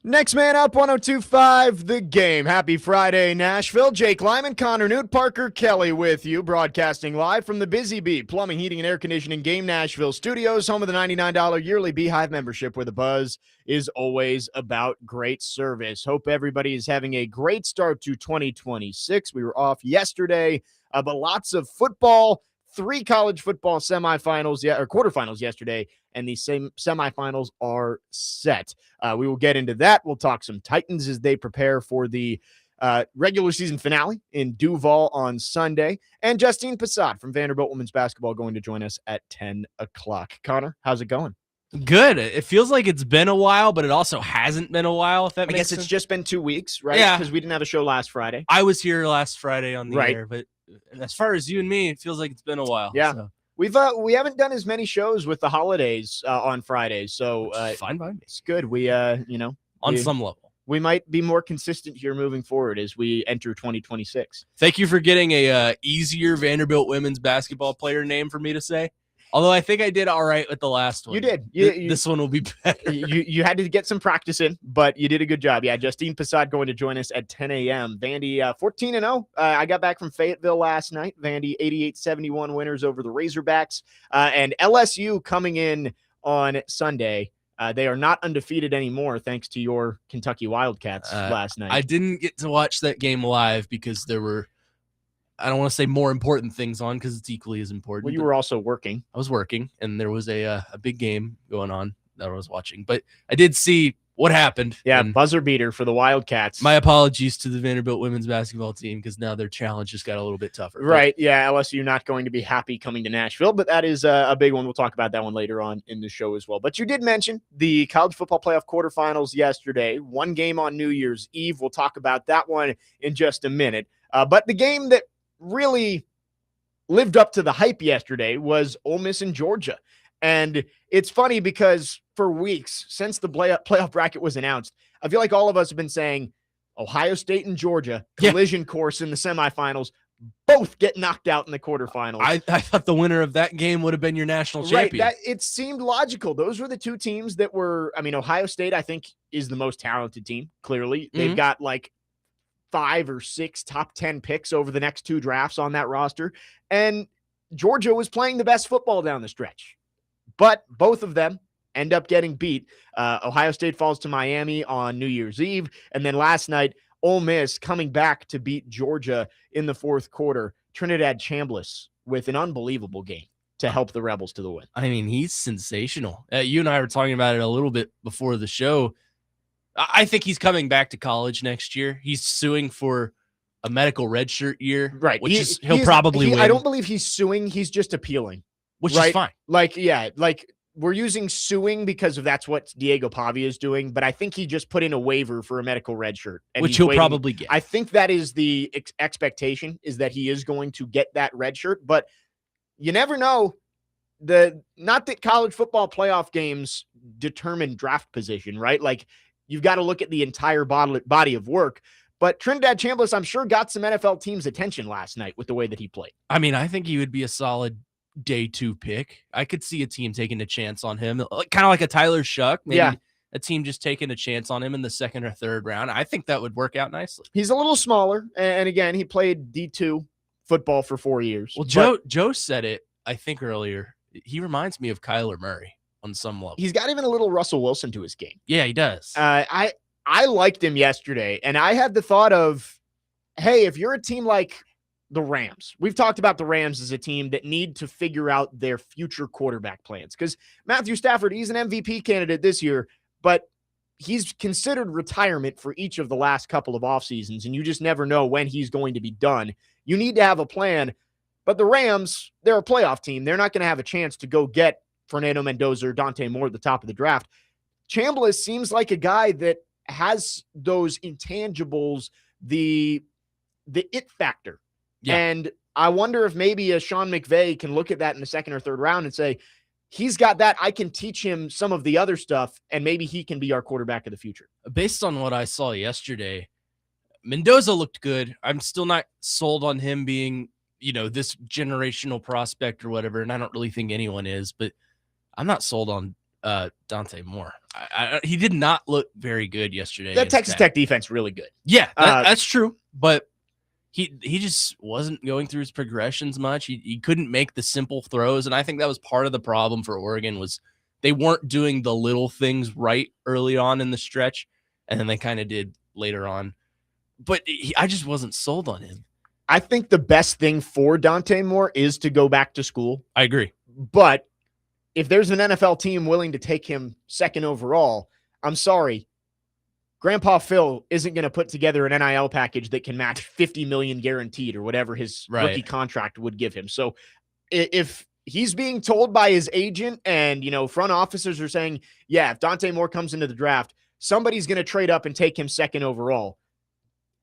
Next man up, 102.5 The Game. Happy Friday, Nashville. Jake Lyman, Connor Newt, Parker Kelly with you, broadcasting live from the Busy Bee Plumbing, Heating, and Air Conditioning Game Nashville Studios, home of the $99 yearly Beehive membership, where the buzz is always about great service. Hope everybody is having a great start to 2026. We were off yesterday, but lots of football. 3 college football semifinals, or quarterfinals yesterday, and the same semifinals are set. We will get into that. We'll talk some Titans as they prepare for the regular season finale in Duval on Sunday. And Justine Passat from Vanderbilt Women's Basketball going to join us at 10 o'clock. Connor, how's it going? Good. It feels like it's been a while, but it also hasn't been a while, if that makes sense. I guess it's just been 2 weeks, right? Yeah. Because we didn't have a show last Friday. I was here last Friday on the Right. air, but as far as you and me, it feels like it's been a while. Yeah. So. We haven't done as many shows with the holidays on Fridays, so fine by me. It's good. We on some level, we might be more consistent here moving forward as we enter 2026. Thank you for getting a easier Vanderbilt women's basketball player name for me to say. Although I think I did all right with the last one. You did. This one will be better. You had to get some practice in, but you did a good job. Yeah, Justine Passat going to join us at 10 a.m. Vandy 14-0. I got back from Fayetteville last night. Vandy 88-71 winners over the Razorbacks. And LSU coming in on Sunday. They are not undefeated anymore thanks to your Kentucky Wildcats last night. I didn't get to watch that game live because there were, I don't want to say more important things on because it's equally as important. Well, you were also working. I was working, and there was a big game going on that I was watching. But I did see what happened. Yeah, buzzer beater for the Wildcats. My apologies to the Vanderbilt women's basketball team because now their challenge just got a little bit tougher. Right, yeah, LSU not going to be happy coming to Nashville, but that is a big one. We'll talk about that one later on in the show as well. But you did mention the college football playoff quarterfinals yesterday. One game on New Year's Eve. We'll talk about that one in just a minute. But the game that really lived up to the hype yesterday was Ole Miss and Georgia. And it's funny because for weeks since the playoff bracket was announced, I feel like all of us have been saying Ohio State and Georgia collision course in the semifinals, both get knocked out in the quarterfinals. I thought the winner of that game would have been your national champion. Right, it seemed logical. Those were the two teams that were, Ohio State, I think, is the most talented team, clearly. Mm-hmm. They've got like 5 or 6 top 10 picks over the next 2 drafts on that roster. And Georgia was playing the best football down the stretch. But both of them end up getting beat. Ohio State falls to Miami on New Year's Eve. And then last night, Ole Miss coming back to beat Georgia in the fourth quarter. Trinidad Chambliss with an unbelievable game to help the Rebels to the win. I mean, he's sensational. You and I were talking about it a little bit before the show. I think he's coming back to college next year. He's suing for a medical redshirt year, right? Which he'll probably win. I don't believe he's suing. He's just appealing, which is fine. Like we're using suing because that's what Diego Pavia is doing. But I think he just put in a waiver for a medical redshirt, which he'll probably get. I think that is the expectation, is that he is going to get that redshirt. But you never know. Not that college football playoff games determine draft position, right? Like, you've got to look at the entire body of work. But Trinidad Chambliss, I'm sure, got some NFL teams' attention last night with the way that he played. I mean, I think he would be a solid day 2 pick. I could see a team taking a chance on him, kind of like a Tyler Shuck. Maybe a team just taking a chance on him in the 2nd or 3rd round. I think that would work out nicely. He's a little smaller. And again, he played D2 football for 4 years. Well, Joe said it, I think, earlier. He reminds me of Kyler Murray on some level. He's got even a little Russell Wilson to his game. Yeah, he does. I liked him yesterday, and I had the thought of, hey, if you're a team like the Rams, we've talked about the Rams as a team that need to figure out their future quarterback plans, because Matthew Stafford, he's an MVP candidate this year, but he's considered retirement for each of the last couple of off seasons, and you just never know when he's going to be done. You need to have a plan. But the Rams, they're a playoff team. They're not going to have a chance to go get Fernando Mendoza or Dante Moore at the top of the draft. Chambliss seems like a guy that has those intangibles, the it factor. Yeah. And I wonder if maybe a Sean McVay can look at that in the 2nd or 3rd round and say, he's got that. I can teach him some of the other stuff, and maybe he can be our quarterback of the future. Based on what I saw yesterday, Mendoza looked good. I'm still not sold on him being, this generational prospect or whatever, and I don't really think anyone is, but I'm not sold on Dante Moore. He did not look very good yesterday. That Texas Tech defense really good. Yeah, that's true. But he just wasn't going through his progressions much. He couldn't make the simple throws, and I think that was part of the problem for Oregon was they weren't doing the little things right early on in the stretch, and then they kind of did later on. But I just wasn't sold on him. I think the best thing for Dante Moore is to go back to school. I agree. But if there's an NFL team willing to take him second overall, I'm sorry. Grandpa Phil isn't going to put together an NIL package that can match $50 million guaranteed or whatever his rookie contract would give him. So if he's being told by his agent and, front officers are saying, yeah, if Dante Moore comes into the draft, somebody's going to trade up and take him second overall.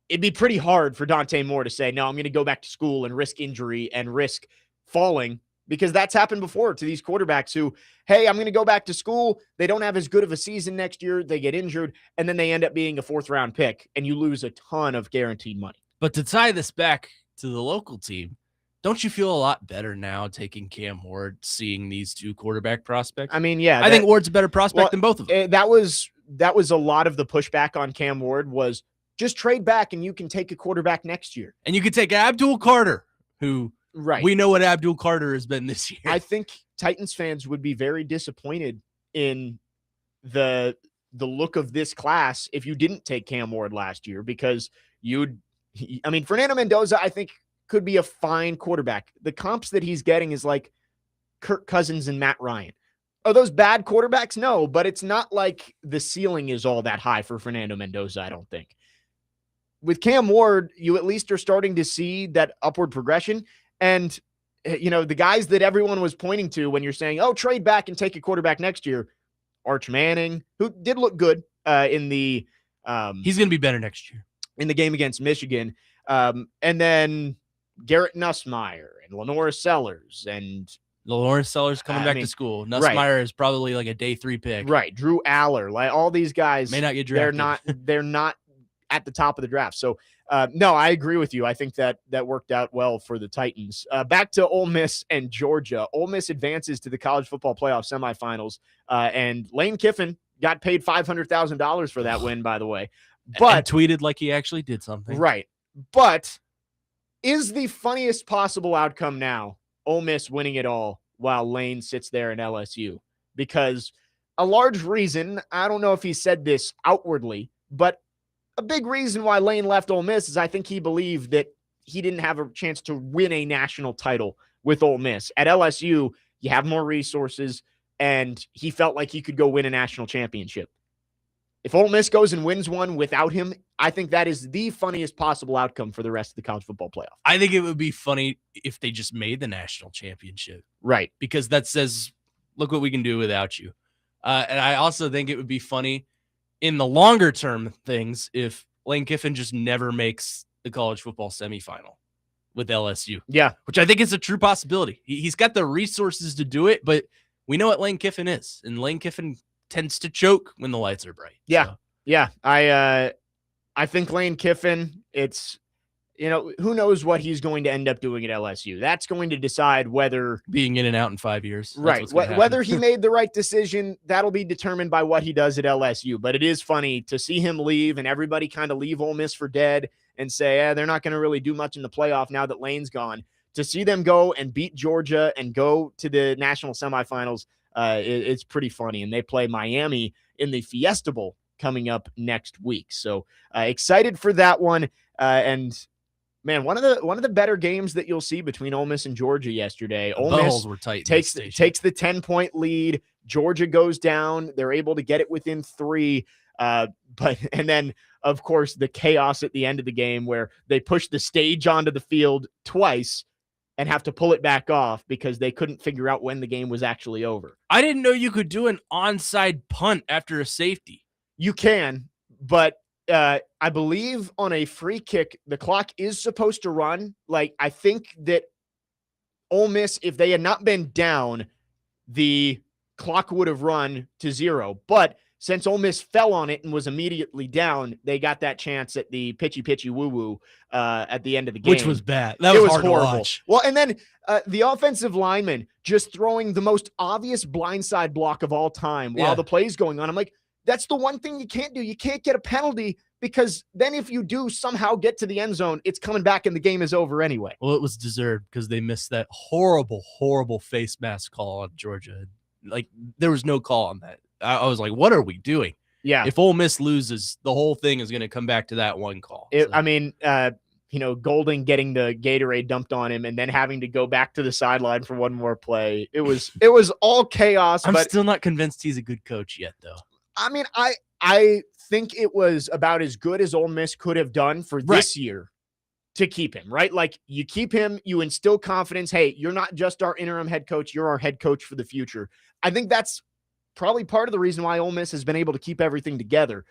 It'd be pretty hard for Dante Moore to say, no, I'm going to go back to school and risk injury and risk falling, because that's happened before to these quarterbacks who, hey, I'm going to go back to school. They don't have as good of a season next year. They get injured, and then they end up being a fourth-round pick, and you lose a ton of guaranteed money. But to tie this back to the local team, don't you feel a lot better now taking Cam Ward, seeing these two quarterback prospects? I mean, yeah. I think Ward's a better prospect than both of them. That was a lot of the pushback on Cam Ward was just trade back and you can take a quarterback next year. And you could take Abdul Carter, who we know what Abdul Carter has been this year. I think Titans fans would be very disappointed in the look of this class if you didn't take Cam Ward last year, because Fernando Mendoza, I think, could be a fine quarterback. The comps that he's getting is like Kirk Cousins and Matt Ryan. Are those bad quarterbacks? No, but it's not like the ceiling is all that high for Fernando Mendoza, I don't think. With Cam Ward, you at least are starting to see that upward progression. And, the guys that everyone was pointing to when you're saying, oh, trade back and take a quarterback next year, Arch Manning, who did look good in the he's going to be better next year in the game against Michigan. And then Garrett Nussmeier and Lenore Sellers and coming back to school. Nussmeier is probably like a day 3 pick. Right. Drew Aller, like all these guys may not get drafted. They're not at the top of the draft. So no, I agree with you. I think that worked out well for the Titans. Back to Ole Miss and Georgia. Ole Miss advances to the college football playoff semifinals. And Lane Kiffin got paid $500,000 for that win, by the way. But and tweeted like he actually did something. Right. But is the funniest possible outcome now Ole Miss winning it all while Lane sits there in LSU? Because a large reason, I don't know if he said this outwardly, but a big reason why Lane left Ole Miss is I think he believed that he didn't have a chance to win a national title with Ole Miss. At LSU, you have more resources, and he felt like he could go win a national championship. If Ole Miss goes and wins one without him, I think that is the funniest possible outcome for the rest of the college football playoff. I think it would be funny if they just made the national championship. Right. Because that says, look what we can do without you. And I also think it would be funny in the longer term things if Lane Kiffin just never makes the college football semifinal with LSU. Yeah. Which I think is a true possibility. He's got the resources to do it, but we know what Lane Kiffin is. And Lane Kiffin tends to choke when the lights are bright. Yeah. So. Yeah. I think Lane Kiffin, it's, who knows what he's going to end up doing at LSU. That's going to decide whether being in and out in 5 years. Right. Whether he made the right decision, that'll be determined by what he does at LSU. But it is funny to see him leave and everybody kind of leave Ole Miss for dead and say, they're not going to really do much in the playoff now that Lane's gone. To see them go and beat Georgia and go to the national semifinals, it's pretty funny. And they play Miami in the Fiesta Bowl coming up next week. So excited for that one. And man, one of the better games that you'll see between Ole Miss and Georgia yesterday. Ole Miss were tight takes the 10-point lead. Georgia goes down. They're able to get it within 3. And then, of course, the chaos at the end of the game where they push the stage onto the field twice and have to pull it back off because they couldn't figure out when the game was actually over. I didn't know you could do an onside punt after a safety. You can, but I believe on a free kick, the clock is supposed to run. Like, I think that Ole Miss, if they had not been down, the clock would have run to 0. But Since Ole Miss fell on it and was immediately down, they got that chance at the pitchy woo-woo at the end of the game. Which was bad. That was hard horrible. to watch. Well, and then the offensive lineman just throwing the most obvious blindside block of all time while the play's going on. I'm like, that's the one thing you can't do. You can't get a penalty, because then if you do somehow get to the end zone, it's coming back and the game is over anyway. Well, it was deserved because they missed that horrible face mask call on Georgia. Like, there was no call on that. I was like, what are we doing? Yeah. If Ole Miss loses, the whole thing is going to come back to that one call. I mean, Golding getting the Gatorade dumped on him and then having to go back to the sideline for one more play. It was all chaos. I'm still not convinced he's a good coach yet, though. I mean, I think it was about as good as Ole Miss could have done for this year to keep him, right? Like, you keep him, you instill confidence. Hey, you're not just our interim head coach, you're our head coach for the future. I think that's probably part of the reason why Ole Miss has been able to keep everything together.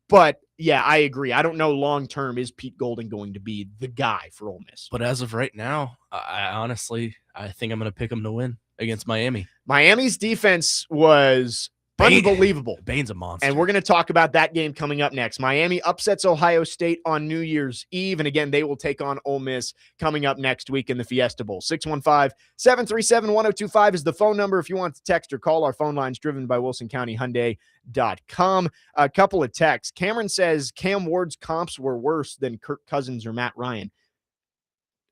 But yeah, I agree. I don't know long-term, is Pete Golding going to be the guy for Ole Miss? But as of right now, I honestly think I'm going to pick him to win against Miami. Miami's defense was unbelievable. Bane's a monster. And we're going to talk about that game coming up next. Miami upsets Ohio State on New Year's Eve. And again, they will take on Ole Miss coming up next week in the Fiesta Bowl. 615-737-1025 is the phone number if you want to text or call. Our phone line's driven by WilsonCountyHyundai.com. A couple of texts. Cameron says Cam Ward's comps were worse than Kirk Cousins or Matt Ryan.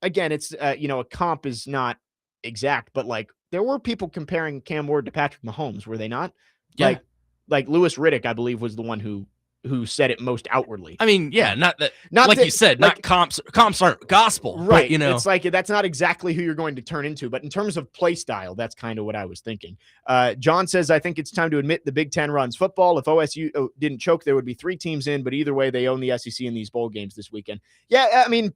Again, it's, a comp is not exact, but like, there were people comparing Cam Ward to Patrick Mahomes, were they not? Yeah. Like Louis Riddick, I believe, was the one who said it most outwardly. I mean, yeah, not like you said, not comps. Comps aren't gospel, right? But, it's like that's not exactly who you're going to turn into. But in terms of play style, that's kind of what I was thinking. John says, I think it's time to admit the Big Ten runs football. If OSU didn't choke, there would be 3 teams in. But either way, they own the SEC in these bowl games this weekend. Yeah, I mean,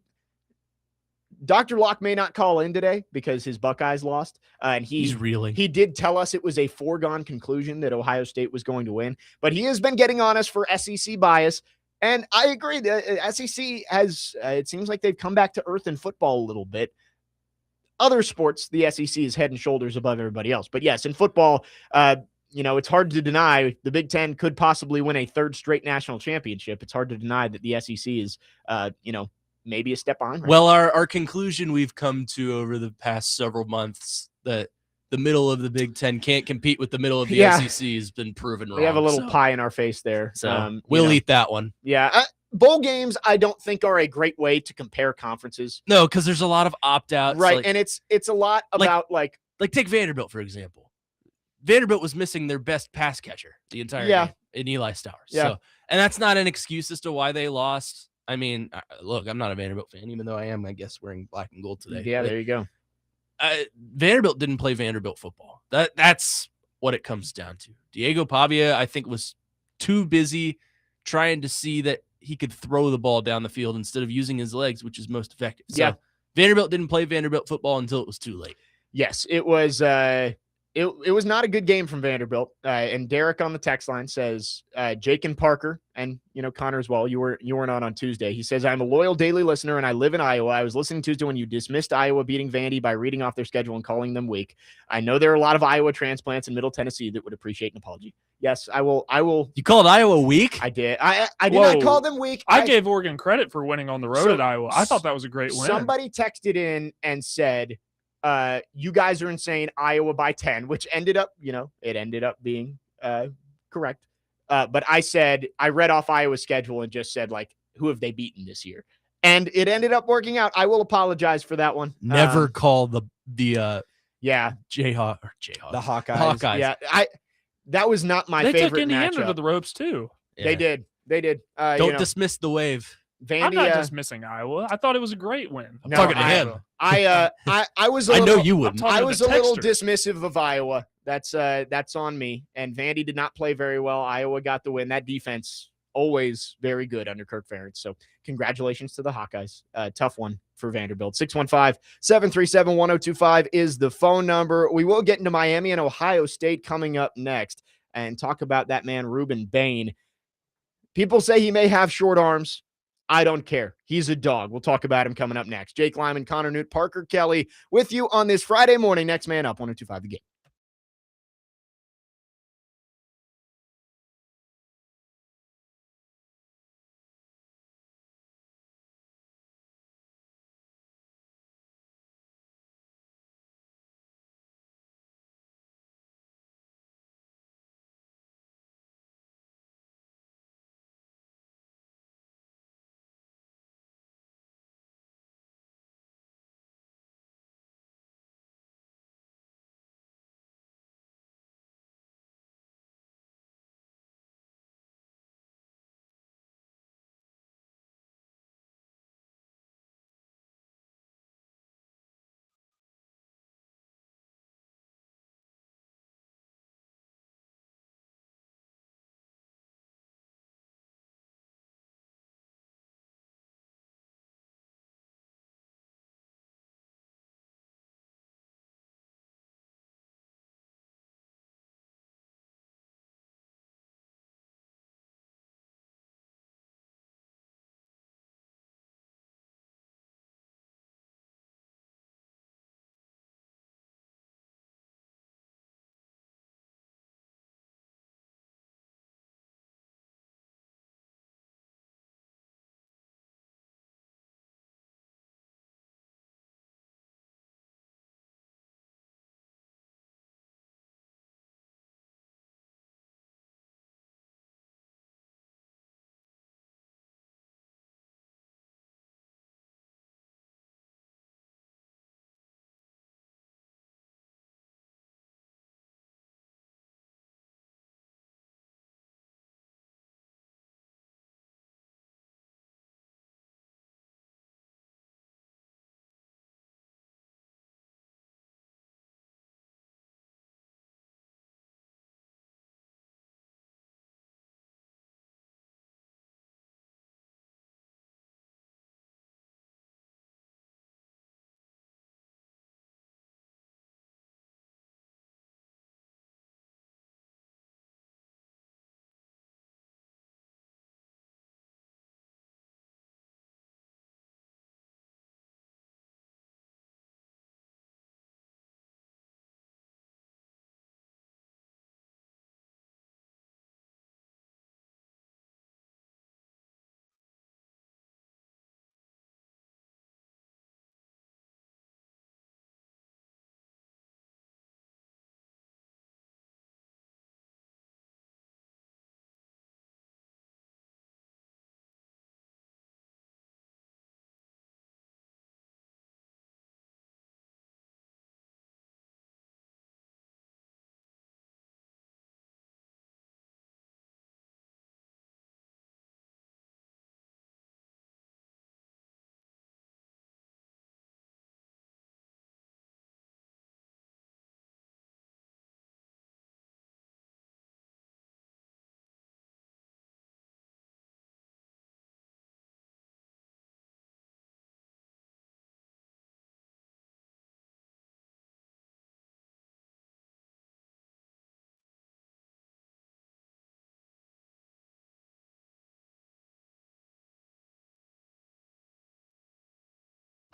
Dr. Locke may not call in today because his Buckeyes lost. And he's reeling. He did tell us it was a foregone conclusion that Ohio State was going to win. But he has been getting on us for SEC bias. And I agree. The SEC has, it seems like they've come back to earth in football a little bit. Other sports, the SEC is head and shoulders above everybody else. But yes, in football, it's hard to deny the Big Ten could possibly win a 3rd straight national championship. It's hard to deny that the SEC is, maybe a step on. Right? Well, our conclusion we've come to over the past several months that the middle of the Big Ten can't compete with the middle of the SEC has been proven wrong. We have a little pie in our face there. So we'll eat that one. Yeah. Bowl games, I don't think, are a great way to compare conferences. No, because there's a lot of opt-outs. Right, and it's a lot about like take Vanderbilt, for example. Vanderbilt was missing their best pass catcher the entire game in Eli Stowers. Yeah. So, and that's not an excuse as to why they lost. I mean, look, I'm not a Vanderbilt fan, even though I am, I guess, wearing black and gold today. Yeah, there you go. Vanderbilt didn't play Vanderbilt football. That's what it comes down to. Diego Pavia, I think, was too busy trying to see that he could throw the ball down the field instead of using his legs, which is most effective. So Vanderbilt didn't play Vanderbilt football until it was too late. Yes, it was it was not a good game from Vanderbilt. And Derek on the text line says, Jake and Parker, and Connor as well. You weren't on Tuesday. He says, I'm a loyal daily listener and I live in Iowa. I was listening Tuesday when you dismissed Iowa beating Vandy by reading off their schedule and calling them weak. I know there are a lot of Iowa transplants in Middle Tennessee that would appreciate an apology. Yes, I will. You called Iowa weak? I did. I did not call them weak. I gave Oregon credit for winning on the road at Iowa. I thought that was a great win. Somebody texted in and said, you guys are insane. Iowa by 10, which ended up, it ended up being correct. But I read off Iowa's schedule and just said, like, who have they beaten this year? And it ended up working out. I will apologize for that one. Never call the Jayhawk, the Hawkeyes. Yeah, that was not my favorite matchup. They took Indiana to the ropes too. Yeah. They did. Don't dismiss the wave. Vandy, I'm not dismissing Iowa. I thought it was a great win. I'm talking to him. I was. I know you wouldn't. I was a little dismissive of Iowa. That's on me. And Vandy did not play very well. Iowa got the win. That defense always very good under Kirk Ferentz. So congratulations to the Hawkeyes. Tough one for Vanderbilt. 615-737-1025 is the phone number. We will get into Miami and Ohio State coming up next and talk about that man, Ruben Bain. People say he may have short arms. I don't care. He's a dog. We'll talk about him coming up next. Jake Lyman, Connor Newt, Parker Kelly with you on this Friday morning. Next Man Up, 102.5 The Game.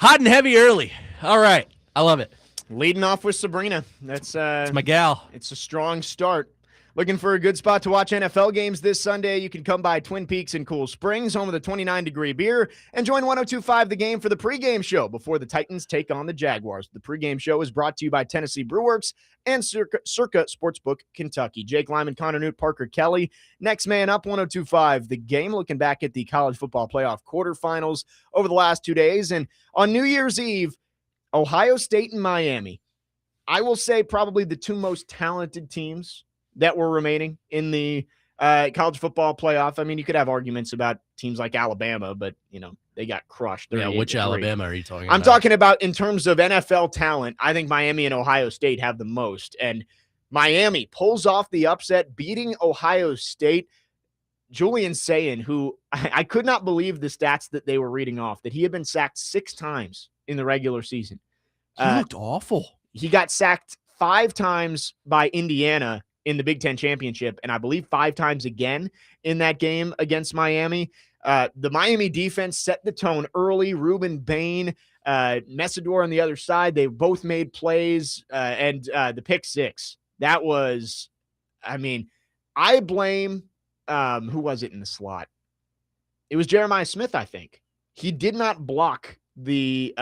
Hot and heavy early. All right. I love it. Leading off with Sabrina. It's my gal. It's a strong start. Looking for a good spot to watch NFL games this Sunday? You can come by Twin Peaks in Cool Springs, home of the 29-degree beer, and join 102.5 The Game for the pregame show before the Titans take on the Jaguars. The pregame show is brought to you by Tennessee Brewworks and Circa Sportsbook Kentucky. Jake Lyman, Connor Newt, Parker Kelly. Next man up, 102.5 The Game, looking back at the college football playoff quarterfinals over the last 2 days. And on New Year's Eve, Ohio State and Miami, I will say probably the two most talented teams that were remaining in the college football playoff. I mean, you could have arguments about teams like Alabama, but, they got crushed. Yeah, which Alabama are you talking about? I'm talking about in terms of NFL talent. I think Miami and Ohio State have the most. And Miami pulls off the upset, beating Ohio State. Julian Sayin, who I could not believe the stats that they were reading off, that he had been sacked 6 times in the regular season. He looked awful. He got sacked 5 times by Indiana in the Big Ten championship, and I believe 5 times again in that game against Miami. The Miami defense set the tone early. Ruben Bain, Messidor on the other side, they both made plays, and the pick 6. That was, I blame, who was it in the slot? It was Jeremiah Smith, I think. He did not block the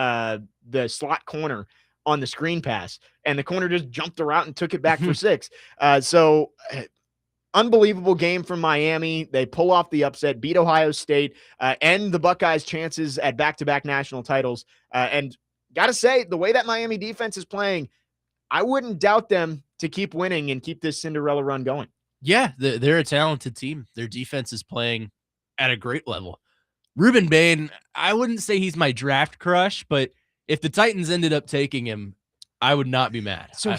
slot corner on the screen pass, and the corner just jumped the route and took it back for 6. So unbelievable game from Miami. They pull off the upset, beat Ohio State, end the Buckeyes' chances at back-to-back national titles. And got to say, the way that Miami defense is playing, I wouldn't doubt them to keep winning and keep this Cinderella run going. Yeah, they're a talented team. Their defense is playing at a great level. Ruben Bain, I wouldn't say he's my draft crush, but if the Titans ended up taking him, I would not be mad. So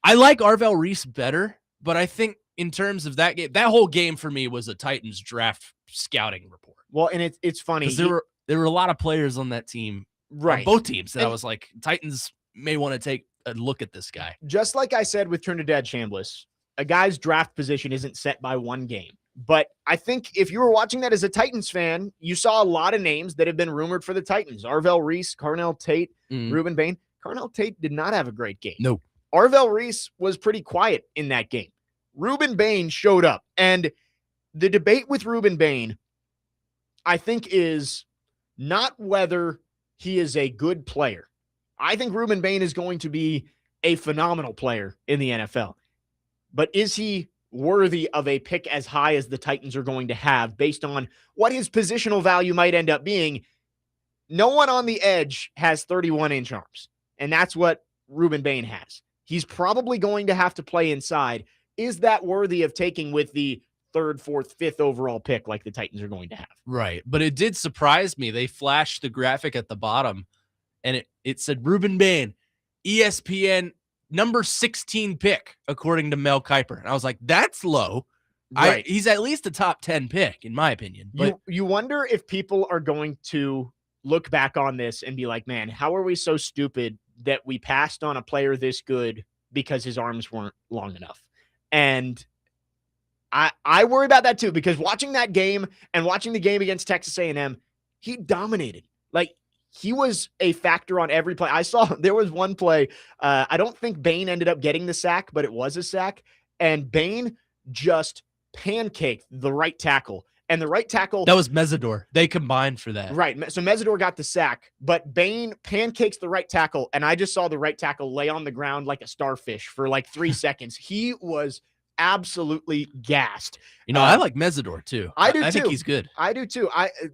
I like Arvell Reese better, but I think in terms of that game, that whole game for me was a Titans draft scouting report. Well, and it's funny. There were a lot of players on that team, right? Both teams that I was like, Titans may want to take a look at this guy. Just like I said with Trinidad Chambliss, a guy's draft position isn't set by one game. But I think if you were watching that as a Titans fan, you saw a lot of names that have been rumored for the Titans. Arvell Reese, Carnell Tate, Ruben Bain. Carnell Tate did not have a great game. No. Arvell Reese was pretty quiet in that game. Ruben Bain showed up. And the debate with Ruben Bain, I think, is not whether he is a good player. I think Ruben Bain is going to be a phenomenal player in the NFL. But is he worthy of a pick as high as the Titans are going to have based on what his positional value might end up being? No one on the edge has 31-inch arms, and that's what Ruben Bain has. He's probably going to have to play inside. Is that worthy of taking with the 3rd, 4th, 5th overall pick like the Titans are going to have? Right, but it did surprise me. They flashed the graphic at the bottom, and it said Ruben Bain, ESPN number 16 pick, according to Mel Kiper. And I was like, that's low. Right. He's at least a top 10 pick, in my opinion. But you wonder if people are going to look back on this and be like, man, how are we so stupid that we passed on a player this good because his arms weren't long enough? And I worry about that too, because watching that game and watching the game against Texas A&M, he dominated. Like, he was a factor on every play. I saw there was one play. I don't think Bain ended up getting the sack, but it was a sack. And Bain just pancaked the right tackle. And the right tackle. That was Messidor. They combined for that. Right. So Messidor got the sack, but Bain pancakes the right tackle. And I just saw the right tackle lay on the ground like a starfish for like 3 seconds. He was absolutely gassed. I like Messidor too. I do too. I think he's good. I do too.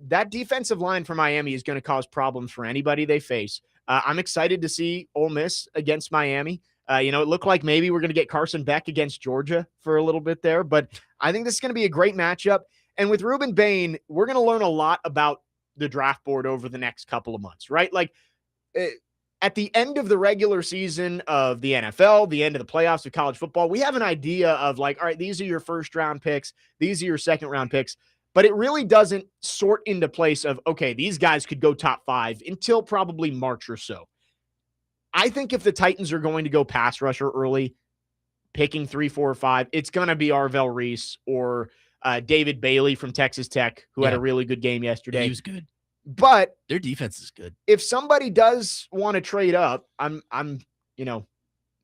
That defensive line for Miami is going to cause problems for anybody they face. I'm excited to see Ole Miss against Miami. It looked like maybe we're going to get Carson Beck against Georgia for a little bit there, but I think this is going to be a great matchup. And with Ruben Bain, we're going to learn a lot about the draft board over the next couple of months, right? Like, at the end of the regular season of the NFL, the end of the playoffs of college football, we have an idea of like, all right, these are your 1st-round picks, these are your 2nd-round picks, but it really doesn't sort into place of, okay, these guys could go top 5 until probably March or so. I think if the Titans are going to go pass rusher early, picking 3, 4, or 5, it's going to be Arvell Reese or David Bailey from Texas Tech, who had a really good game yesterday. He was good. But their defense is good. If somebody does want to trade up, I'm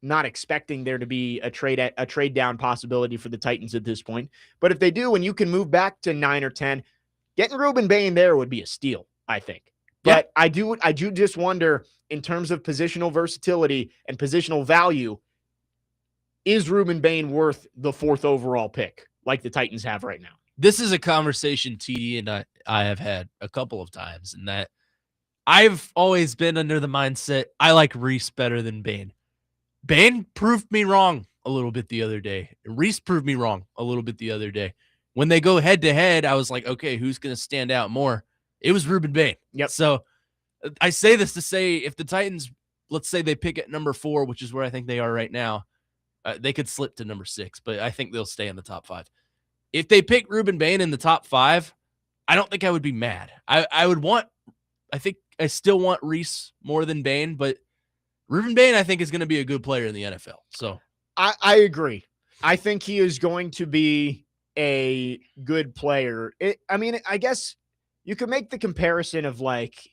not expecting there to be a trade down possibility for the Titans at this point. But if they do, and you can move back to 9 or 10, getting Ruben Bain there would be a steal, I think. But I do just wonder, in terms of positional versatility and positional value, is Ruben Bain worth the 4th overall pick like the Titans have right now? This is a conversation TD and I have had a couple of times, and that I've always been under the mindset I like Reese better than Bain. Bain proved me wrong a little bit the other day. Reese proved me wrong a little bit the other day. When they go head to head, I was like, okay, who's going to stand out more? It was Ruben Bain. Yep. So I say this to say, if the Titans, let's say they pick at number 4, which is where I think they are right now, they could slip to number 6, but I think they'll stay in the top 5. If they pick Ruben Bain in the top 5, I don't think I would be mad. I think I still want Reese more than Bain, but Ruben Bain, I think, is going to be a good player in the NFL. So I agree. I think he is going to be a good player. I guess you could make the comparison of like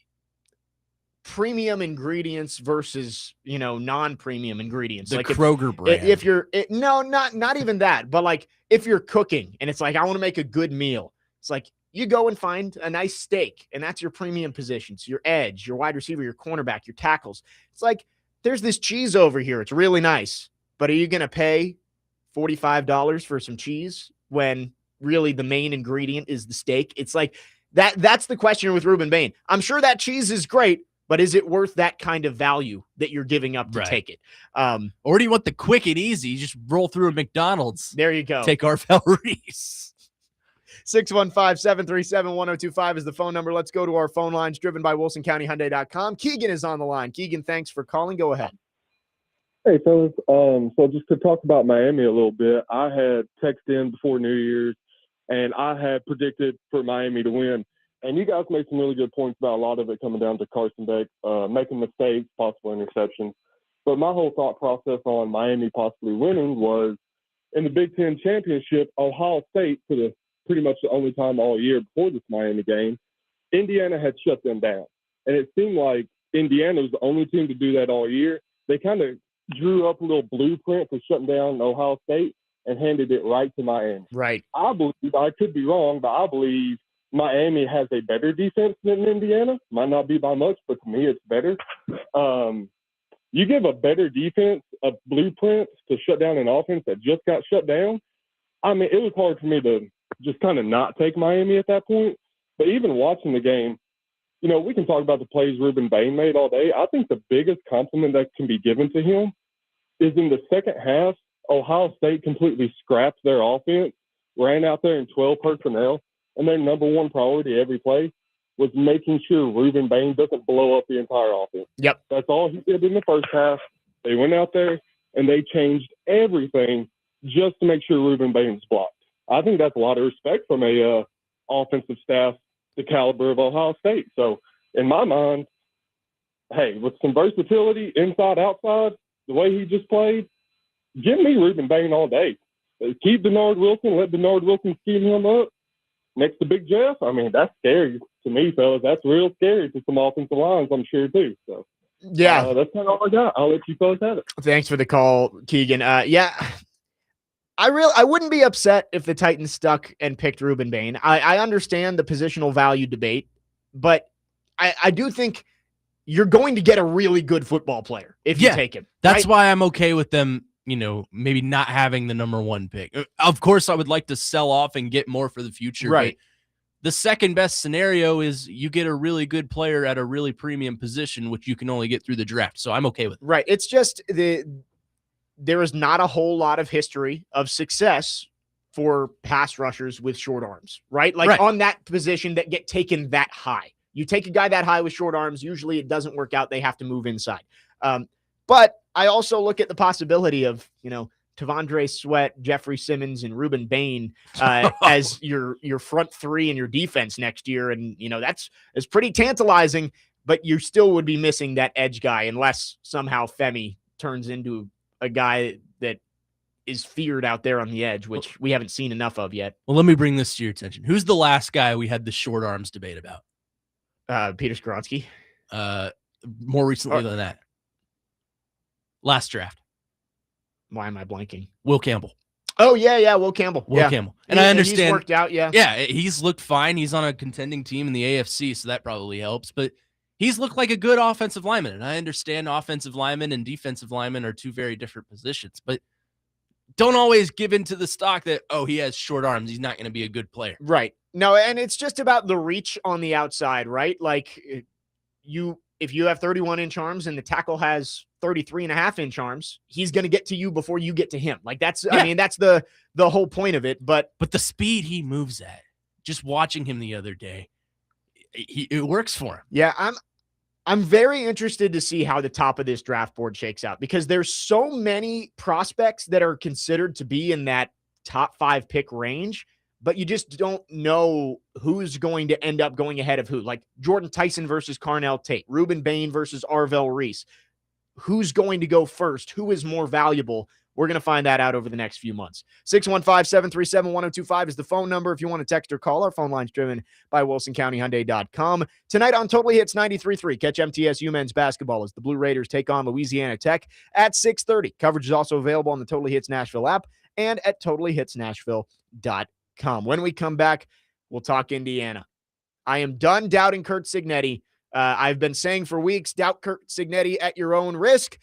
premium ingredients versus, non-premium ingredients. The like Kroger brand. If you're not even that, but like if you're cooking and it's like, I want to make a good meal. It's like you go and find a nice steak, and that's your premium positions, your edge, your wide receiver, your cornerback, your tackles. It's like, there's this cheese over here. It's really nice, but are you going to pay $45 for some cheese when really the main ingredient is the steak? It's like that's the question with Ruben Bain. I'm sure that cheese is great, but is it worth that kind of value that you're giving up to take it? Or do you want the quick and easy? Just roll through a McDonald's. There you go. Take Arvell Reese. 615-737-1025 is the phone number. Let's go to our phone lines, driven by WilsonCountyHyundai.com. Keegan is on the line. Keegan, thanks for calling. Go ahead. Hey, fellas. So just to talk about Miami a little bit, I had texted in before New Year's, and I had predicted for Miami to win. And you guys made some really good points about a lot of it coming down to Carson Beck, making mistakes, possible interceptions. But my whole thought process on Miami possibly winning was, in the Big Ten championship, Ohio State, for the pretty much the only time all year before this Miami game, Indiana had shut them down. And it seemed like Indiana was the only team to do that all year. They kind of drew up a little blueprint for shutting down Ohio State and handed it right to Miami. Right. I believe, I could be wrong, but I believe Miami has a better defense than Indiana. Might not be by much, but to me it's better. You give a better defense a blueprint to shut down an offense that just got shut down. I mean, it was hard for me to just kind of not take Miami at that point. But even watching the game, we can talk about the plays Ruben Bain made all day. I think the biggest compliment that can be given to him is in the second half, Ohio State completely scrapped their offense, ran out there in 12 personnel, and their number one priority every play was making sure Ruben Bain doesn't blow up the entire offense. Yep. That's all he did in the first half. They went out there and they changed everything just to make sure Ruben Bain was blocked. I think that's a lot of respect from a offensive staff the caliber of Ohio State. So in my mind, hey, with some versatility, inside, outside, the way he just played, give me Ruben Bain all day. Keep Denard Wilson, let Denard Wilson scheme him up next to Big Jeff. I mean, that's scary to me, fellas. That's real scary to some offensive lines, I'm sure, too. So, yeah, that's kind of all I got. I'll let you fellas have it. Thanks for the call, Keegan. I wouldn't be upset if the Titans stuck and picked Ruben Bain. I understand the positional value debate, but I do think you're going to get a really good football player if you take him. That's why I'm okay with them, maybe not having the number 1 pick. Of course, I would like to sell off and get more for the future. Right. But the second best scenario is you get a really good player at a really premium position, which you can only get through the draft. So I'm okay with it. Right. It's just there is not a whole lot of history of success for pass rushers with short arms, right? Like on that position that get taken that high. You take a guy that high with short arms, usually it doesn't work out. They have to move inside. But I also look at the possibility of, Tavondre Sweat, Jeffrey Simmons, and Ruben Bain as your front three in your defense next year. And, that's pretty tantalizing, but you still would be missing that edge guy unless somehow Femi turns into a guy that is feared out there on the edge, which we haven't seen enough of yet. Well, let me bring this to your attention. Who's the last guy we had the short arms debate about? Peter Skronsky. More recently than that. Last draft. Why am I blanking? Will Campbell. Oh, yeah, Will Campbell. Will Campbell. And I understand. He's worked out, yeah. Yeah, he's looked fine. He's on a contending team in the AFC, so that probably helps. But he's looked like a good offensive lineman. And I understand offensive linemen and defensive linemen are two very different positions. But don't always give into the stock that, oh, he has short arms, he's not going to be a good player. Right. No, and it's just about the reach on the outside, right? Like if you have 31-inch arms and the tackle has 33.5-inch arms, he's going to get to you before you get to him. Like that's the whole point of it. But the speed he moves at, just watching him the other day, it works for him. Yeah, I'm very interested to see how the top of this draft board shakes out, because there's so many prospects that are considered to be in that top 5 pick range, but you just don't know who's going to end up going ahead of who. Like Jordan Tyson versus Carnell Tate, Reuben Bain versus Arvell Reese. Who's going to go first? Who is more valuable? We're going to find that out over the next few months. 615-737-1025 is the phone number if you want to text or call. Our phone line's driven by WilsonCountyHyundai.com. Tonight on Totally Hits 93.3, catch MTSU men's basketball as the Blue Raiders take on Louisiana Tech at 6:30. Coverage is also available on the Totally Hits Nashville app and at TotallyHitsNashville.com. When we come back, we'll talk Indiana. I am done doubting Kurt Cignetti. I've been saying for weeks, doubt Kurt Cignetti at your own risk.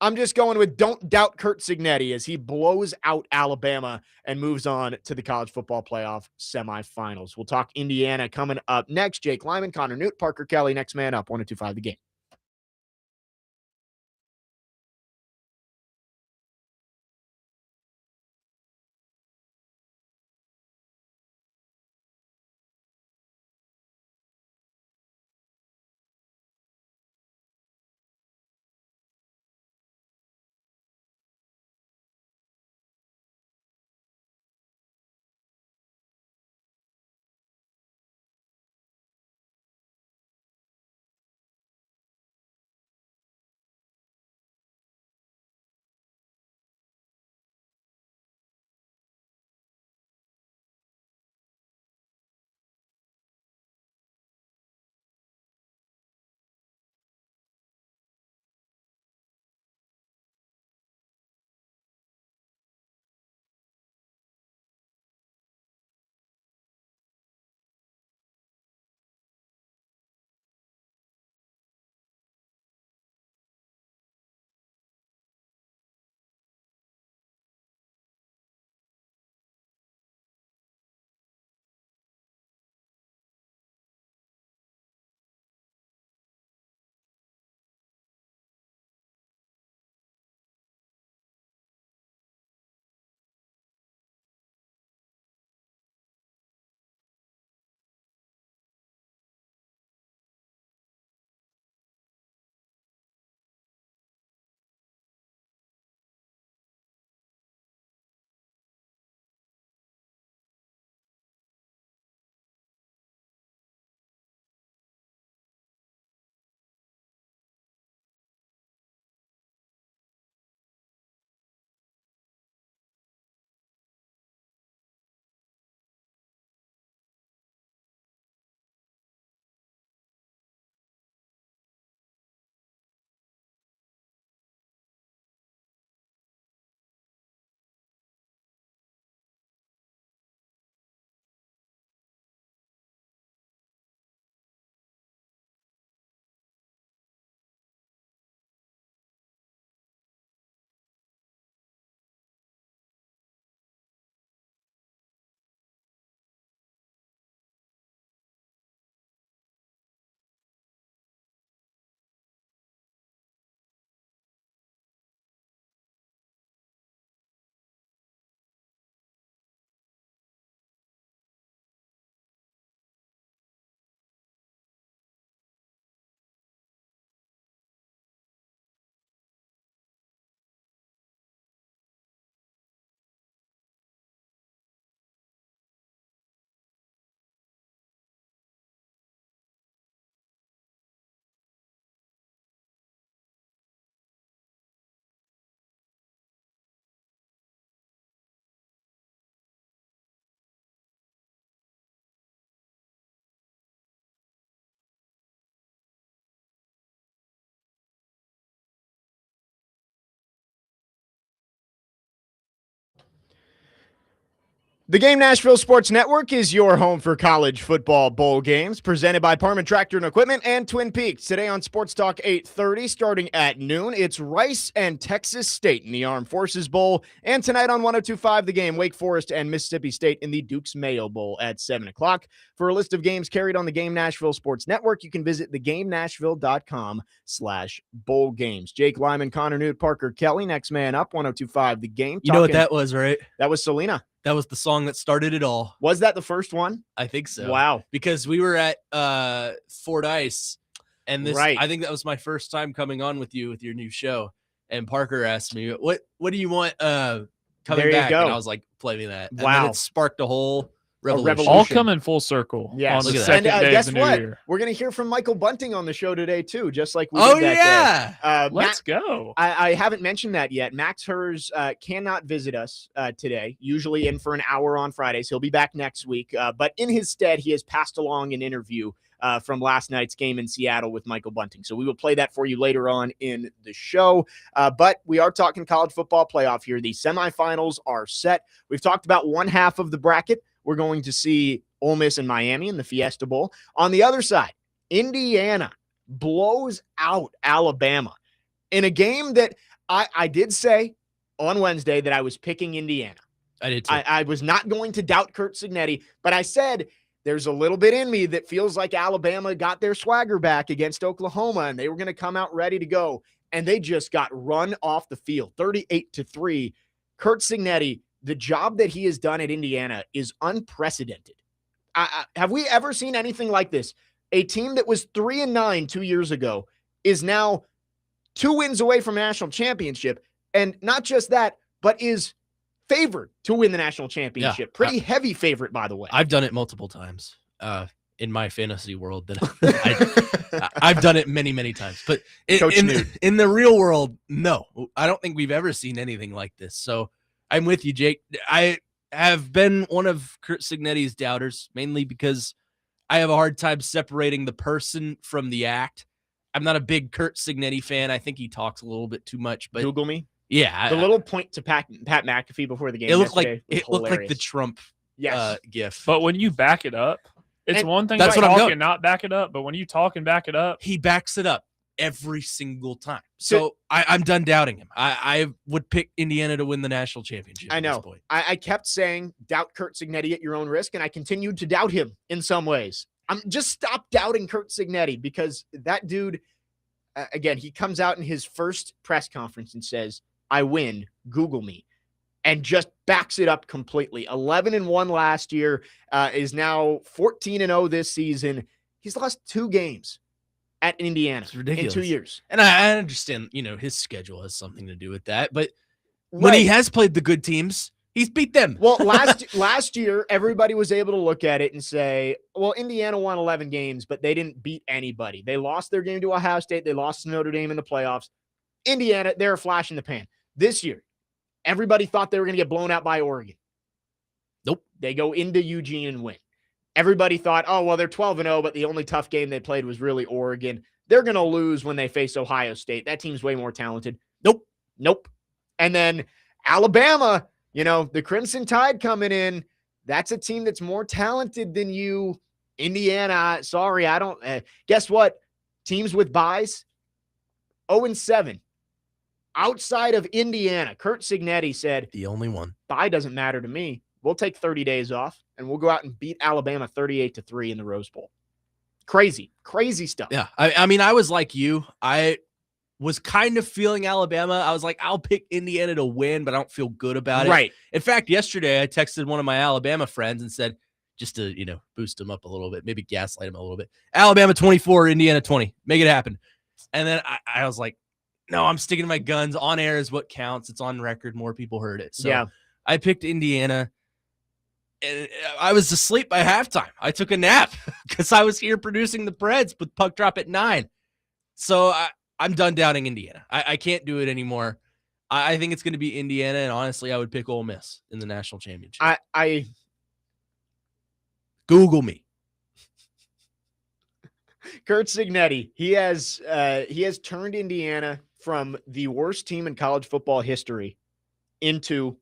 I'm just going with don't doubt Kurt Cignetti as he blows out Alabama and moves on to the college football playoff semifinals. We'll talk Indiana coming up next. Jake Lyman, Connor Newt, Parker Kelly, next man up, 102.5 The Game. The Game Nashville Sports Network is your home for college football bowl games, presented by Parman Tractor and Equipment and Twin Peaks. Today on Sports Talk 8:30, starting at noon, it's Rice and Texas State in the Armed Forces Bowl. And tonight on 102.5 The Game, Wake Forest and Mississippi State in the Duke's Mayo Bowl at 7 o'clock. For a list of games carried on the Game Nashville Sports Network, you can visit thegamenashville.com/bowl games. Jake Lyman, Connor Newt, Parker Kelly, next man up, 102.5 The Game. You know what that was, right? That was Selena. That was the song that started it all. Was that the first one? I think so. Wow. Because we were at Fordyce, and this Right. I think that was my first time coming on with you with your new show. And Parker asked me, "What do you want coming There you back?" go. And I was like, "Play me that." And Wow. then it sparked a whole revolution. revolution. All coming full circle. Yeah, On the look at that. second And day guess of the new what? year. We're going to hear from Michael Bunting on the show today, too, just like we Oh did that yeah. day. Let's go. I haven't mentioned that yet. Max Hers cannot visit us today, usually in for an hour on Fridays. He'll be back next week. But in his stead, he has passed along an interview from last night's game in Seattle with Michael Bunting. So we will play that for you later on in the show. But we are talking college football playoff here. The semifinals are set. We've talked about one half of the bracket. We're going to see Ole Miss and Miami in the Fiesta Bowl. On the other side, Indiana blows out Alabama in a game that I did say on Wednesday that I was picking Indiana. I did too. I was not going to doubt Kurt Cignetti, but I said there's a little bit in me that feels like Alabama got their swagger back against Oklahoma, and they were going to come out ready to go, and they just got run off the field, 38-3. Kurt Cignetti, the job that he has done at Indiana is unprecedented. Have we ever seen anything like this? A team that was 3-9 2 years ago is now 2 wins away from a national championship. And not just that, but is favored to win the national championship. Yeah. Pretty heavy favorite, by the way. I've done it multiple times in my fantasy world. That I've done it many, many times. But in the real world, no. I don't think we've ever seen anything like this. So I'm with you, Jake. I have been one of Kurt Cignetti's doubters, mainly because I have a hard time separating the person from the act. I'm not a big Kurt Cignetti fan. I think he talks a little bit too much. But Google me. Yeah, the little point to Pat McAfee before the game. It looked like the Trump gif. But when you back it up, it's one thing that's to what I'm talk doing. and not back it up. But when you talk and back it up, he backs it up every single time. So I'm done doubting him. I would pick Indiana to win the national championship. I know. At this point. I kept saying doubt Kurt Cignetti at your own risk, and I continued to doubt him in some ways. I'm just stop doubting Kurt Cignetti, because that dude, again, he comes out in his first press conference and says, "I win, Google me," and just backs it up completely. 11-1 last year, is now 14-0 this season. He's lost 2 games at Indiana in 2 years. And I understand, his schedule has something to do with that. But when he has played the good teams, he's beat them. Well, last year, everybody was able to look at it and say, well, Indiana won 11 games, but they didn't beat anybody. They lost their game to Ohio State. They lost to Notre Dame in the playoffs. Indiana, they're a flash in the pan. This year, everybody thought they were going to get blown out by Oregon. Nope. They go into Eugene and win. Everybody thought, oh, well, they're 12-0, but the only tough game they played was really Oregon. They're going to lose when they face Ohio State. That team's way more talented. Nope. And then Alabama, the Crimson Tide coming in, that's a team that's more talented than you. Indiana, sorry, I don't. Guess what? Teams with buys, 0-7. Outside of Indiana, Kurt Cignetti said, the only one. Bye doesn't matter to me. We'll take 30 days off, and we'll go out and beat Alabama 38-3 in the Rose Bowl. Crazy stuff. Yeah, I mean, I was like you. I was kind of feeling Alabama. I was like, I'll pick Indiana to win, but I don't feel good about it. Right. In fact, yesterday I texted one of my Alabama friends and said, just to, boost him up a little bit, maybe gaslight him a little bit, Alabama 24, Indiana 20. Make it happen. And then I was like, no, I'm sticking to my guns. On air is what counts. It's on record. More people heard it. So yeah. I picked Indiana. And I was asleep by halftime. I took a nap because I was here producing the Preds with puck drop at 9. So I'm done doubting Indiana. I can't do it anymore. I think it's going to be Indiana, and honestly, I would pick Ole Miss in the national championship. I Google me. Kurt Cignetti, he has turned Indiana from the worst team in college football history into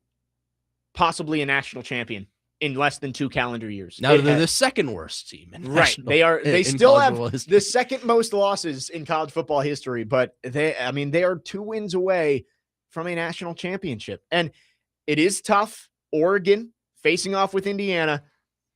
possibly a national champion in less than 2 calendar years. Now they're the second worst team in right. national, They in still college have football history. the second most losses in college football history, but they are 2 wins away from a national championship. And it is tough. Oregon facing off with Indiana.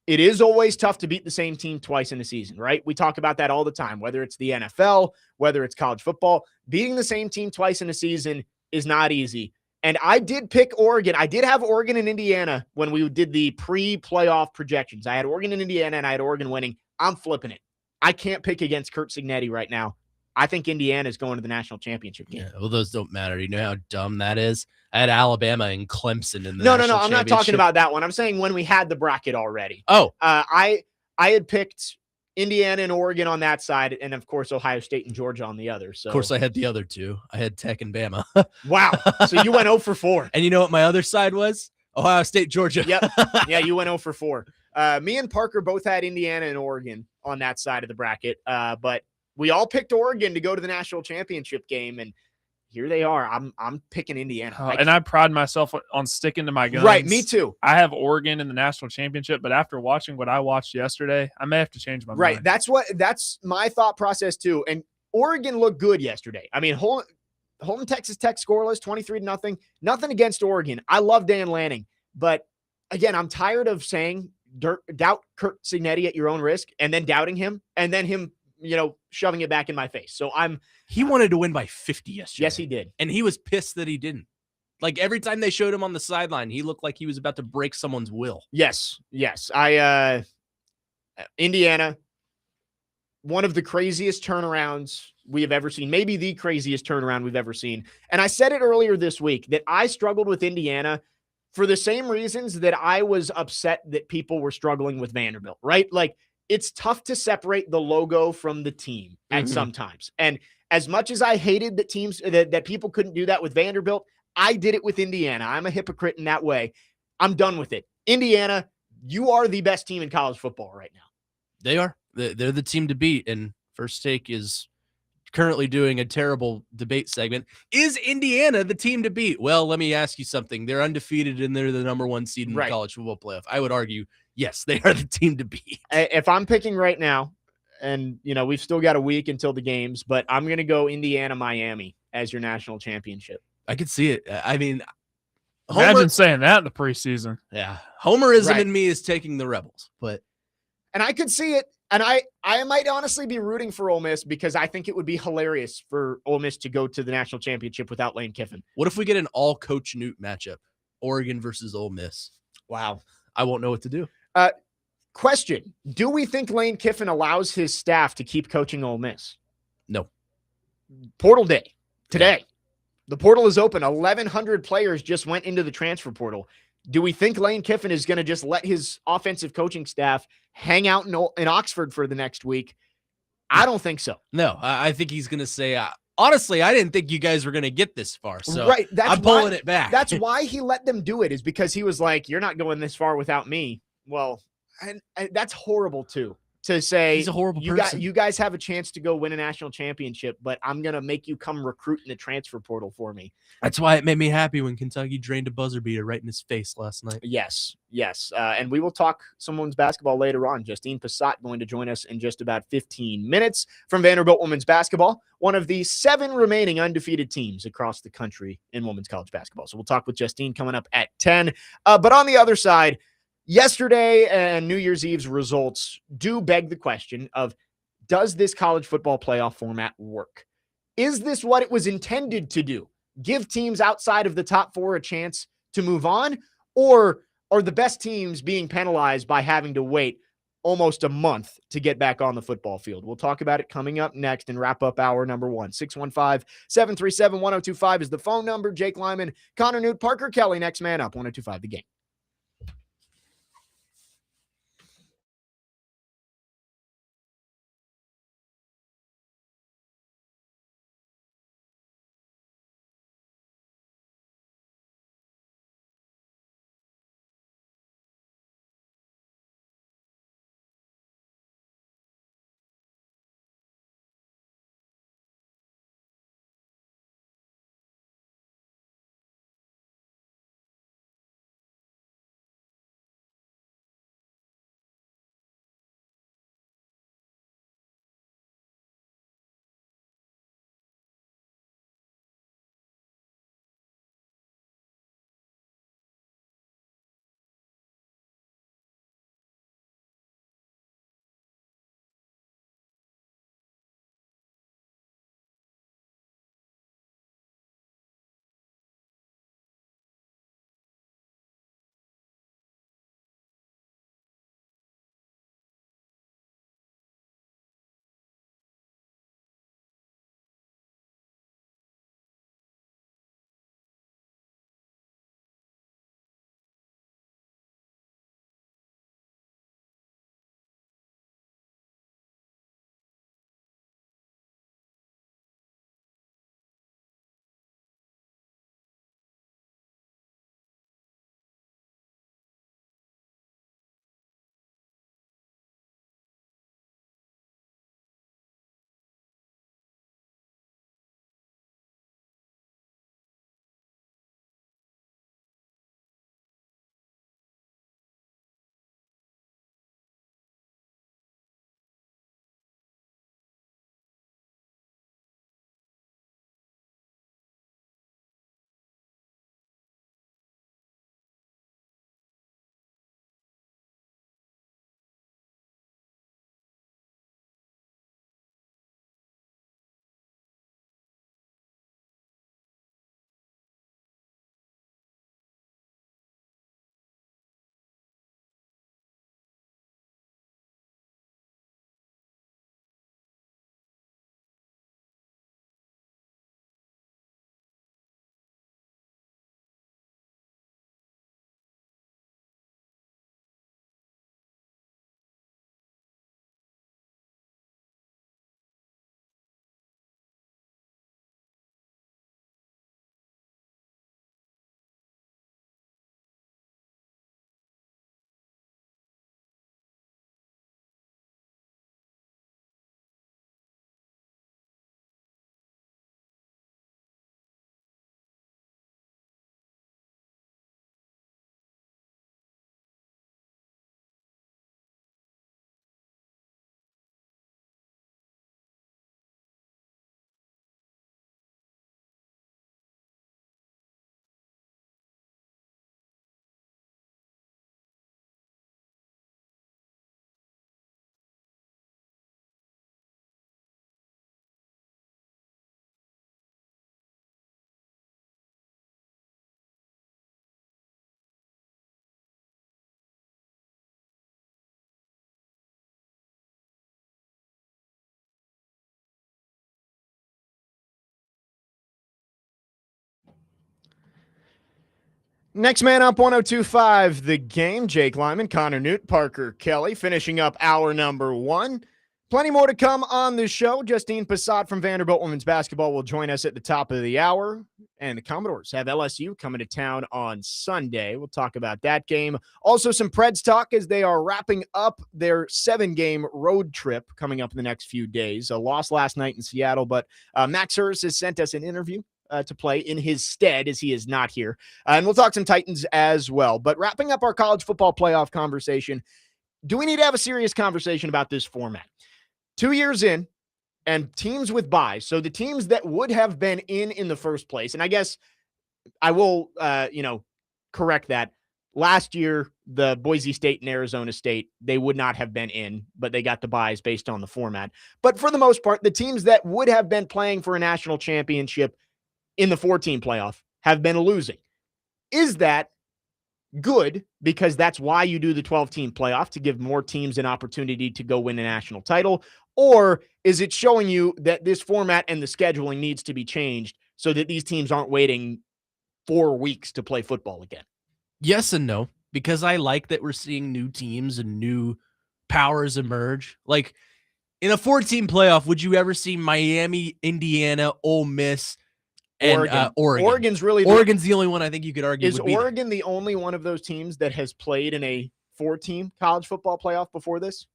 It is always tough to beat the same team twice in a season, right? We talk about that all the time, whether it's the NFL, whether it's college football. Beating the same team twice in a season is not easy. And I did pick Oregon. I did have Oregon and Indiana when we did the pre-playoff projections. I had Oregon and Indiana, and I had Oregon winning. I'm flipping it. I can't pick against Kurt Cignetti right now. I think Indiana is going to the national championship game. Yeah, well, those don't matter. You know how dumb that is? I had Alabama and Clemson in the No. national I'm not talking championship. about that one. I'm saying when we had the bracket already. Oh, I had picked Indiana and Oregon on that side, and of course Ohio State and Georgia on the other. So of course I had the other two. I had Tech and Bama. wow. So you went 0 for 4. And you know what my other side was? Ohio State, Georgia. Yep. Yeah, you went 0 for 4. Me and Parker both had Indiana and Oregon on that side of the bracket. But we all picked Oregon to go to the national championship game, and here they are. I'm picking Indiana. And I pride myself on sticking to my guns. Right, me too. I have Oregon in the national championship, but after watching what I watched yesterday, I may have to change my Right, mind. that's my thought process too. And Oregon looked good yesterday. I mean, Holton Texas Tech scoreless, 23-0. Nothing against Oregon. I love Dan Lanning, but again, I'm tired of saying doubt Kurt Cignetti at your own risk, and then doubting him, and then him, shoving it back in my face. So He wanted to win by 50 yesterday. yes, he did. And he was pissed that he didn't. Like every time they showed him on the sideline, he looked like he was about to break someone's will. Yes. Indiana, one of the craziest turnarounds we have ever seen, maybe the craziest turnaround we've ever seen. And I said it earlier this week that I struggled with Indiana for the same reasons that I was upset that people were struggling with Vanderbilt, right? Like, it's tough to separate the logo from the team at sometimes. And as much as I hated that teams that people couldn't do that with Vanderbilt, I did it with Indiana. I'm a hypocrite in that way. I'm done with it. Indiana, you are the best team in college football right now. They are. They're the team to beat. And First Take is currently doing a terrible debate segment. Is Indiana the team to beat? Well, let me ask you something. They're undefeated and they're the number 1 seed in the college football playoff. I would argue, yes, they are the team to beat. If I'm picking right now, and we've still got a week until the games, but I'm going to go Indiana, Miami as your national championship. I could see it. I mean, imagine saying that in the preseason. Yeah. Homerism in me is taking the Rebels, and I could see it. And I might honestly be rooting for Ole Miss because I think it would be hilarious for Ole Miss to go to the national championship without Lane Kiffin. What if we get an all Coach Newt matchup? Oregon versus Ole Miss. Wow. I won't know what to do. Question. Do we think Lane Kiffin allows his staff to keep coaching Ole Miss? No. Portal day today. Yeah. The portal is open. 1,100 players just went into the transfer portal. Do we think Lane Kiffin is going to just let his offensive coaching staff hang out in Oxford for the next week? I don't think so. No, I think he's going to say, honestly, I didn't think you guys were going to get this far. So right, I'm pulling it back. That's why he let them do it, is because he was like, you're not going this far without me. Well, and that's horrible too. To say he's a horrible person. You guys have a chance to go win a national championship, but I'm going to make you come recruit in the transfer portal for me. That's why it made me happy when Kentucky drained a buzzer beater right in his face last night. Yes. And we will talk some women's basketball later on. Justine Passat going to join us in just about 15 minutes from Vanderbilt women's basketball, one of the 7 remaining undefeated teams across the country in women's college basketball. So we'll talk with Justine coming up at 10. But on the other side, yesterday and New Year's Eve's results do beg the question of, does this college football playoff format work? Is this what it was intended to do? Give teams outside of the top 4 a chance to move on? Or are the best teams being penalized by having to wait almost a month to get back on the football field? We'll talk about it coming up next and wrap up hour number 1. 615-737-1025 is the phone number. Jake Lyman, Connor Newt, Parker Kelly, next man up, 1025 The Game. Next man up, 102.5 The Game. Jake Lyman, Connor Newt, Parker Kelly, finishing up hour number 1. Plenty more to come on the show. Justine Passat from Vanderbilt Women's Basketball will join us at the top of the hour. And the Commodores have LSU coming to town on Sunday. We'll talk about that game. Also, some Preds talk as they are wrapping up their 7-game road trip coming up in the next few days. A loss last night in Seattle, but Max Hurst has sent us an interview to play in his stead as he is not here. And we'll talk some Titans as well. But wrapping up our college football playoff conversation, do we need to have a serious conversation about this format? 2 years in, and teams with buys. So the teams that would have been in the first place, and I guess I will, correct that. Last year, the Boise State and Arizona State, they would not have been in, but they got the buys based on the format. But for the most part, the teams that would have been playing for a national championship in the 14 playoff have been losing. Is that good? Because that's why you do the 12-team playoff, to give more teams an opportunity to go win a national title. Or is it showing you that this format and the scheduling needs to be changed so that these teams aren't waiting 4 weeks to play football again? Yes and no, because I like that we're seeing new teams and new powers emerge. Like in a 14 playoff, would you ever see Miami, Indiana, Ole Miss, and Oregon? Oregon's the only one I think you could argue. Is Oregon the only one of those teams that has played in a 4-team college football playoff before this?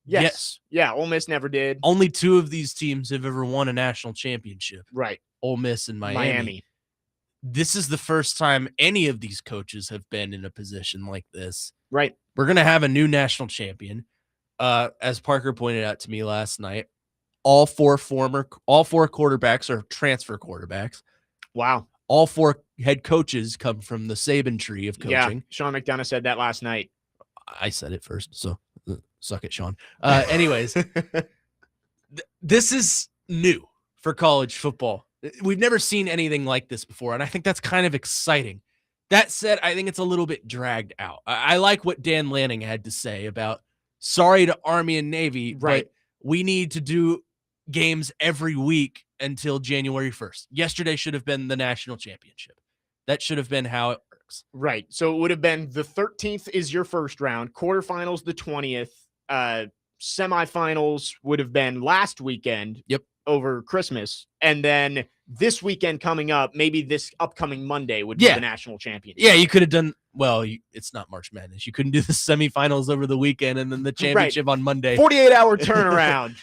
Yes. Yeah, Ole Miss never did. Only 2 of these teams have ever won a national championship. Right. Ole Miss and Miami. This is the first time any of these coaches have been in a position like this. Right. We're going to have a new national champion. As Parker pointed out to me last night, all four quarterbacks are transfer quarterbacks. Wow. All 4 head coaches come from the Saban tree of coaching. Yeah, Sean McDonough said that last night. I said it first, so suck it, Sean. Anyways, this is new for college football. We've never seen anything like this before, and I think that's kind of exciting. That said, I think it's a little bit dragged out. I like what Dan Lanning had to say about sorry to Army and Navy, right, but we need to do games every week until January 1st. Yesterday should have been the national championship. That should have been how it works. Right. So it would have been the 13th is your first round, quarterfinals the 20th, semifinals would have been last weekend. Yep. Over Christmas, and then this weekend coming up, maybe this upcoming Monday would be the national championship. Yeah, you could have done it's not March Madness. You couldn't do the semifinals over the weekend and then the championship on Monday. 48-hour turnaround.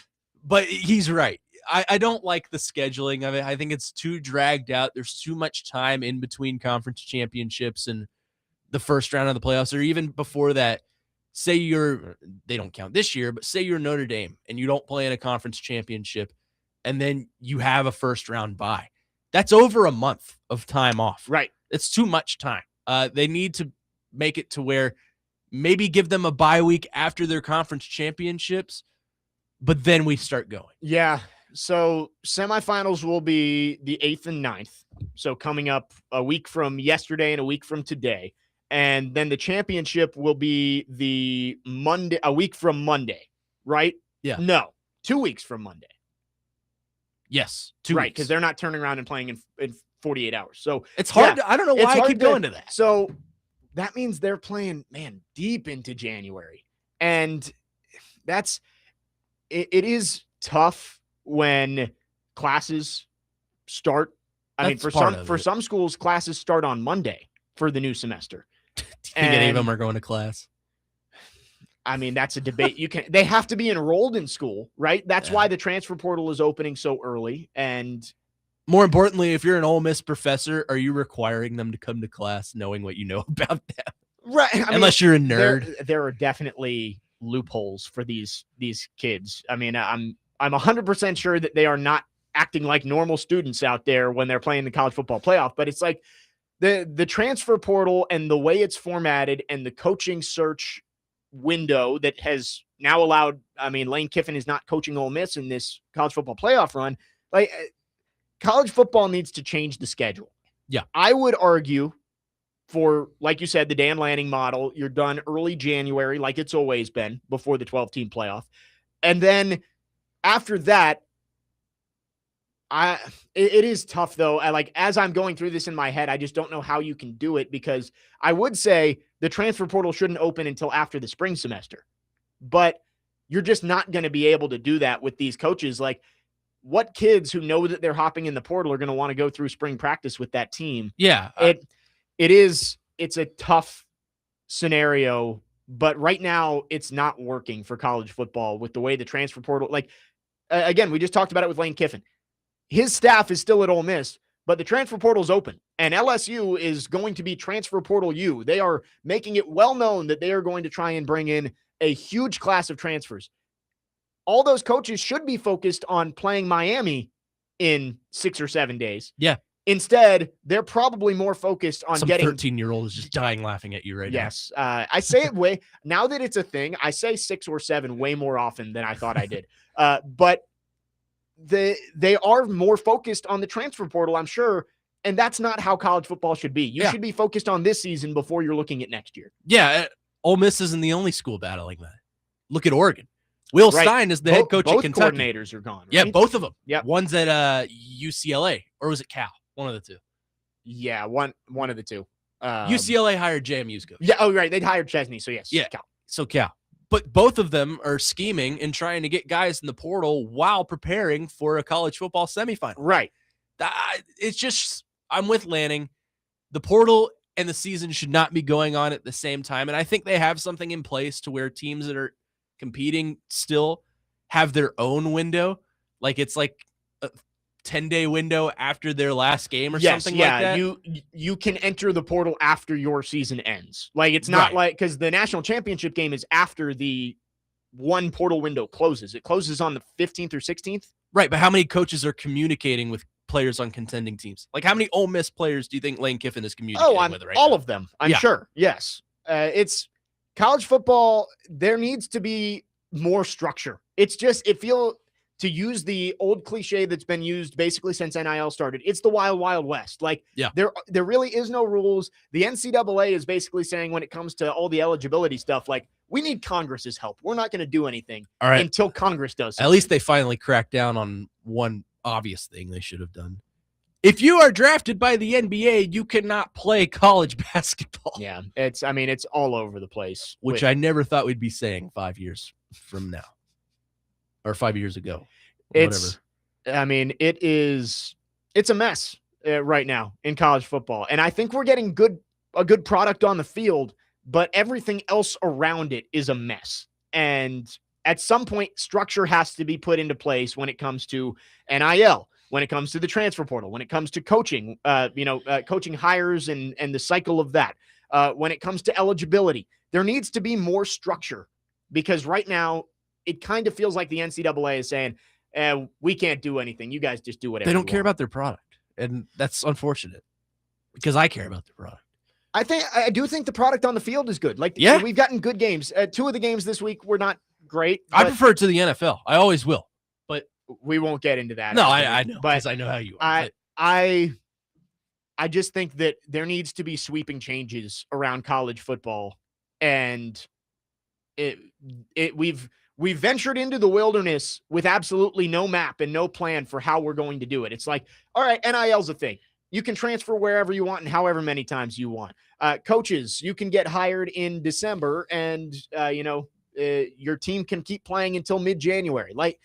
But he's right. I don't like the scheduling of it. I think it's too dragged out. There's too much time in between conference championships and the first round of the playoffs, or even before that. Say they don't count this year, but say you're Notre Dame and you don't play in a conference championship, and then you have a first round bye. That's over a month of time off. Right. It's too much time. They need to make it to where maybe give them a bye week after their conference championships, but then we start going. Yeah. So semifinals will be the 8th and 9th. So coming up a week from yesterday and a week from today. And then the championship will be a week from Monday, right? Yeah. No, 2 weeks from Monday. Yes, 2 weeks. Right, because they're not turning around and playing in 48 hours. So it's hard. I don't know why I keep going to that. So that means they're playing, deep into January. And it is tough when classes start. For some schools, classes start on Monday for the new semester. Do you think any of them are going to class? That's a debate. They have to be enrolled in school, right? That's why the transfer portal is opening so early. And more importantly, if you're an Ole Miss professor, are you requiring them to come to class knowing what you know about them? Right. Unless you're a nerd. There are definitely loopholes for these kids. I'm 100% sure that they are not acting like normal students out there when they're playing the college football playoff, but it's like the transfer portal and the way it's formatted and the coaching search window that has now allowed, Lane Kiffin is not coaching Ole Miss in this college football playoff run. Like, college football needs to change the schedule. Yeah. I would argue for, like you said, the Dan Lanning model, you're done early January, like it's always been before the 12-team playoff. And then after that, It is tough though. As I'm going through this in my head, I just don't know how you can do it, because I would say the transfer portal shouldn't open until after the spring semester, but you're just not going to be able to do that with these coaches. Like, what kids who know that they're hopping in the portal are going to want to go through spring practice with that team? Yeah. It's a tough scenario, but right now it's not working for college football with the way the transfer portal, again, we just talked about it with Lane Kiffin. His staff is still at Ole Miss, but the transfer portal is open, and LSU is going to be transfer portal U. They are making it well known that they are going to try and bring in a huge class of transfers. All those coaches should be focused on playing Miami in 6 or 7 days. Yeah. Instead, they're probably more focused on Some getting 13-year-old is just dying laughing at you right now. Yes. I say it now that it's a thing, I say 6 or 7 way more often than I thought I did. But they are more focused on the transfer portal, I'm sure. And that's not how college football should be. You should be focused on this season before you're looking at next year. Yeah. Ole Miss isn't the only school battling that. Look at Oregon. Will Stein is the head coach at Kentucky. Both coordinators are gone. Right? Yeah, both of them. Yep. One's at UCLA, or was it Cal? One of the two. Yeah, one of the two. UCLA hired JMU's coach. Yeah, oh, right. They'd hired Chesney, so yes. Yeah, Cal. So Cal. But both of them are scheming and trying to get guys in the portal while preparing for a college football semifinal. Right. It's just, I'm with Lanning. The portal and the season should not be going on at the same time. And I think they have something in place to where teams that are competing still have their own window. Like it's like a 10-day window after their last game or something like that. You can enter the portal after your season ends. Like, it's not like, because the national championship game is after the one portal window closes. It closes on the 15th or 16th. Right, but how many coaches are communicating with players on contending teams? Like, how many Ole Miss players do you think Lane Kiffin is communicating with right all now? Of them, I'm sure. Yes. It's college football. There needs to be more structure. It's just, to use the old cliche that's been used basically since NIL started, it's the wild, wild west. Like, there really is no rules. The NCAA is basically saying, when it comes to all the eligibility stuff, like, we need Congress's help. We're not going to do anything until Congress does something. At least they finally cracked down on one obvious thing they should have done. If you are drafted by the NBA, you cannot play college basketball. Yeah, it's all over the place. Which I never thought we'd be saying 5 years from now. Or 5 years ago. It's a mess right now in college football. And I think we're getting a good product on the field, but everything else around it is a mess. And at some point, structure has to be put into place when it comes to NIL, when it comes to the transfer portal, when it comes to coaching, coaching hires and the cycle of that. When it comes to eligibility, there needs to be more structure, because right now it kind of feels like the NCAA is saying, we can't do anything. You guys just do whatever. They don't care about their product. And that's unfortunate, because I care about their product. I do think the product on the field is good. Like, we've gotten good games. 2 of the games this week were not great. I prefer it to the NFL. I always will. But we won't get into that. No, I know, because I know how you are. I just think that there needs to be sweeping changes around college football, and we've ventured into the wilderness with absolutely no map and no plan for how we're going to do it. It's like, all right, NIL's a thing. You can transfer wherever you want and however many times you want. Coaches, you can get hired in December, and your team can keep playing until mid-January. Like,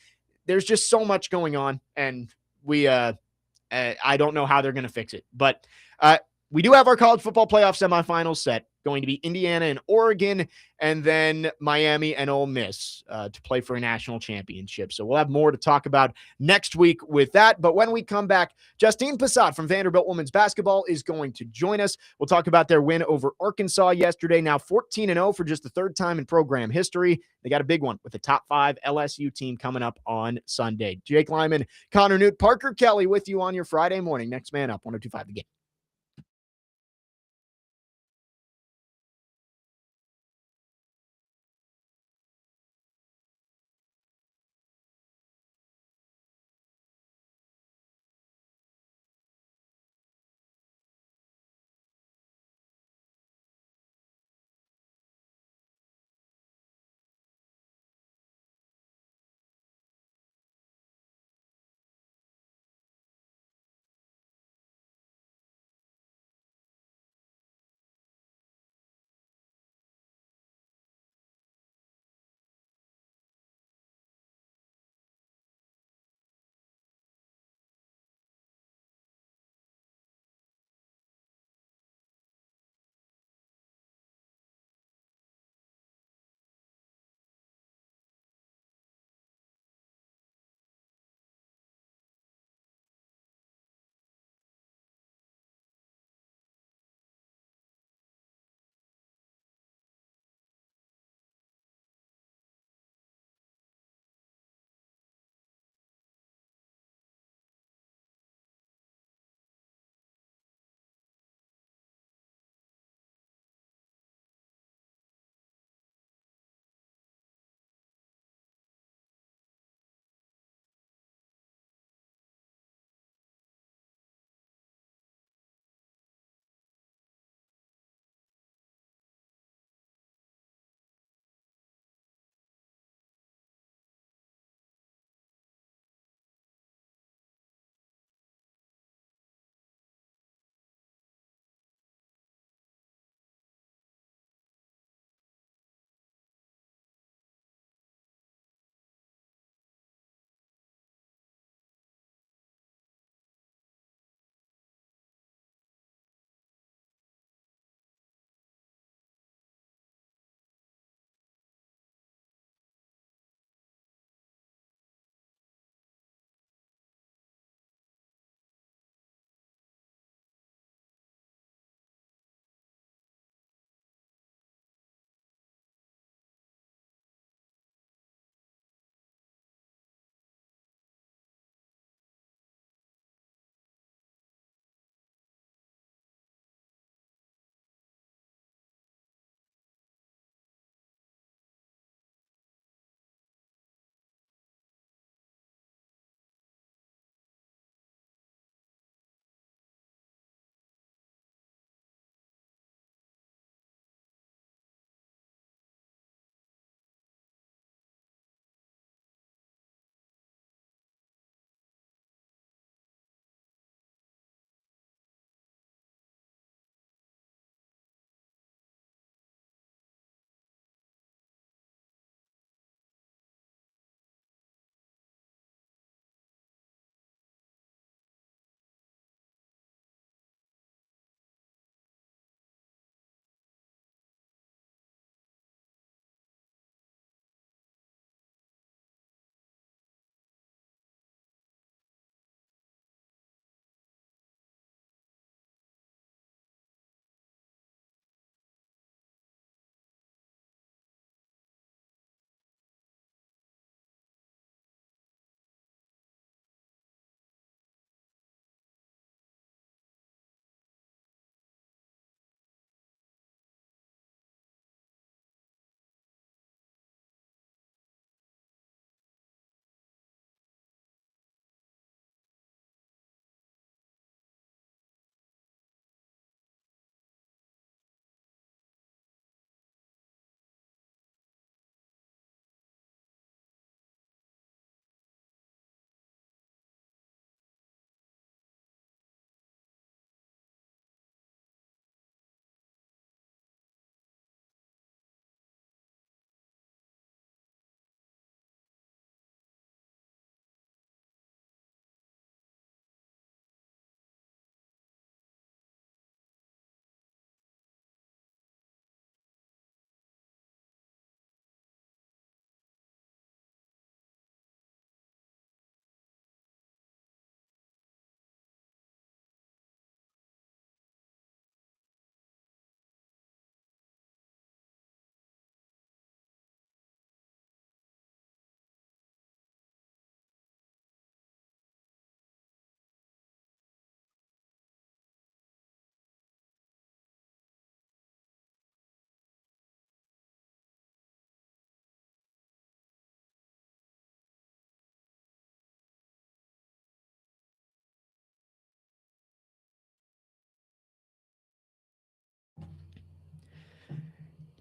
there's just so much going on, and I don't know how they're going to fix it. But we do have our college football playoff semifinals set, going to be Indiana and Oregon, and then Miami and Ole Miss to play for a national championship. So we'll have more to talk about next week with that. But when we come back, Justine Passat from Vanderbilt Women's Basketball is going to join us. We'll talk about their win over Arkansas yesterday, now 14-0 for just the third time in program history. They got a big one with the top 5 LSU team coming up on Sunday. Jake Lyman, Connor Newt, Parker Kelly with you on your Friday morning. Next man up, 102.5 The Game.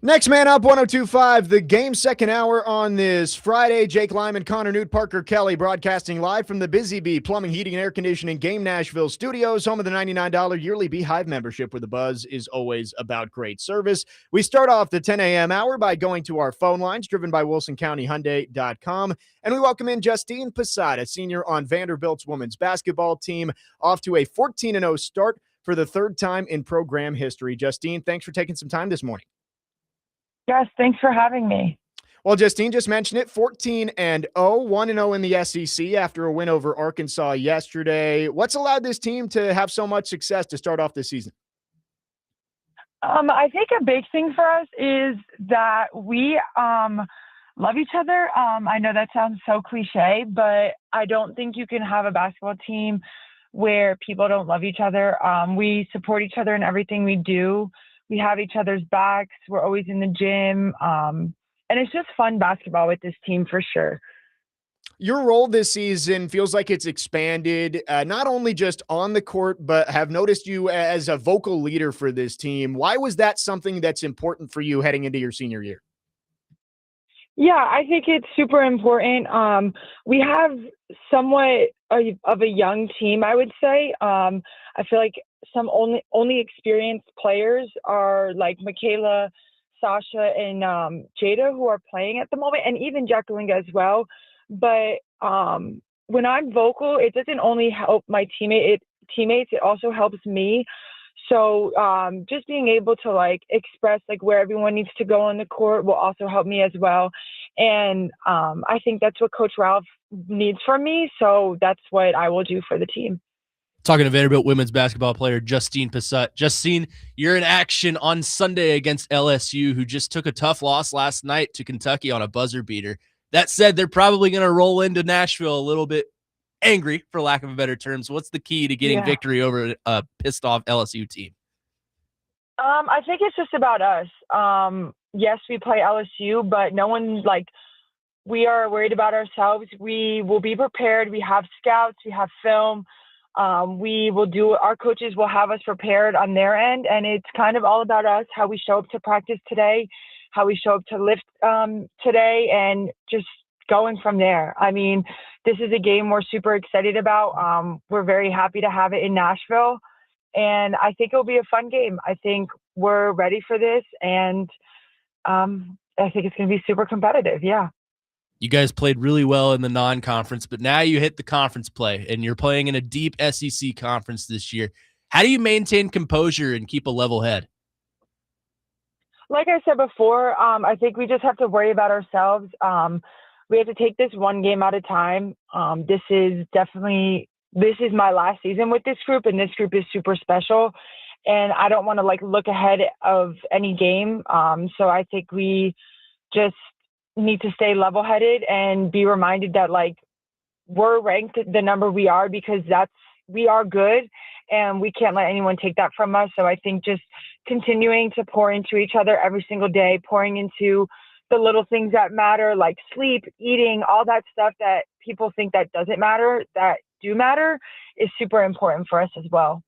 Next man up, 102.5, the game second hour on this Friday. Jake Lyman, Connor Newt, Parker Kelly broadcasting live from the Busy Bee Plumbing, Heating, and Air Conditioning Game Nashville studios, home of the $99 yearly Beehive membership where the buzz is always about great service. We start off the 10 a.m. hour by going to our phone lines driven by WilsonCountyHyundai.com, and we welcome in Justine Posada, senior on Vanderbilt's women's basketball team, off to a 14-0 start for the third time in program history. Justine, thanks for taking some time this morning. Yes, thanks for having me. Well, Justine just mentioned it, 14-0, 1-0 in the SEC after a win over Arkansas yesterday. What's allowed this team to have so much success to start off this season? I think a big thing for us is that we love each other. I know that sounds so cliche, but I don't think you can have a basketball team where people don't love each other. We support each other in everything we do. We have each other's backs. We're always in the gym. And it's just fun basketball with this team for sure. Your role this season feels like it's expanded, not only just on the court, but have noticed you as a vocal leader for this team. Why was that something that's important for you heading into your senior year? Yeah, I think it's super important. We have somewhat of a young team, I would say. I feel like some only experienced players are like Michaela, Sasha, and Jada, who are playing at the moment, and even Jacqueline as well. But when I'm vocal, it doesn't only help my teammates, it also helps me. So just being able to like express like where everyone needs to go on the court will also help me as well. And I think that's what Coach Ralph needs from me. So that's what I will do for the team. Talking to Vanderbilt women's basketball player Justine Posada. Justine, you're in action on Sunday against LSU, who just took a tough loss last night to Kentucky on a buzzer beater. That said, they're probably going to roll into Nashville a little bit angry, for lack of a better terms. What's the key to getting victory over a pissed off LSU team? I think it's just about us. Yes, we play LSU, but no one we are worried about ourselves. We will be prepared. We have scouts, we have film. Our coaches will have us prepared on their end, and it's kind of all about us, how we show up to practice today, how we show up to lift today, and just going from there. I mean, this is a game we're super excited about. We're very happy to have it in Nashville, and I think it'll be a fun game. I think we're ready for this, and I think it's going to be super competitive. Yeah. You guys played really well in the non-conference, but now you hit the conference play, and you're playing in a deep SEC conference this year. How do you maintain composure and keep a level head? Like I said before, I think we just have to worry about ourselves. We have to take this one game at a time. This is my last season with this group, and this group is super special. And I don't want to look ahead of any game. So I think we just need to stay level-headed and be reminded that we're ranked the number we are because we are good, and we can't let anyone take that from us. So I think just continuing to pour into each other every single day, pouring into the little things that matter, like sleep, eating, all that stuff that people think that doesn't matter, that do matter, is super important for us as well.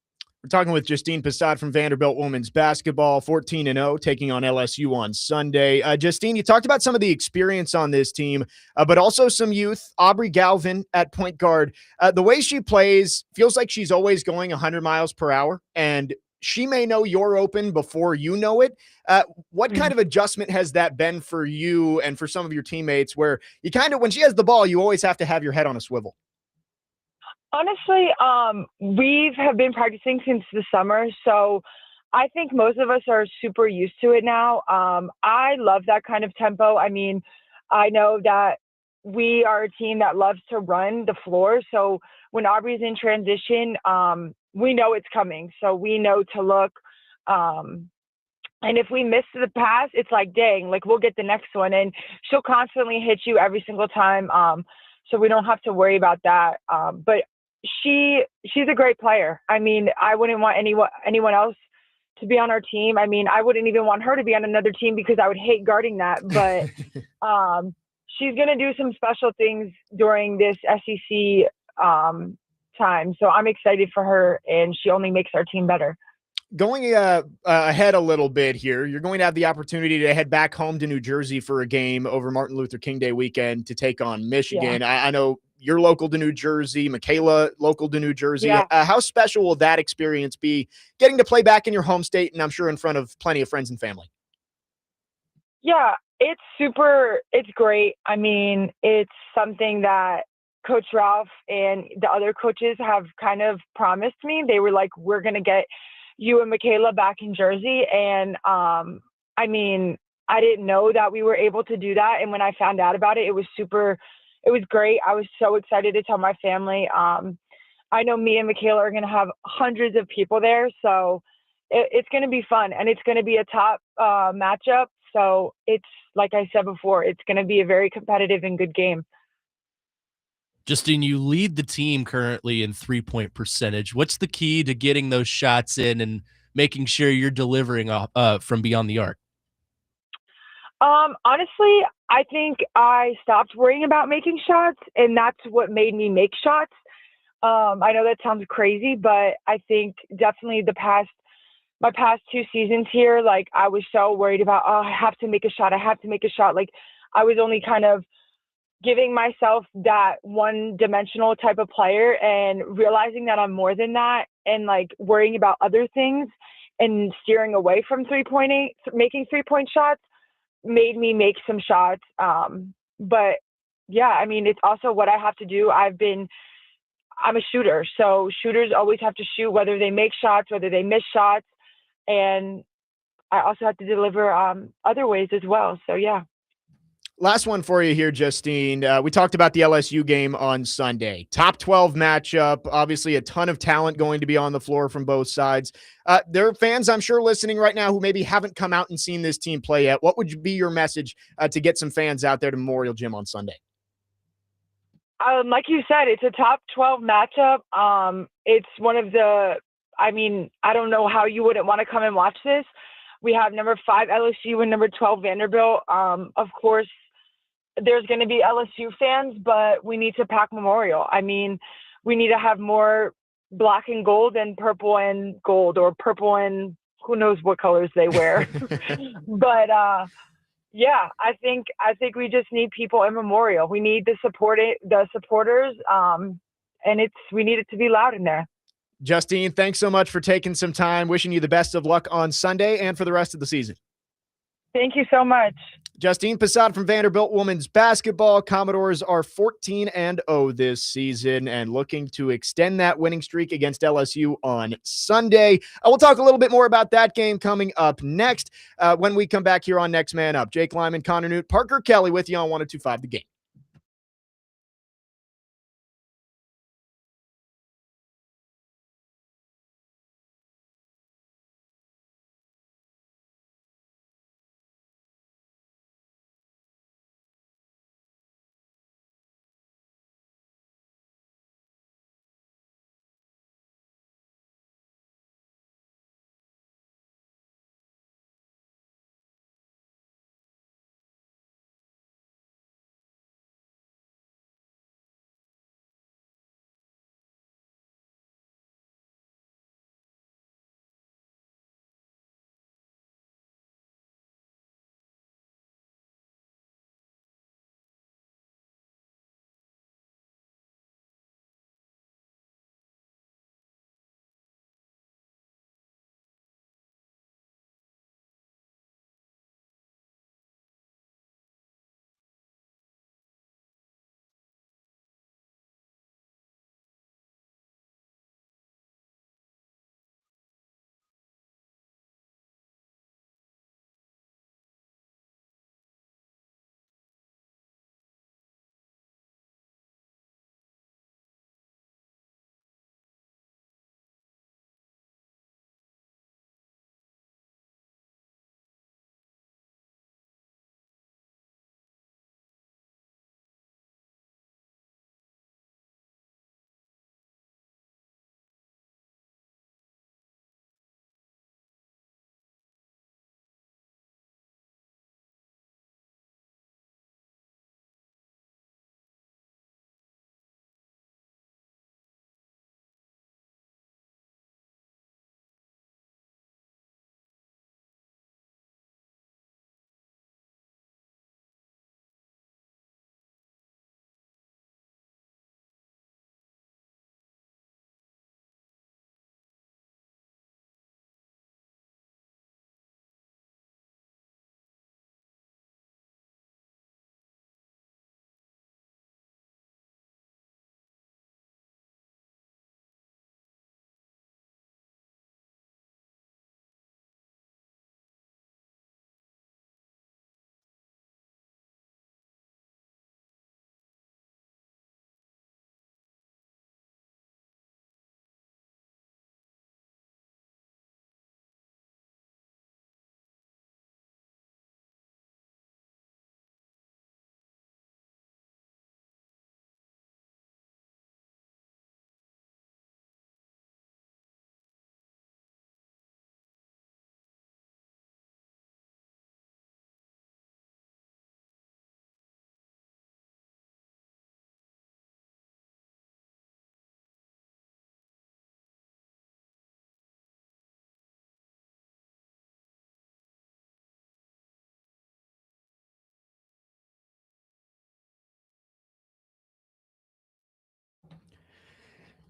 We're talking with Justine Posada from Vanderbilt women's basketball, 14-0, taking on LSU on Sunday. Justine, you talked about some of the experience on this team, but also some youth. Aubrey Galvin at point guard. The way she plays feels like she's always going 100 miles per hour, and she may know you're open before you know it. What kind of adjustment has that been for you and for some of your teammates where you when she has the ball, you always have to have your head on a swivel? Honestly, we have been practicing since the summer, so I think most of us are super used to it now. I love that kind of tempo. I mean, I know that we are a team that loves to run the floor, so when Aubrey's in transition, we know it's coming, so we know to look. And if we miss the pass, it's dang, we'll get the next one, and she'll constantly hit you every single time, so we don't have to worry about that. But she's a great player. I mean, I wouldn't want anyone else to be on our team. I mean, I wouldn't even want her to be on another team because I would hate guarding that. But she's going to do some special things during this SEC time. So I'm excited for her, and she only makes our team better. Going ahead a little bit here, you're going to have the opportunity to head back home to New Jersey for a game over Martin Luther King Day weekend to take on Michigan. Yeah. I know you're local to New Jersey, Michaela local to New Jersey. Yeah. How special will that experience be, getting to play back in your home state, and I'm sure in front of plenty of friends and family? Yeah, it's great. I mean, it's something that Coach Ralph and the other coaches have kind of promised me. They were like, we're going to get you and Michaela back in Jersey. And I mean, I didn't know that we were able to do that. And when I found out about it, it was great. I was so excited to tell my family. I know me and Michaela are going to have hundreds of people there. So it's going to be fun, and it's going to be a top matchup. So it's, like I said before, it's going to be a very competitive and good game. Justine, you lead the team currently in 3-point percentage. What's the key to getting those shots in and making sure you're delivering from beyond the arc? Honestly, I think I stopped worrying about making shots, and that's what made me make shots. I know that sounds crazy, but I think definitely my past 2 seasons here, like I was so worried about, oh, I have to make a shot. I have to make a shot. Like I was only kind of giving myself that one-dimensional type of player, and realizing that I'm more than that, and like worrying about other things and steering away from making 3-point shots made me make some shots. But yeah, I mean, it's also what I have to do. I'm a shooter, so shooters always have to shoot, whether they make shots, whether they miss shots. And I also have to deliver other ways as well. So yeah. Last one for you here, Justine. We talked about the LSU game on Sunday. Top 12 matchup. Obviously, a ton of talent going to be on the floor from both sides. There are fans, I'm sure, listening right now who maybe haven't come out and seen this team play yet. What would be your message to get some fans out there to Memorial Gym on Sunday? Like you said, it's a top 12 matchup. It's one of I mean, I don't know how you wouldn't want to come and watch this. We have number 5 LSU and number 12 Vanderbilt. Of course, there's going to be LSU fans, but we need to pack Memorial. I mean, we need to have more black and gold than purple and gold, or purple and who knows what colors they wear. But yeah, I think we just need people in Memorial. We need the supporters, and we need it to be loud in there. Justine, thanks so much for taking some time. Wishing you the best of luck on Sunday and for the rest of the season. Thank you so much. Justine Passad from Vanderbilt women's basketball. Commodores are 14-0 this season and looking to extend that winning streak against LSU on Sunday. We'll talk a little bit more about that game coming up next when we come back here on Next Man Up. Jake Lyman, Connor Newt, Parker Kelly with you on 102.5 The Game.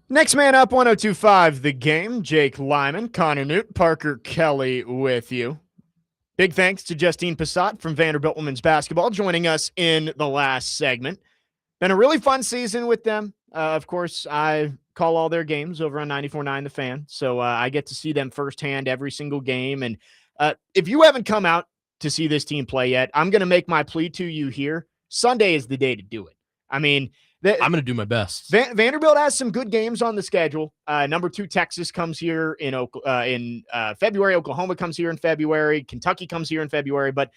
Next man up, 102.5 The Game. Jake Lyman, Connor Newt, Parker Kelly with you. Big thanks to Justine Passat from Vanderbilt Women's Basketball joining us in the last segment. Been a really fun season with them. Of course, I call all their games over on 94.9 The Fan, so I get to see them firsthand every single game. And if you haven't come out to see this team play yet, I'm going to make my plea to you here. Sunday is the day to do it. I mean, I'm going to do my best. Vanderbilt has some good games on the schedule. Number 2, Texas comes here in February. Oklahoma comes here in February. Kentucky comes here in February. But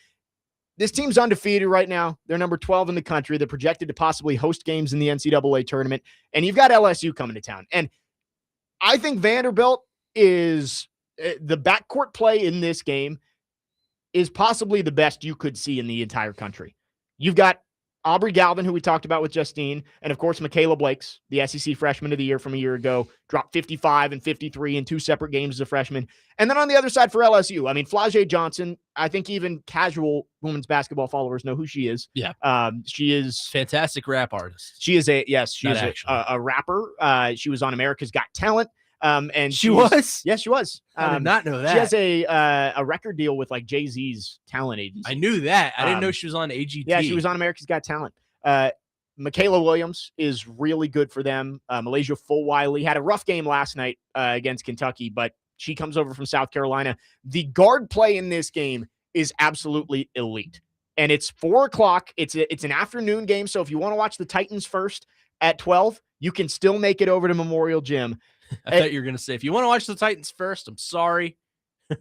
this team's undefeated right now. They're number 12 in the country. They're projected to possibly host games in the NCAA tournament. And you've got LSU coming to town. And I think Vanderbilt is the backcourt play in this game is possibly the best you could see in the entire country. You've got Aubrey Galvin, who we talked about with Justine, and of course, Michaela Blakes, the SEC Freshman of the Year from a year ago, dropped 55 and 53 in 2 separate games as a freshman. And then on the other side for LSU, I mean, Flau'jae Johnson, I think even casual women's basketball followers know who she is. Yeah. She is fantastic rap artist. She is a rapper. She was on America's Got Talent. And she was? Yes, she was. I did not know that. She has a record deal with like Jay-Z's talent agency. I knew that. I didn't know she was on AGT. Yeah, she was on America's Got Talent. Michaela Williams is really good for them. Malaysia Fulwiley had a rough game last night against Kentucky, but she comes over from South Carolina. The guard play in this game is absolutely elite. And it's 4:00. It's an afternoon game, so if you want to watch the Titans first at 12, you can still make it over to Memorial Gym. I thought you were going to say, if you want to watch the Titans first, I'm sorry.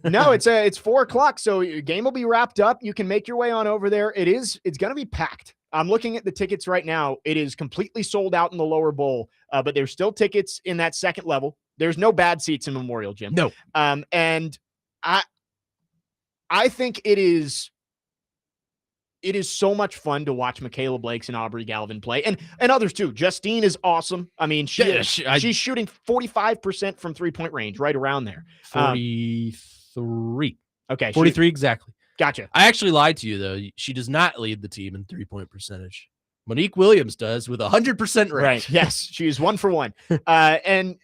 No, it's 4:00, so your game will be wrapped up. You can make your way on over there. It's going to be packed. I'm looking at the tickets right now. It is completely sold out in the lower bowl, but there's still tickets in that second level. There's no bad seats in Memorial Gym. No. And I think it is so much fun to watch Michaela Blakes and Aubrey Galvin play, and others too. Justine is awesome. I mean, she's shooting 45% from 3-point range, right around there. 43. Okay, 43 exactly. Gotcha. I actually lied to you though. She does not lead the team in 3-point percentage. Monique Williams does with 100% rate. Right. Yes, she's 1 for 1. And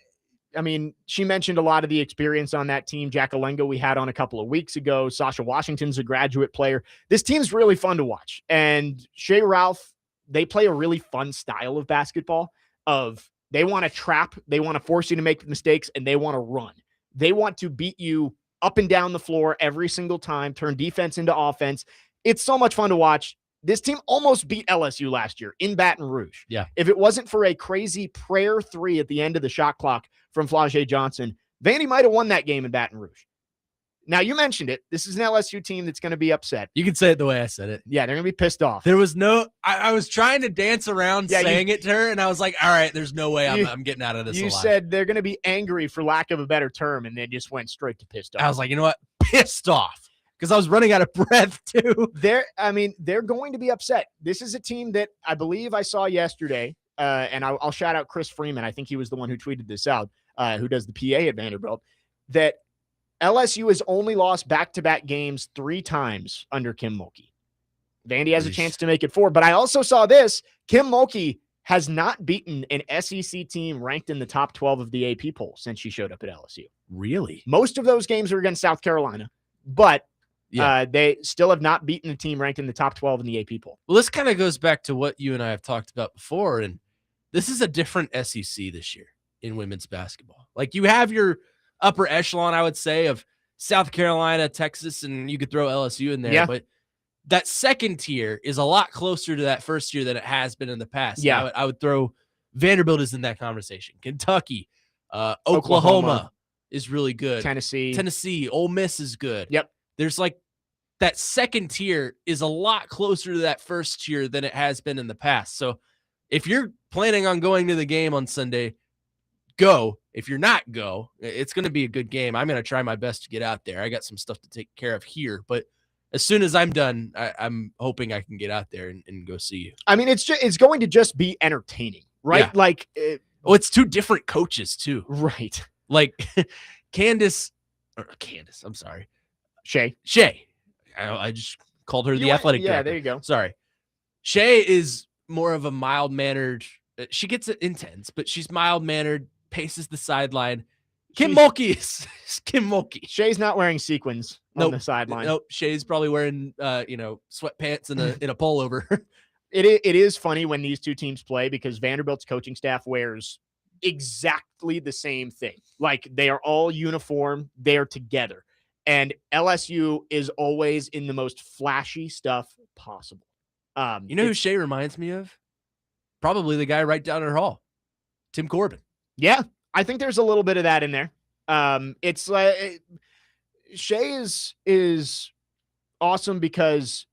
I mean, she mentioned a lot of the experience on that team. Jack Alengo we had on a couple of weeks ago. Sasha Washington's a graduate player. This team's really fun to watch. And Shea Ralph, they play a really fun style of basketball of they want to trap, they want to force you to make mistakes, and they want to run. They want to beat you up and down the floor every single time, turn defense into offense. It's so much fun to watch. This team almost beat LSU last year in Baton Rouge. Yeah. If it wasn't for a crazy prayer 3 at the end of the shot clock from Flau'jae Johnson, Vandy might have won that game in Baton Rouge. Now, you mentioned it. This is an LSU team that's going to be upset. You can say it the way I said it. Yeah, they're going to be pissed off. There was no – I was trying to dance around saying it to her, and I was like, all right, there's no way I'm getting out of this alive. You said they're going to be angry for lack of a better term, and then just went straight to pissed off. I was like, you know what? Pissed off. Because I was running out of breath, too. They're going to be upset. This is a team that I believe I saw yesterday, and I'll shout out Chris Freeman. I think he was the one who tweeted this out, who does the PA at Vanderbilt, that LSU has only lost back-to-back games 3 times under Kim Mulkey. Vandy has a chance to make it 4. But I also saw this. Kim Mulkey has not beaten an SEC team ranked in the top 12 of the AP poll since she showed up at LSU. Really? Most of those games were against South Carolina, but they still have not beaten a team ranked in the top 12 in the AP poll. Well, this kind of goes back to what you and I have talked about before, and this is a different SEC this year in women's basketball. Like, you have your upper echelon, I would say, of South Carolina, Texas, and you could throw LSU in there. Yeah. But that second tier is a lot closer to that first tier than it has been in the past. Yeah. I would throw Vanderbilt is in that conversation. Kentucky, Oklahoma is really good. Tennessee, Ole Miss is good. Yep. There's like that second tier is a lot closer to that first tier than it has been in the past. So if you're planning on going to the game on Sunday, go. If you're not, go. It's going to be a good game. I'm going to try my best to get out there. I got some stuff to take care of here, but as soon as I'm done, I'm hoping I can get out there and go see you. I mean, it's going to just be entertaining, right? Yeah. Like, it's 2 different coaches too. Right. Like Candace, I'm sorry. Shay. I just called her the athletic director. Yeah, there you go. Sorry. Shay is more of a mild-mannered, she gets intense, but she's mild-mannered, paces the sideline. Kim Mulkey is Kim Mulkey. Shea's not wearing sequins on the sideline. Nope. Shea's probably wearing sweatpants and a pullover. It is funny when these two teams play because Vanderbilt's coaching staff wears exactly the same thing. Like they are all uniform, they're together. And LSU is always in the most flashy stuff possible. You know who Shea reminds me of? Probably the guy right down her hall, Tim Corbin. Yeah, I think there's a little bit of that in there. It's like Shea is awesome because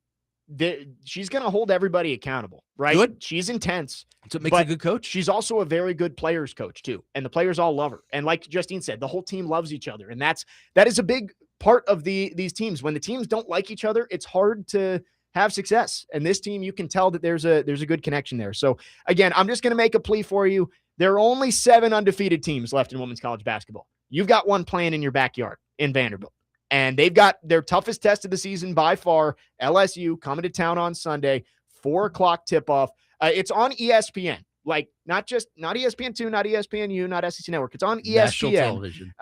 she's going to hold everybody accountable, right? Good. She's intense. That's what makes a good coach. She's also a very good players coach too. And the players all love her. And like Justine said, the whole team loves each other. And that is a big part of these teams. When the teams don't like each other, it's hard to have success. And this team, you can tell that there's a good connection there. So again, I'm just going to make a plea for you. There are only 7 undefeated teams left in women's college basketball. You've got one playing in your backyard in Vanderbilt. And they've got their toughest test of the season by far, LSU, coming to town on Sunday, 4:00 tip-off. It's on ESPN. Like, not ESPN2, not ESPNU, not SEC Network. It's on ESPN. National television.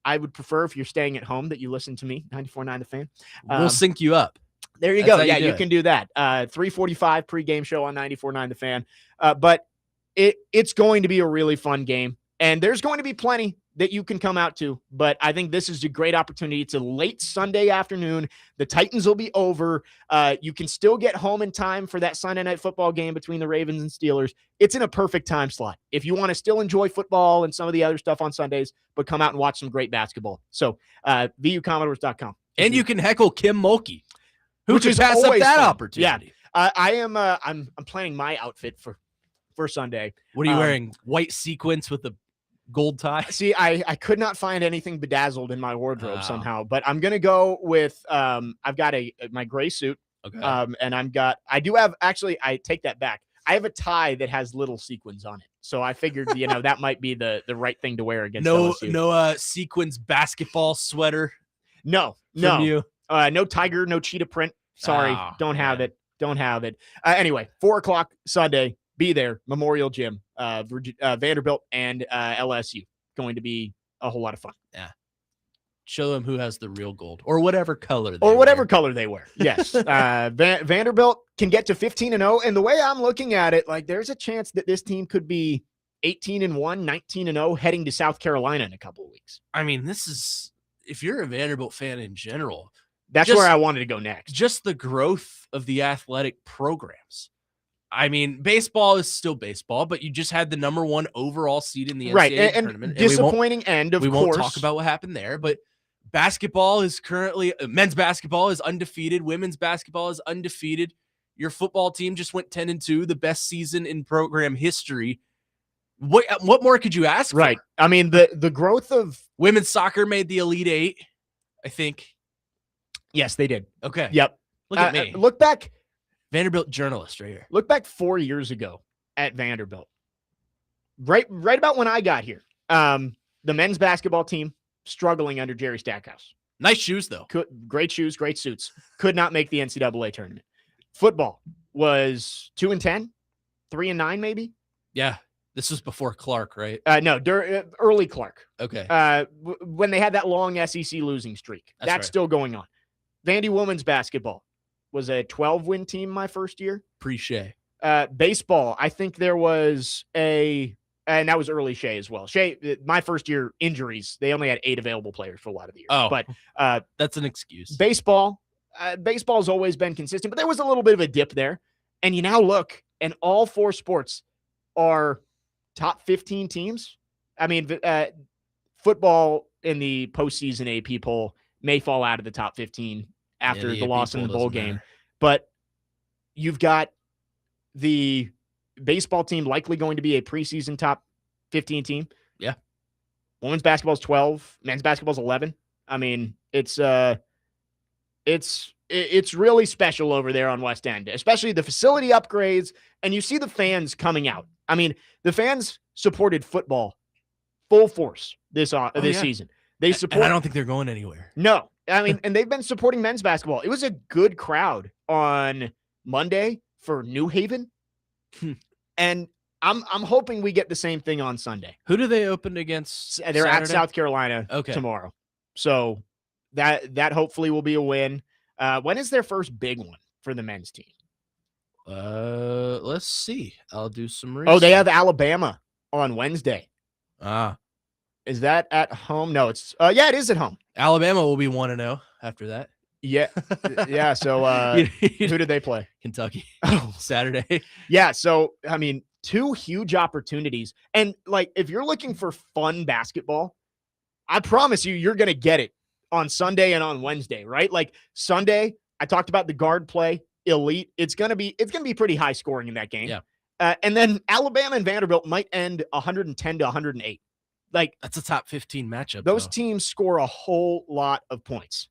I would prefer, if you're staying at home, that you listen to me, 94.9 The Fan. We'll sync you up. There you That's go. how Yeah, you can do that. 3:45 pregame show on 94.9 The Fan. But it's going to be a really fun game. And there's going to be plenty that you can come out to. But I think this is a great opportunity. It's a late Sunday afternoon. The Titans will be over. You can still get home in time for that Sunday night football game between the Ravens and Steelers. It's in a perfect time slot. If you want to still enjoy football and some of the other stuff on Sundays, but come out and watch some great basketball. So VUCommodores.com. And you can heckle Kim Mulkey, who Which could is pass up always that fun. opportunity. Yeah. I'm planning my outfit for Sunday. What are you wearing? White sequins with a gold tie? See, I could not find anything bedazzled in my wardrobe somehow, but I'm gonna go with I've got my gray suit. Okay. And I take that back. I have a tie that has little sequins on it. So I figured, that might be the right thing to wear against LSU. No sequins basketball sweater. No. You. No tiger, no cheetah print. Sorry, don't have it. Anyway, 4:00 Sunday. Be there, Memorial Gym, Vanderbilt and LSU. Going to be a whole lot of fun. Yeah. Show them who has the real gold or whatever color color they wear. Yes. Vanderbilt can get to 15-0. And the way I'm looking at it, like there's a chance that this team could be 18-1, 19-0 heading to South Carolina in a couple of weeks. I mean, if you're a Vanderbilt fan in general, that's where I wanted to go next. Just the growth of the athletic programs. I mean, baseball is still baseball, but you just had the number 1 overall seed in the NCAA tournament. Disappointing end, of course. We won't talk about what happened there, but basketball is currently men's basketball is undefeated. Women's basketball is undefeated. Your football team just went 10-2, the best season in program history. What more could you ask for? Right. I mean, the growth of women's soccer made the Elite 8, I think. Yes, they did. Okay. Yep. Look at me. Look back. Vanderbilt journalist right here. Look back 4 years ago at Vanderbilt. Right about when I got here. The men's basketball team struggling under Jerry Stackhouse. Nice shoes, though. Great shoes, great suits. Could not make the NCAA tournament. Football was 2-10, 3-9, maybe. Yeah, this was before Clark, right? No, early Clark. Okay. When they had that long SEC losing streak, that's right. Still going on. Vandy women's basketball was a 12-win team my first year. Pre-Shea. Baseball, I think there was and that was early Shea as well. Shea, my first year injuries, they only had 8 available players for a lot of the year. Oh, but that's an excuse. Baseball's always been consistent, but there was a little bit of a dip there. And you now look, and all 4 sports are top 15 teams. I mean, football in the postseason AP poll may fall out of the top 15 after the loss in the bowl game. But you've got the baseball team likely going to be a preseason top 15 team. Yeah. Women's basketball is 12. Men's basketball is 11. I mean, it's really special over there on West End, especially the facility upgrades. And you see the fans coming out. I mean, the fans supported football full force this season. They support. And I don't think they're going anywhere. No. I mean, and they've been supporting men's basketball. It was a good crowd on Monday for New Haven. And I'm hoping we get the same thing on Sunday. Who do they open against? They're at Saturday? South Carolina Okay. tomorrow. So that hopefully will be a win. When is their first big one for the men's team? Let's see. I'll do some research. Oh, they have Alabama on Wednesday. Ah. Is that at home? No, it's yeah, it is at home. Alabama will be 1-0 after that. Yeah. Yeah. So who did they play? Kentucky. Oh, Saturday. yeah. So I mean, two huge opportunities. And like if you're looking for fun basketball, I promise you're gonna get it on Sunday and on Wednesday, right? Like Sunday, I talked about the guard play, elite. It's gonna be pretty high scoring in that game. Yeah. And then Alabama and Vanderbilt might end 110 to 108. Like That's a top 15 matchup. those though. teams score a whole lot of points.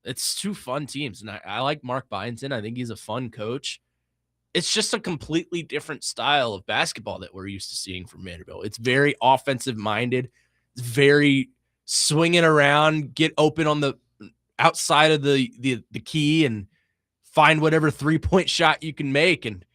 It's two fun teams, and I like Mark Byington. I think he's a fun coach. It's just a completely different style of basketball that we're used to seeing from Vanderbilt. It's very offensive minded. It's very swinging around, get open on the outside of the key and find whatever 3-point shot you can make. And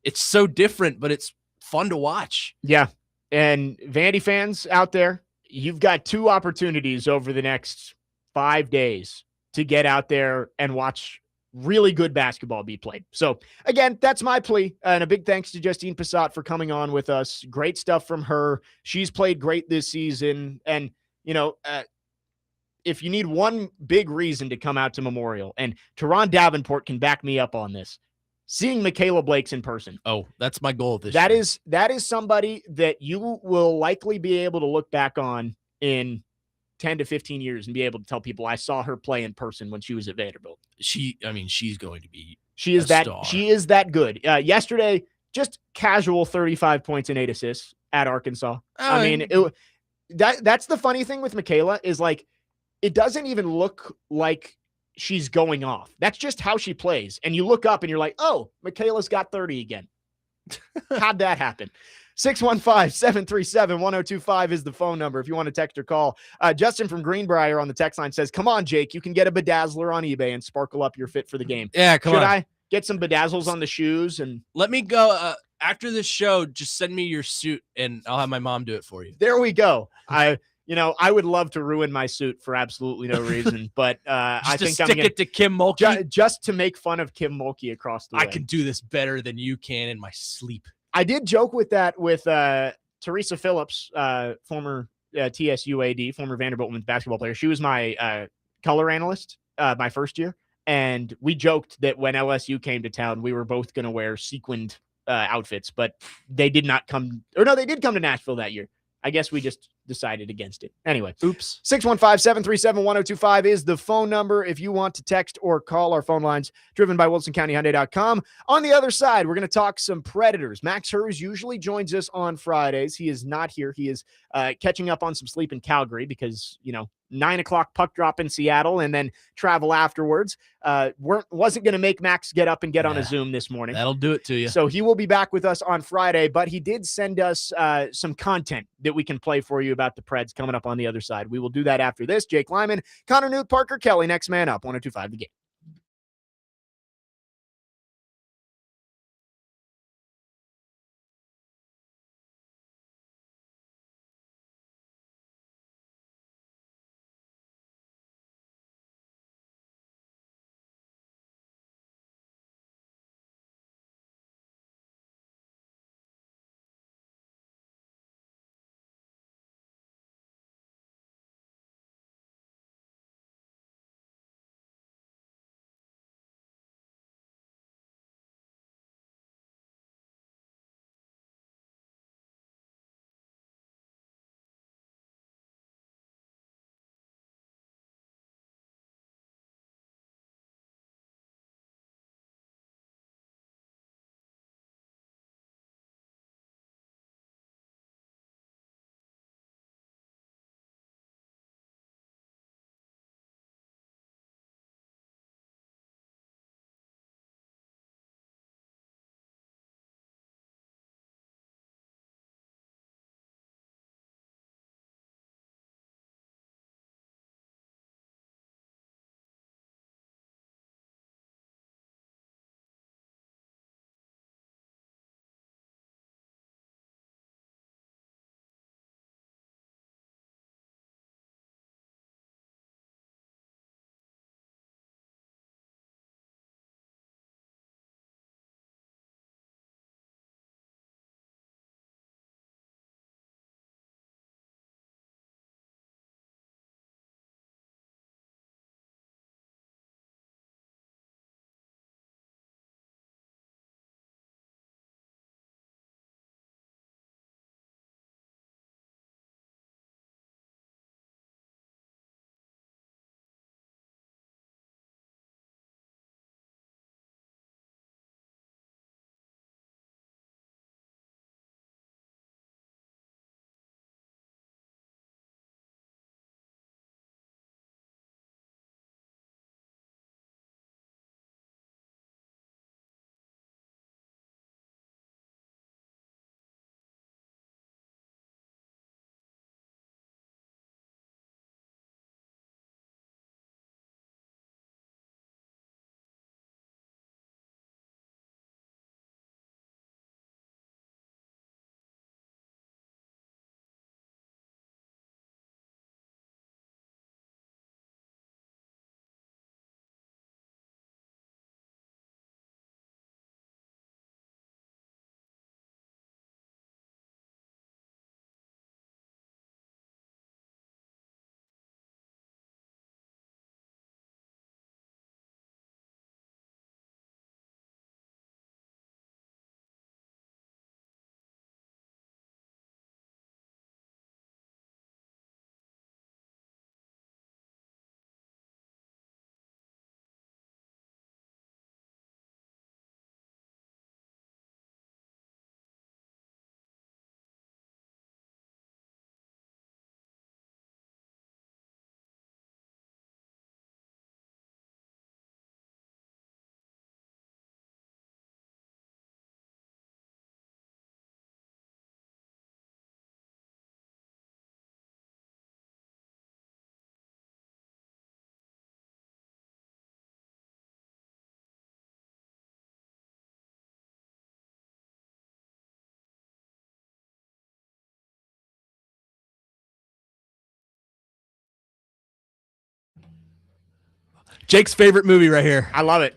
it's so different, but it's fun to watch. Yeah. And Vandy fans out there, you've got two opportunities over the next 5 days to get out there and watch really good basketball be played. So again, that's my plea. And a big thanks to Justine Passat for coming on with us. Great stuff from her. She's played great this season. And, you know, if you need one big reason to come out to Memorial, and Teron Davenport can back me up on this, seeing Michaela Blake's in person. Oh, that's my goal this year. That is somebody that you will likely be able to look back on in 10 to 15 years and be able to tell people I saw her play in person when she was at Vanderbilt. She's going to be She is that good. Yesterday, just casual 35 points and 8 assists at Arkansas. I mean, that's the funny thing with Michaela is like it doesn't even look like she's going off. That's just how she plays. And you look up and you're like, oh, Michaela's got 30 again. How'd that happen? 615-737-1025 is the phone number if you want to text or call. Justin from Greenbrier on the text line says, come on, Jake, you can get a bedazzler on eBay and sparkle up your fit for the game. Yeah, come on. Should I get some bedazzles on the shoes? And let me go after this show, just send me your suit and I'll have my mom do it for you. There we go. I would love to ruin my suit for absolutely no reason, but I think I'm going to stick it to Kim Mulkey. Just to make fun of Kim Mulkey across the way. I can do this better than you can in my sleep. I did joke with that with Teresa Phillips, former TSU AD, former Vanderbilt women's basketball player. She was my color analyst my first year, and we joked that when LSU came to town, we were both going to wear sequined outfits, but they did not come, or no, they did come to Nashville that year. I guess we just decided against it. Anyway, oops. 615-737-1025 is the phone number if you want to text or call. Our phone lines driven by WilsonCountyHyundai.com. On the other side, we're going to talk some Predators. Max Hers usually joins us on Fridays. He is not here. He is catching up on some sleep in Calgary because, 9 o'clock puck drop in Seattle and then travel afterwards. Wasn't going to make Max get up and get on a Zoom this morning. That'll do it to you. So he will be back with us on Friday, but he did send us some content that we can play for you about the Preds coming up on the other side. We will do that after this. Jake Lyman, Connor Newt, Parker Kelly, next man up, 102.5 The Game. Jake's favorite movie right here. I love it.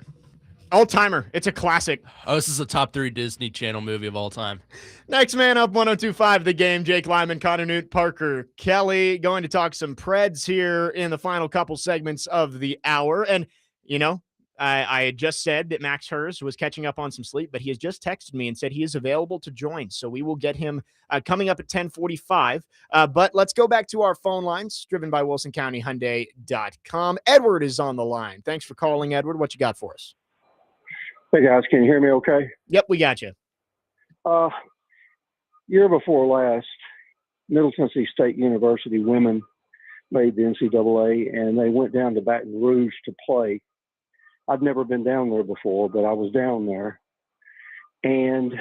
All-timer. It's a classic. Oh, this is a top 3 Disney Channel movie of all time. Next man up, 102.5 The Game. Jake Lyman, Connor Newt, Parker Kelly. Going to talk some Preds here in the final couple segments of the hour. And, I had just said that Max Hers was catching up on some sleep, but he has just texted me and said he is available to join. So we will get him coming up at 10:45. But let's go back to our phone lines, driven by WilsonCountyHyundai.com. Edward is on the line. Thanks for calling, Edward. What you got for us? Hey guys, can you hear me okay? Yep, we got you. Year before last, Middle Tennessee State University women made the NCAA, and they went down to Baton Rouge to play. I'd never been down there before, but I was down there. And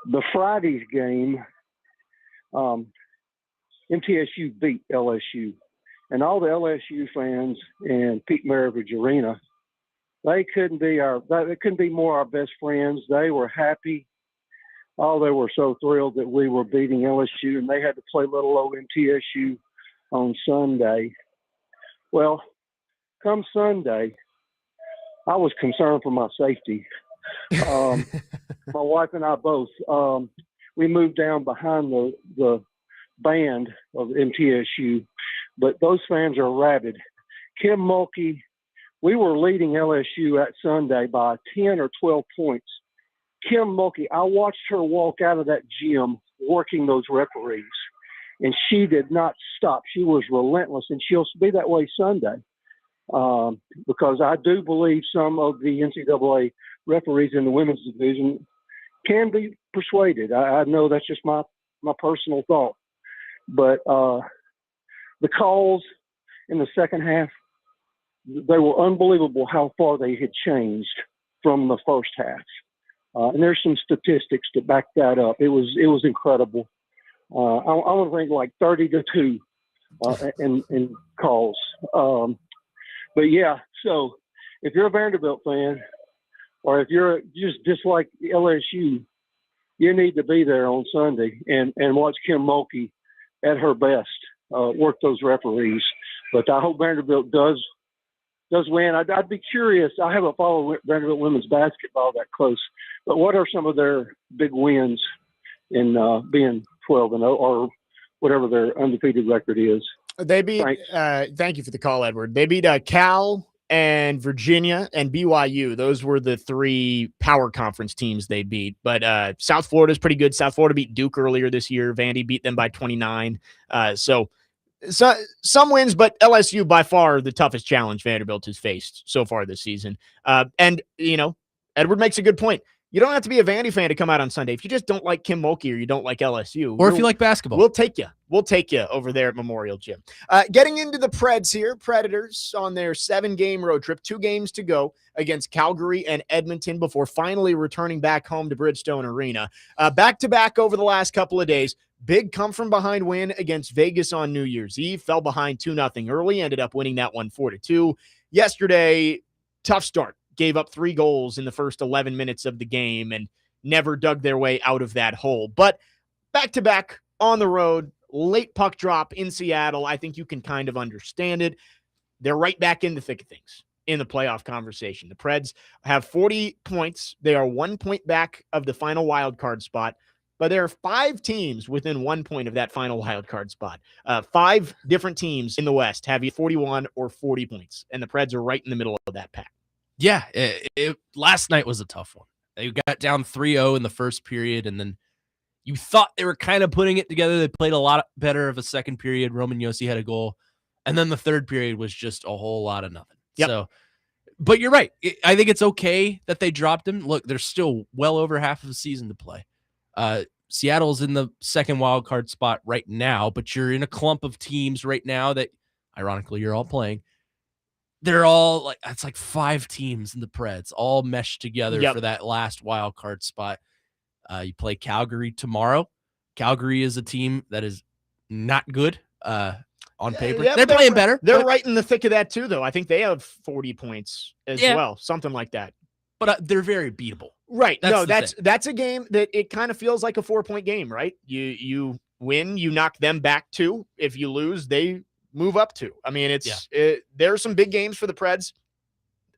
the Friday's game, MTSU beat LSU. And all the LSU fans in Pete Maravich Arena, they couldn't be more our best friends. They were happy. Oh, they were so thrilled that we were beating LSU, and they had to play little old MTSU on Sunday. Well, come Sunday, I was concerned for my safety. My wife and I both. We moved down behind the band of MTSU, but those fans are rabid. Kim Mulkey, we were leading LSU at Sunday by 10 or 12 points. Kim Mulkey, I watched her walk out of that gym working those referees, and she did not stop. She was relentless, and she'll be that way Sunday. Because I do believe some of the NCAA referees in the women's division can be persuaded. I know that's just my personal thought. But the calls in the second half, they were unbelievable how far they had changed from the first half. And there's some statistics to back that up. It was incredible. I want to think like 30-2 in calls. But yeah, so if you're a Vanderbilt fan, or if you're just dislike LSU, you need to be there on Sunday and watch Kim Mulkey at her best, work those referees. But I hope Vanderbilt does win. I'd be curious. I haven't followed Vanderbilt women's basketball that close, but what are some of their big wins in being 12-0 or whatever their undefeated record is? They beat, thank you for the call, Edward. They beat Cal and Virginia and BYU. Those were the 3 power conference teams they beat. But South Florida is pretty good. South Florida beat Duke earlier this year. Vandy beat them by 29. So some wins, but LSU by far the toughest challenge Vanderbilt has faced so far this season. And, Edward makes a good point. You don't have to be a Vandy fan to come out on Sunday. If you just don't like Kim Mulkey or you don't like LSU. Or if you like basketball. We'll take you. We'll take you over there at Memorial Gym. Getting into the Preds here, Predators on their 7-game road trip, 2 games to go against Calgary and Edmonton before finally returning back home to Bridgestone Arena. Back-to-back over the last couple of days. Big come-from-behind win against Vegas on New Year's Eve. Fell behind 2-0 early, ended up winning that one 4-2. Yesterday, tough start. Gave up 3 goals in the first 11 minutes of the game and never dug their way out of that hole. But back-to-back on the road, late puck drop in Seattle. I think you can kind of understand it. They're right back in the thick of things in the playoff conversation. The Preds have 40 points. They are 1 point back of the final wild card spot, but there are 5 teams within 1 point of that final wild card spot. 5 different teams in the West have 41 or 40 points, and the Preds are right in the middle of that pack. Yeah, last night was a tough one. They got down 3-0 in the first period, and then you thought they were kind of putting it together. They played a lot better of a second period. Roman Yossi had a goal, and then the third period was just a whole lot of nothing. Yep. So, but you're right. I think it's okay that they dropped him. Look, there's still well over half of the season to play. Seattle's in the second wild card spot right now, but you're in a clump of teams right now that, ironically, you're all playing. They're all it's like 5 teams in the Preds all meshed together for that last wild card spot. You play Calgary tomorrow. Calgary is a team that is not good on paper. Yeah, they're playing better. They're right in the thick of that too, though. I think they have 40 points as well, something like that. But they're very beatable. Right. That's a game that it kind of feels like a 4-point game, right? You win, you knock them back 2. If you lose, they move up to. I mean, there are some big games for the Preds.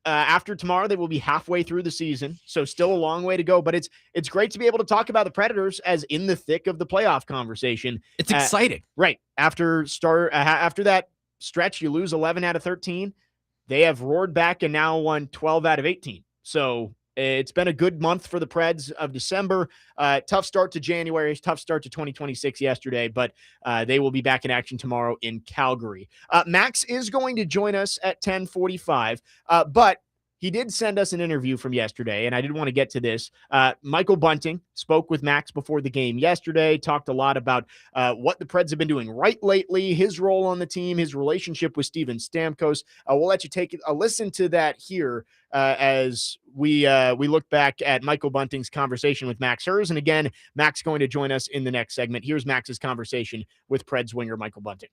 After tomorrow, they will be halfway through the season, so still a long way to go. But it's great to be able to talk about the Predators as in the thick of the playoff conversation. It's exciting, right? After that stretch, you lose 11 out of 13. They have roared back and now won 12 out of 18. So it's been a good month for the Preds of December. Tough start to January, tough start to 2026 yesterday, but they will be back in action tomorrow in Calgary. Max is going to join us at 10:45, but he did send us an interview from yesterday, and I did want to get to this. Michael Bunting spoke with Max before the game yesterday, talked a lot about what the Preds have been doing right lately, his role on the team, his relationship with Steven Stamkos. We'll let you take a listen to that here as we look back at Michael Bunting's conversation with Max Hers. And again, Max going to join us in the next segment. Here's Max's conversation with Preds winger Michael Bunting.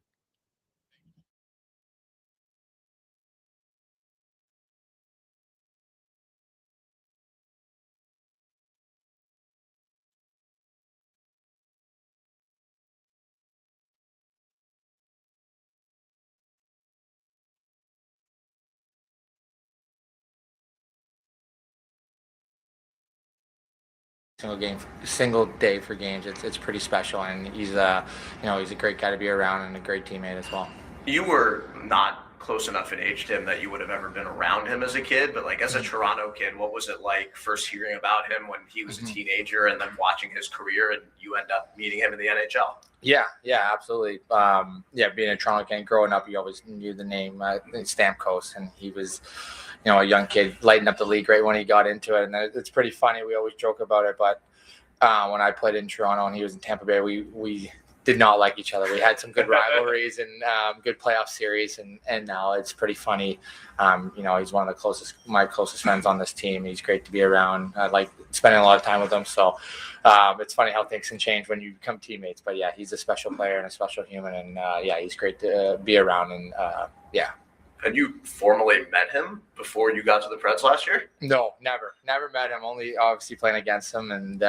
Single day for games. It's pretty special, and he's he's a great guy to be around and a great teammate as well. You were not close enough in age to him that you would have ever been around him as a kid, but like as a Toronto kid, what was it like first hearing about him when he was a teenager and then watching his career and you end up meeting him in the NHL? Yeah, absolutely. Being a Toronto kid, growing up, you always knew the name Stamkos, and he was, a young kid lighting up the league right when he got into it. And it's pretty funny. We always joke about it, but when I played in Toronto and he was in Tampa Bay, we did not like each other. We had some good rivalries and good playoff series, and now it's pretty funny. He's one of my closest friends on this team. He's great to be around. I like spending a lot of time with him. So it's funny how things can change when you become teammates. But yeah, he's a special player and a special human, and he's great to be around. And Had you formally met him before you got to the Preds last year? No, never met him. Only obviously playing against him, and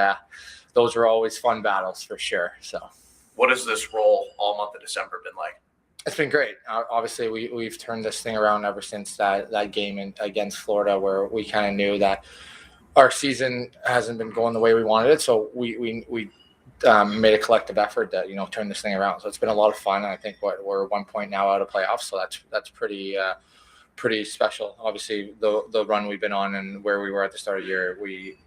those were always fun battles for sure. So. What has this role all month of December been like? It's been great. Obviously, we've turned this thing around ever since that game against Florida, where we kind of knew that our season hasn't been going the way we wanted it. So we made a collective effort to turn this thing around. So it's been a lot of fun. And I think we're 1 point now out of playoffs, so that's pretty special. Obviously, the run we've been on and where we were at the start of the year,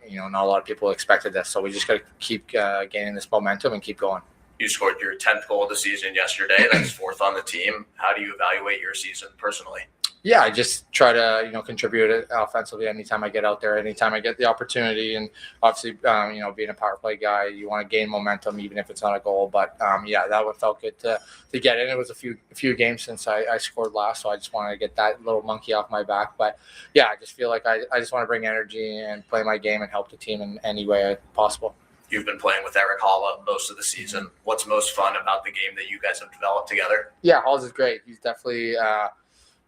not a lot of people expected this. So we just got to keep gaining this momentum and keep going. You scored your 10th goal of the season yesterday. That's 4th on the team. How do you evaluate your season personally? Yeah, I just try to, contribute offensively anytime I get out there, anytime I get the opportunity. And obviously, being a power play guy, you want to gain momentum, even if it's not a goal. But that one felt good to get in. It was a few games since I scored last, so I just wanted to get that little monkey off my back. But yeah, I just feel like I just want to bring energy and play my game and help the team in any way possible. You've been playing with Eric Hall most of the season. What's most fun about the game that you guys have developed together? Yeah, Halls is great. He's definitely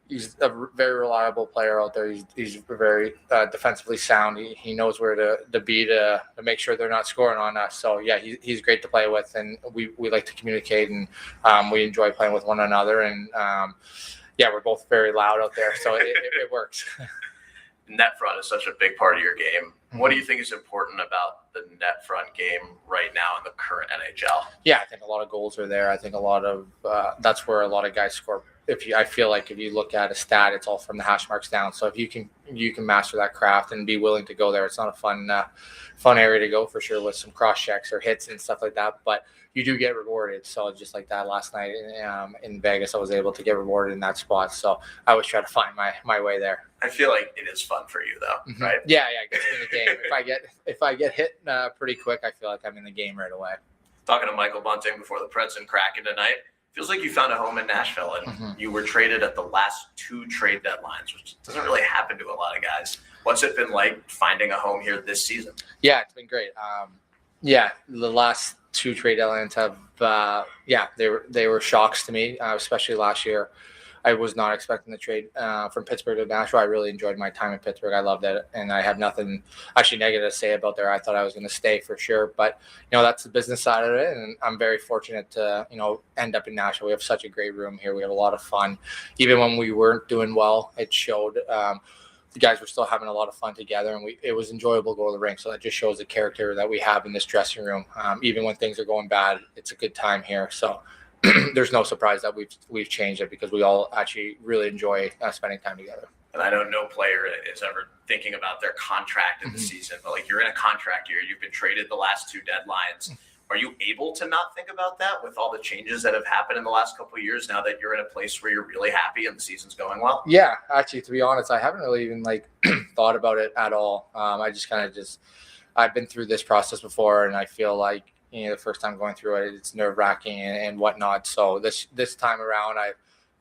he's a very reliable player out there. He's very defensively sound. He knows where to be to make sure they're not scoring on us. So yeah, he's great to play with, and we like to communicate, and we enjoy playing with one another. And we're both very loud out there, so it works. Net front is such a big part of your game. What do you think is important about the net front game right now in the current NHL? Yeah, I think a lot of goals are there. I think a lot of that's where a lot of guys score. I feel like if you look at a stat, it's all from the hash marks down. So if you can master that craft and be willing to go there, it's not a fun area to go for sure with some cross checks or hits and stuff like that. But you do get rewarded. So just like that last night in Vegas, I was able to get rewarded in that spot. So I always try to find my way there. I feel like it is fun for you though, right? Yeah, it gets me in the game. If I get hit pretty quick, I feel like I'm in the game right away. Talking to Michael Bunting before the Preds and Kraken tonight, feels like you found a home in Nashville, and you were traded at the last 2 trade deadlines, which doesn't really happen to a lot of guys. What's it been like finding a home here this season? Yeah, it's been great. The last 2 trade deadlines have, they were shocks to me, especially last year. I was not expecting the trade from Pittsburgh to Nashville. I really enjoyed my time in Pittsburgh. I loved it, and I have nothing actually negative to say about there. I thought I was going to stay for sure, but that's the business side of it, and I'm very fortunate to end up in Nashville. We have such a great room here. We have a lot of fun. Even when we weren't doing well, it showed. The guys were still having a lot of fun together, and it was enjoyable going to the rink. So that just shows the character that we have in this dressing room. Even when things are going bad, it's a good time here. So there's no surprise that we've changed it, because we all actually really enjoy spending time together. And I know no player is ever thinking about their contract in the season, but like, you're in a contract year, you've been traded the last 2 deadlines. Are you able to not think about that with all the changes that have happened in the last couple of years, now that you're in a place where you're really happy and the season's going well? Yeah, actually, to be honest, I haven't really even thought about it at all. I just I've been through this process before, and I feel like the first time going through it, it's nerve wracking and whatnot. So this time around,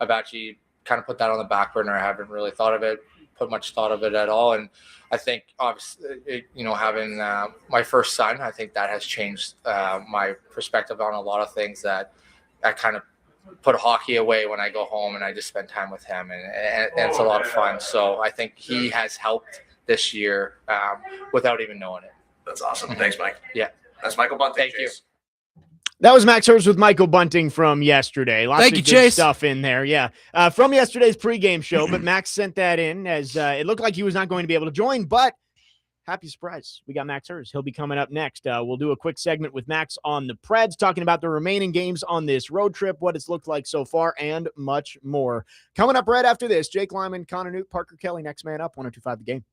I've actually kind of put that on the back burner. I haven't really put much thought of it at all. And I think obviously, having my first son, I think that has changed my perspective on a lot of things, that I kind of put hockey away when I go home and I just spend time with him, and it's a lot of fun. So I think he has helped this year without even knowing it. That's awesome. Thanks, Mike. Yeah. That's Michael Bunting. Thank you. That was Max Hurst with Michael Bunting from yesterday. Lots of good stuff in there. Yeah. From yesterday's pregame show, but Max sent that in as it looked like he was not going to be able to join, but happy surprise. We got Max Hurst. He'll be coming up next. We'll do a quick segment with Max on the Preds, talking about the remaining games on this road trip, what it's looked like so far, and much more. Coming up right after this, Jake Lyman, Connor Newt, Parker Kelly, next man up, 102.5 The Game.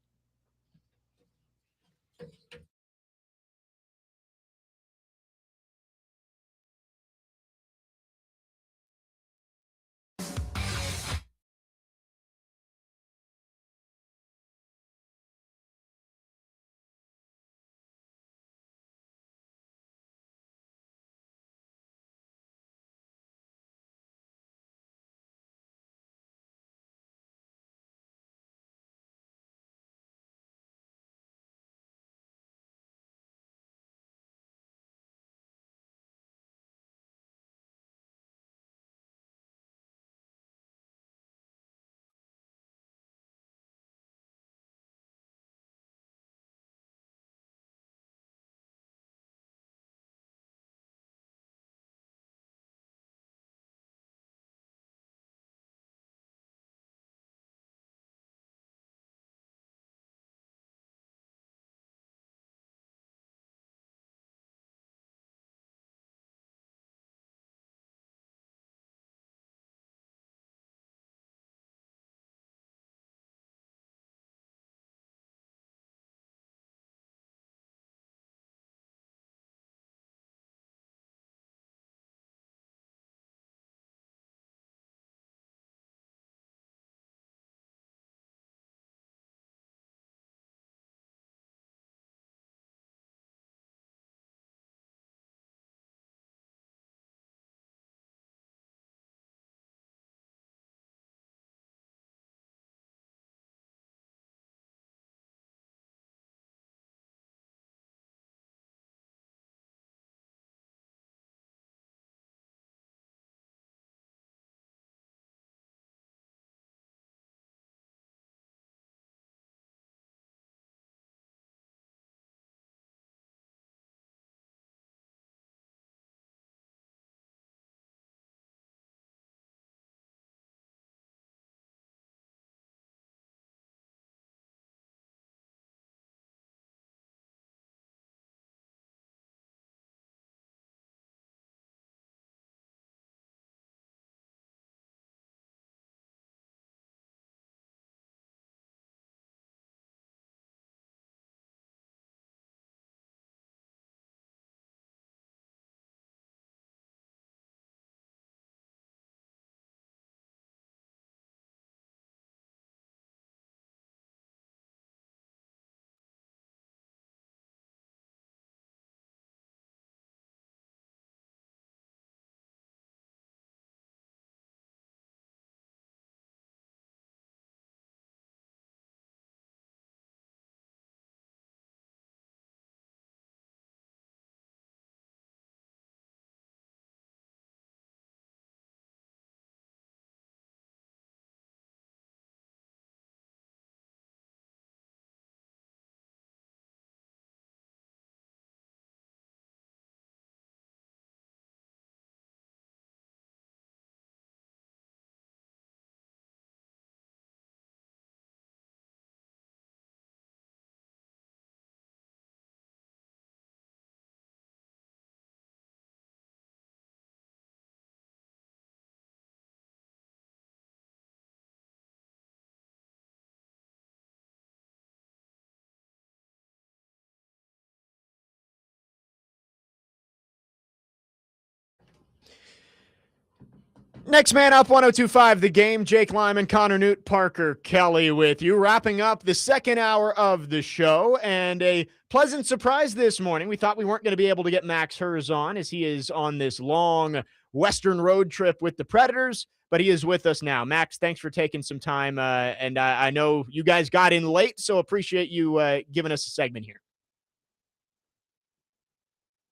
Next man up, 102.5 The Game. Jake Lyman, Connor Newt, Parker Kelly with you. Wrapping up the second hour of the show, and a pleasant surprise this morning. We thought we weren't going to be able to get Max Hers on, as he is on this long Western road trip with the Predators, but he is with us now. Max, thanks for taking some time, and I know you guys got in late, so appreciate you giving us a segment here.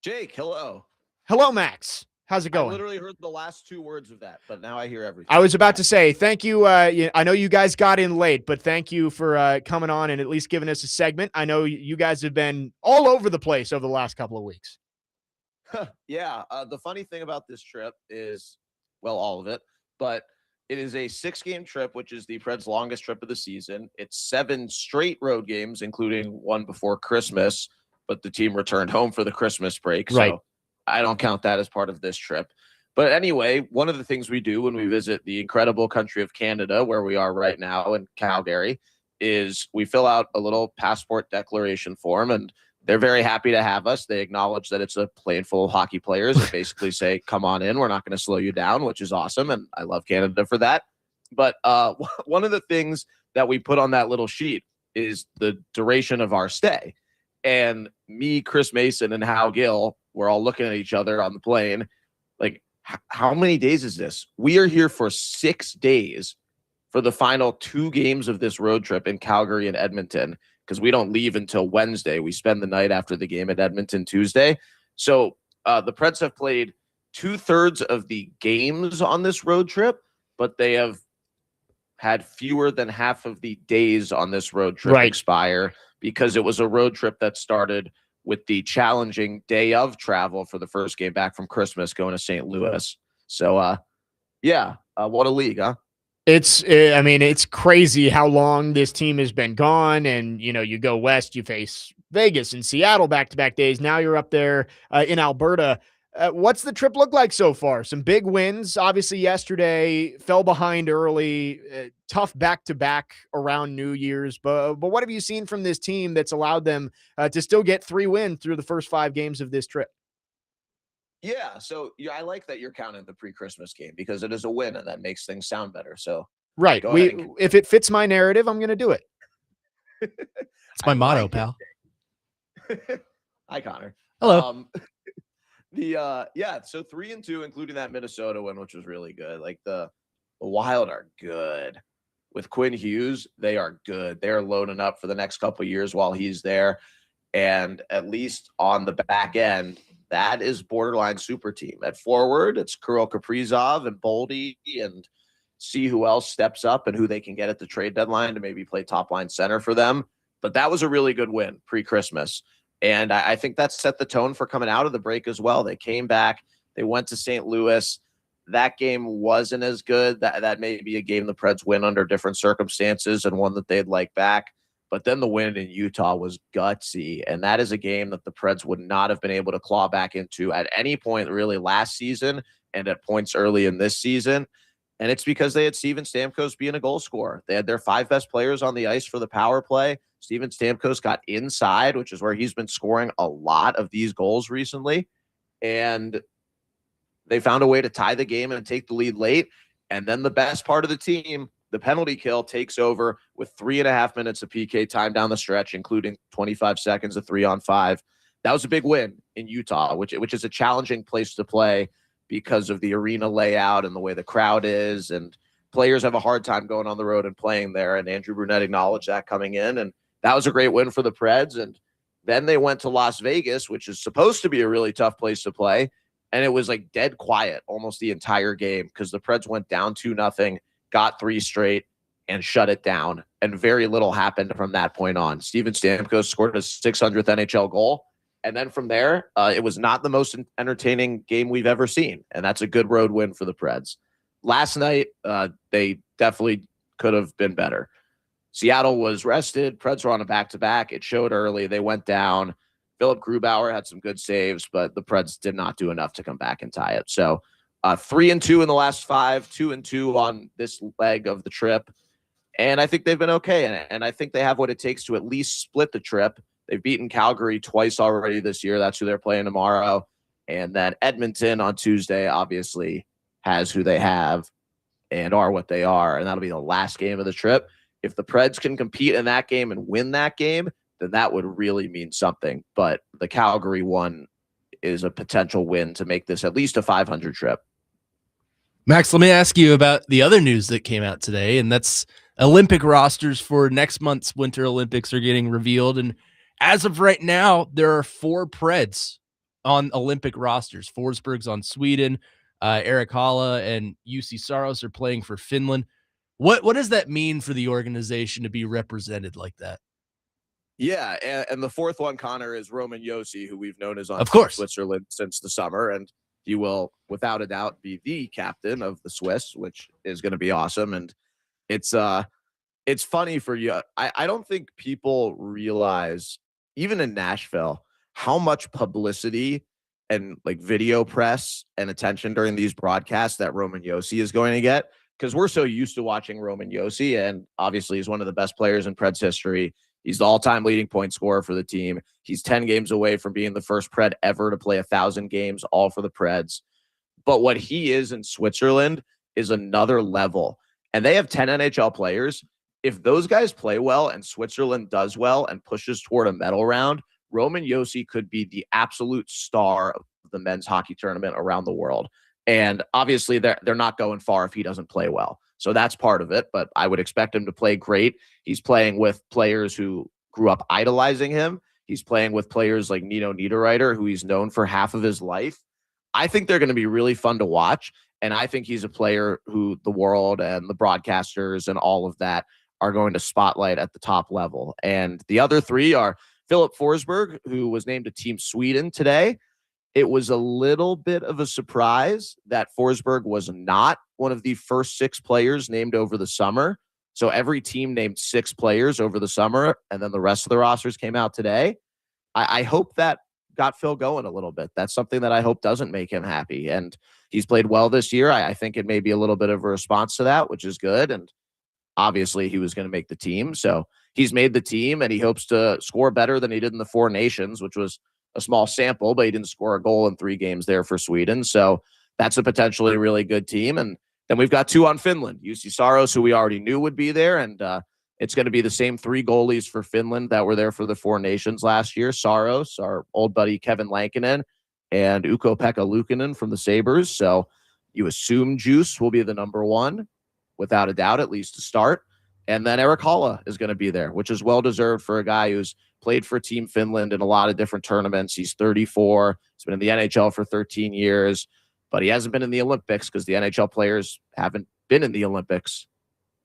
Jake, hello. Hello, Max. How's it going? I literally heard the last two words of that, but now I hear everything. I was about to say thank you. I know you guys got in late, but thank you for coming on and at least giving us a segment. I know you guys have been all over the place over the last couple of weeks. Yeah. The funny thing about this trip is, well, all of it, but it is a 6-game trip, which is the Preds' longest trip of the season. It's 7 straight road games, including one before Christmas, but the team returned home for the Christmas break. Right. So I don't count that as part of this trip. But anyway, one of the things we do when we visit the incredible country of Canada, where we are right now in Calgary, is we fill out a little passport declaration form, and they're very happy to have us. They acknowledge that it's a plane full of hockey players and basically say, come on in. We're not going to slow you down, which is awesome. And I love Canada for that. But one of the things that we put on that little sheet is the duration of our stay. And me, Chris Mason, and Hal Gill, we're all looking at each other on the plane. Like, how many days is this? We are here for 6 days for the final 2 games of this road trip in Calgary and Edmonton, because we don't leave until Wednesday. We spend the night after the game at Edmonton Tuesday. So the Preds have played 2/3 of the games on this road trip, but they have had fewer than half of the days on this road trip expire, because it was a road trip that started with the challenging day of travel for the first game back from Christmas going to St. Louis. So, what a league, huh? It's crazy how long this team has been gone. And, you go west, you face Vegas and Seattle back-to-back days. Now you're up there in Alberta. What's the trip look like so far? Some big wins. Obviously, yesterday fell behind early, tough back-to-back around New Year's. But what have you seen from this team that's allowed them to still get 3 wins through the first 5 games of this trip? Yeah, so I like that you're counting the pre-Christmas game, because it is a win and that makes things sound better. So right, if it fits my narrative, I'm going to do it. It's my motto, pal. Hi, Connor. Hello. So 3-2, including that Minnesota win, which was really good. Like the Wild are good. With Quinn Hughes, they are good. They're loading up for the next couple of years while he's there. And at least on the back end, that is borderline super team. At forward, it's Kirill Kaprizov and Boldy, and see who else steps up and who they can get at the trade deadline to maybe play top line center for them. But that was a really good win pre-Christmas. And I think that set the tone for coming out of the break as well. They came back. They went to St. Louis. That game wasn't as good. That may be a game the Preds win under different circumstances and one that they'd like back. But then the win in Utah was gutsy. And that is a game that the Preds would not have been able to claw back into at any point really last season and at points early in this season. And it's because they had Steven Stamkos being a goal scorer. They had their 5 best players on the ice for the power play. Steven Stamkos got inside, which is where he's been scoring a lot of these goals recently. And they found a way to tie the game and take the lead late. And then the best part of the team, the penalty kill, takes over with 3.5 minutes of PK time down the stretch, including 25 seconds of 3-on-5. That was a big win in Utah, which is a challenging place to play because of the arena layout and the way the crowd is. And players have a hard time going on the road and playing there. And Andrew Brunette acknowledged that coming in. And that was a great win for the Preds. And then they went to Las Vegas, which is supposed to be a really tough place to play. And it was like dead quiet almost the entire game because the Preds went down 2-0, got 3 straight, and shut it down. And very little happened from that point on. Steven Stamkos scored his 600th NHL goal. And then from there, it was not the most entertaining game we've ever seen. And that's a good road win for the Preds. Last night, they definitely could have been better. Seattle was rested. Preds were on a back-to-back. It showed early. They went down. Philip Grubauer had some good saves, but the Preds did not do enough to come back and tie it. So 3-2 in the last 5, 2-2 on this leg of the trip. And I think they've been okay. And I think they have what it takes to at least split the trip. They've beaten Calgary twice already this year. That's who they're playing tomorrow. And then Edmonton on Tuesday, obviously, has who they have and are what they are. And that'll be the last game of the trip. If the Preds can compete in that game and win that game, then that would really mean something. But the Calgary one is a potential win to make this at least a 500 trip. Max, let me ask you about the other news that came out today, and that's Olympic rosters for next month's Winter Olympics are getting revealed. And as of right now, there are 4 Preds on Olympic rosters. Forsberg's on Sweden, Erik Haula and Jussi Saros are playing for Finland. What does that mean for the organization to be represented like that? Yeah, and the fourth one, Connor, is Roman Josi, who we've known as on Of course. Switzerland since the summer, and he will, without a doubt, be the captain of the Swiss, which is going to be awesome. And it's funny for you. I don't think people realize, even in Nashville, how much publicity and like video press and attention during these broadcasts that Roman Josi is going to get, because we're so used to watching Roman Josi, and obviously he's one of the best players in Preds history. He's the all-time leading point scorer for the team. He's 10 games away from being the first Pred ever to play 1,000 games, all for the Preds. But what he is in Switzerland is another level. And they have 10 NHL players. If those guys play well and Switzerland does well and pushes toward a medal round, Roman Josi could be the absolute star of the men's hockey tournament around the world. And obviously, they're not going far if he doesn't play well. So that's part of it, but I would expect him to play great. He's playing with players who grew up idolizing him. He's playing with players like Nino Niederreiter, who he's known for half of his life. I think they're going to be really fun to watch, and I think he's a player who the world and the broadcasters and all of that are going to spotlight at the top level. And the other 3 are Philip Forsberg, who was named to Team Sweden today. It was a little bit of a surprise that Forsberg was not one of the first 6 players named over the summer. So every team named 6 players over the summer, and then the rest of the rosters came out today. I hope that got Phil going a little bit. That's something that I hope doesn't make him happy. And he's played well this year. I think it may be a little bit of a response to that, which is good. And obviously he was going to make the team. So he's made the team, and he hopes to score better than he did in the 4 Nations, which was a small sample, but he didn't score a goal in 3 games there for Sweden. So that's a potentially really good team. And then we've got 2 on Finland. Jussi Saros, who we already knew would be there. And it's going to be the same 3 goalies for Finland that were there for the 4 Nations last year. Saros, our old buddy Kevin Lankinen, and Ukko-Pekka Luukkonen from the Sabres. So you assume Juice will be the number 1, without a doubt, at least to start. And then Erik Haula is going to be there, which is well-deserved for a guy who's played for Team Finland in a lot of different tournaments. He's 34. He's been in the NHL for 13 years, but he hasn't been in the Olympics because the NHL players haven't been in the Olympics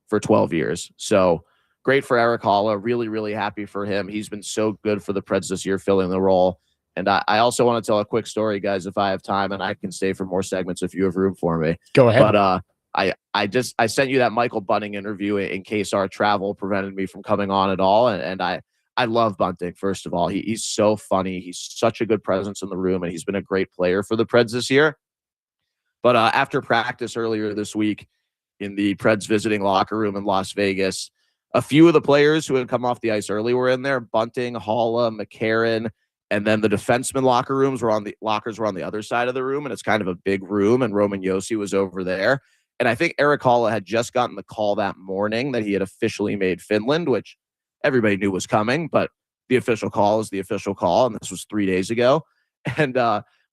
for 12 years. So great for Erik Haula. Really, really happy for him. He's been so good for the Preds this year, filling the role. And I also want to tell a quick story, guys, if I have time, and I can stay for more segments if you have room for me. Go ahead. But I sent you that Michael Bunting interview in case our travel prevented me from coming on at all. And I love Bunting, first of all. He's so funny. He's such a good presence in the room, and he's been a great player for the Preds this year. But after practice earlier this week in the Preds visiting locker room in Las Vegas, a few of the players who had come off the ice early were in there. Bunting, Haula, McCarron, and then the defenseman lockers were on the other side of the room, and it's kind of a big room, and Roman Josi was over there. And I think Erik Haula had just gotten the call that morning that he had officially made Finland, which everybody knew was coming, but the official call is the official call, and this was 3 days ago. And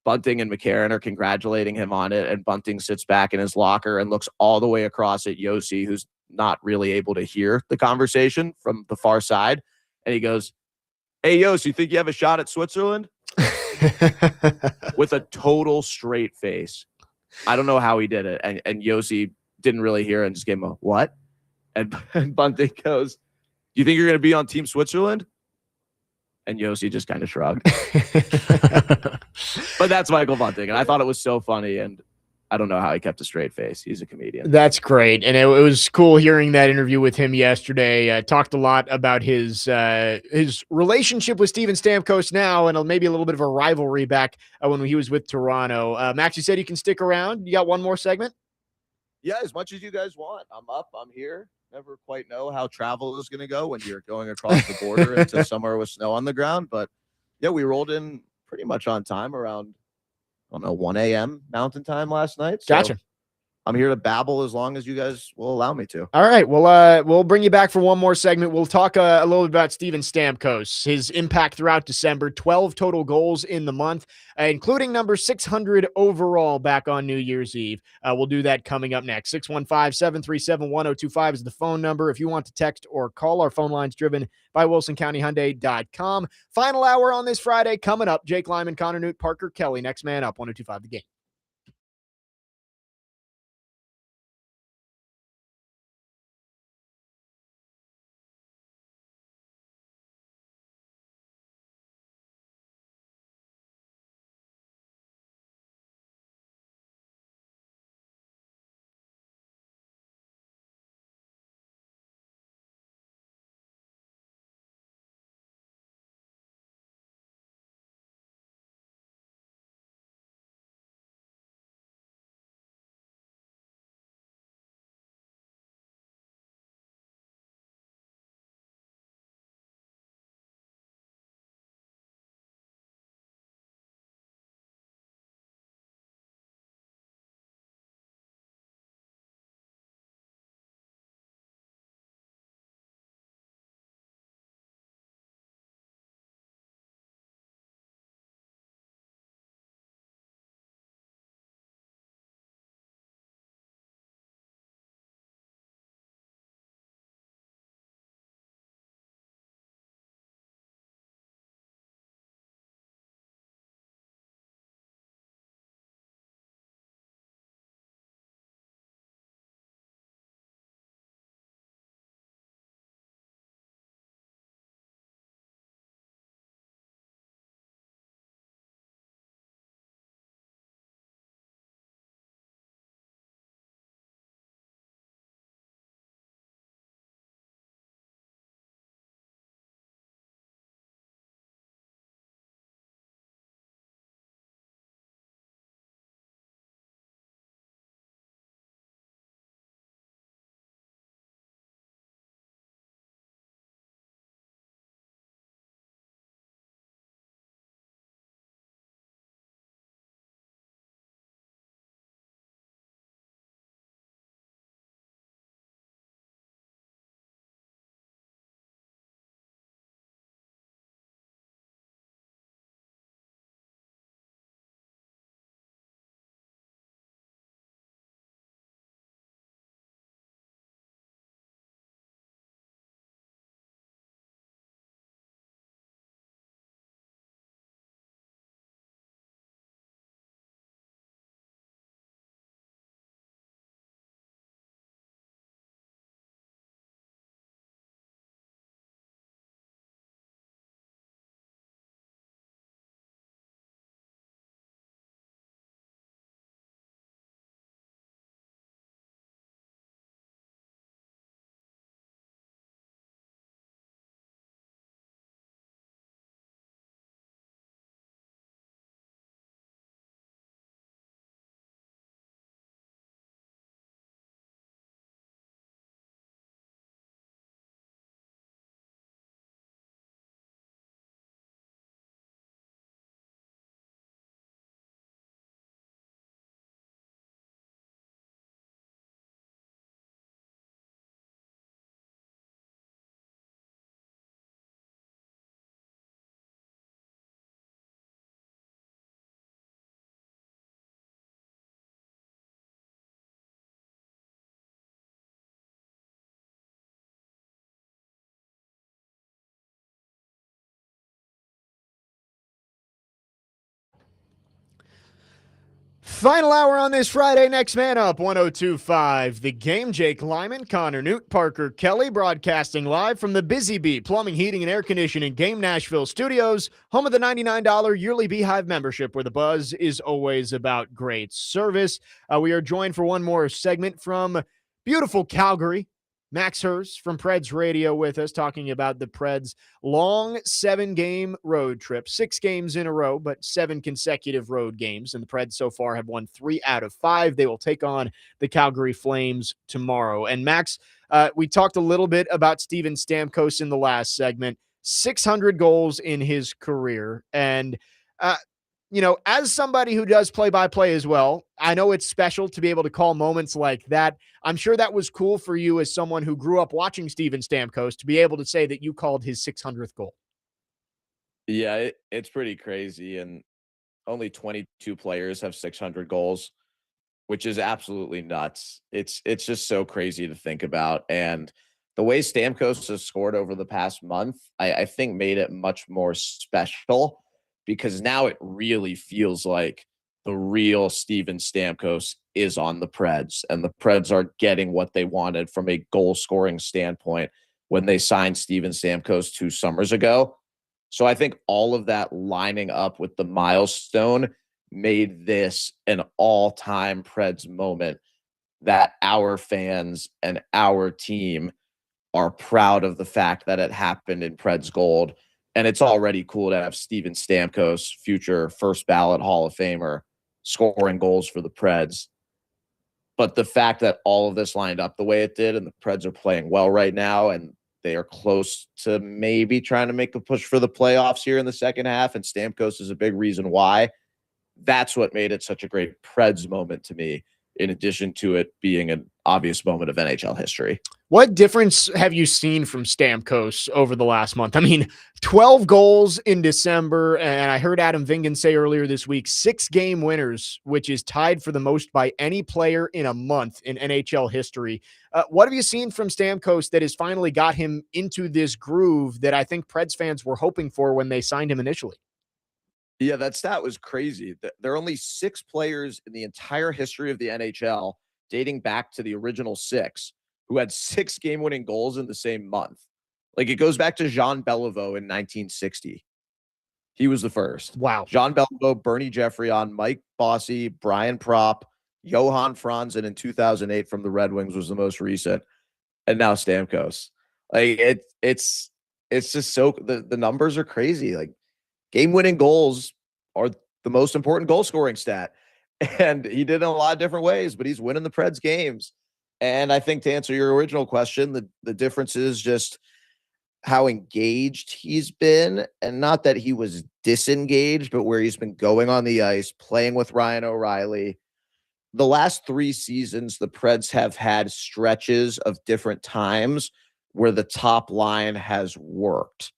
Bunting and McCarron are congratulating him on it, and Bunting sits back in his locker and looks all the way across at Josi, who's not really able to hear the conversation from the far side. And he goes, "Hey, Josi, you think you have a shot at Switzerland?" With a total straight face. I don't know how he did it. And Josi didn't really hear it and just gave him a what? And Bunting goes, "Do you think you're going to be on Team Switzerland?" And Josi just kind of shrugged. But that's Michael Bunting. And I thought it was so funny. And I don't know how he kept a straight face. He's a comedian. That's great. And it was cool hearing that interview with him yesterday. Talked a lot about his relationship with Steven Stamkos now, and maybe a little bit of a rivalry back when he was with Toronto. Max, you said you can stick around. You got one more segment? Yeah, as much as you guys want. I'm up. I'm here. Never quite know how travel is going to go when you're going across the border into somewhere with snow on the ground. But yeah, we rolled in pretty much on time around, I don't know, 1 a.m. Mountain Time last night. So Gotcha. I'm here to babble as long as you guys will allow me to. All right. Well, we'll bring you back for one more segment. We'll talk a little bit about Steven Stamkos, his impact throughout December, 12 total goals in the month, including number 600 overall back on New Year's Eve. We'll do that coming up next. 615-737-1025 is the phone number. If you want to text or call, our phone line's driven by WilsonCountyHyundai.com. Final hour on this Friday coming up. Jake Lyman, Connor Newt, Parker Kelly. Next man up, 1025 The Game. Final hour on this Friday. Next man up, 1025 The Game. Jake Lyman, Connor Newt, Parker Kelly, broadcasting live from the Busy Bee Plumbing, Heating, and Air Conditioning Game Nashville Studios, home of the $99 yearly Beehive membership, where the buzz is always about great service. We are joined for one more segment from beautiful Calgary. Max Hers from Preds Radio with us, talking about the Preds' long 7-game road trip. 6 games in a row, but 7 consecutive road games. And the Preds so far have won 3 out of 5. They will take on the Calgary Flames tomorrow. And Max, we talked a little bit about Steven Stamkos in the last segment. 600 goals in his career. And as somebody who does play-by-play as well, I know it's special to be able to call moments like that. I'm sure that was cool for you as someone who grew up watching Steven Stamkos to be able to say that you called his 600th goal. Yeah, it's pretty crazy. And only 22 players have 600 goals, which is absolutely nuts. It's just so crazy to think about. And the way Stamkos has scored over the past month, I think made it much more special because now it really feels like the real Steven Stamkos is on the Preds, and the Preds are getting what they wanted from a goal scoring standpoint when they signed Steven Stamkos 2 summers ago. So I think all of that lining up with the milestone made this an all-time Preds moment that our fans and our team are proud of the fact that it happened in Preds gold. And it's already cool to have Steven Stamkos, future first ballot Hall of Famer, scoring goals for the Preds. But the fact that all of this lined up the way it did and the Preds are playing well right now and they are close to maybe trying to make a push for the playoffs here in the second half, and Stamkos is a big reason why. That's what made it such a great Preds moment to me, in addition to it being an obvious moment of NHL history. What difference have you seen from Stamkos over the last month? I mean, 12 goals in December, and I heard Adam Vingan say earlier this week, 6-game winners, which is tied for the most by any player in a month in NHL history. What have you seen from Stamkos that has finally got him into this groove that I think Preds fans were hoping for when they signed him initially? Yeah, that stat was crazy. There are only 6 players in the entire history of the NHL, dating back to the original 6, who had 6 game-winning goals in the same month. Like, it goes back to Jean Beliveau in 1960. He was the first. Wow. Jean Beliveau, Bernie Geoffrion, Mike Bossy, Brian Propp, Johan Franzen in 2008 from the Red Wings was the most recent, and now Stamkos. Like, it's just so the numbers are crazy. Like, game-winning goals are the most important goal-scoring stat, and he did it in a lot of different ways, but he's winning the Preds games. And I think to answer your original question, the difference is just how engaged he's been, and not that he was disengaged, but where he's been going on the ice, playing with Ryan O'Reilly. The last 3 seasons, the Preds have had stretches of different times where the top line has worked.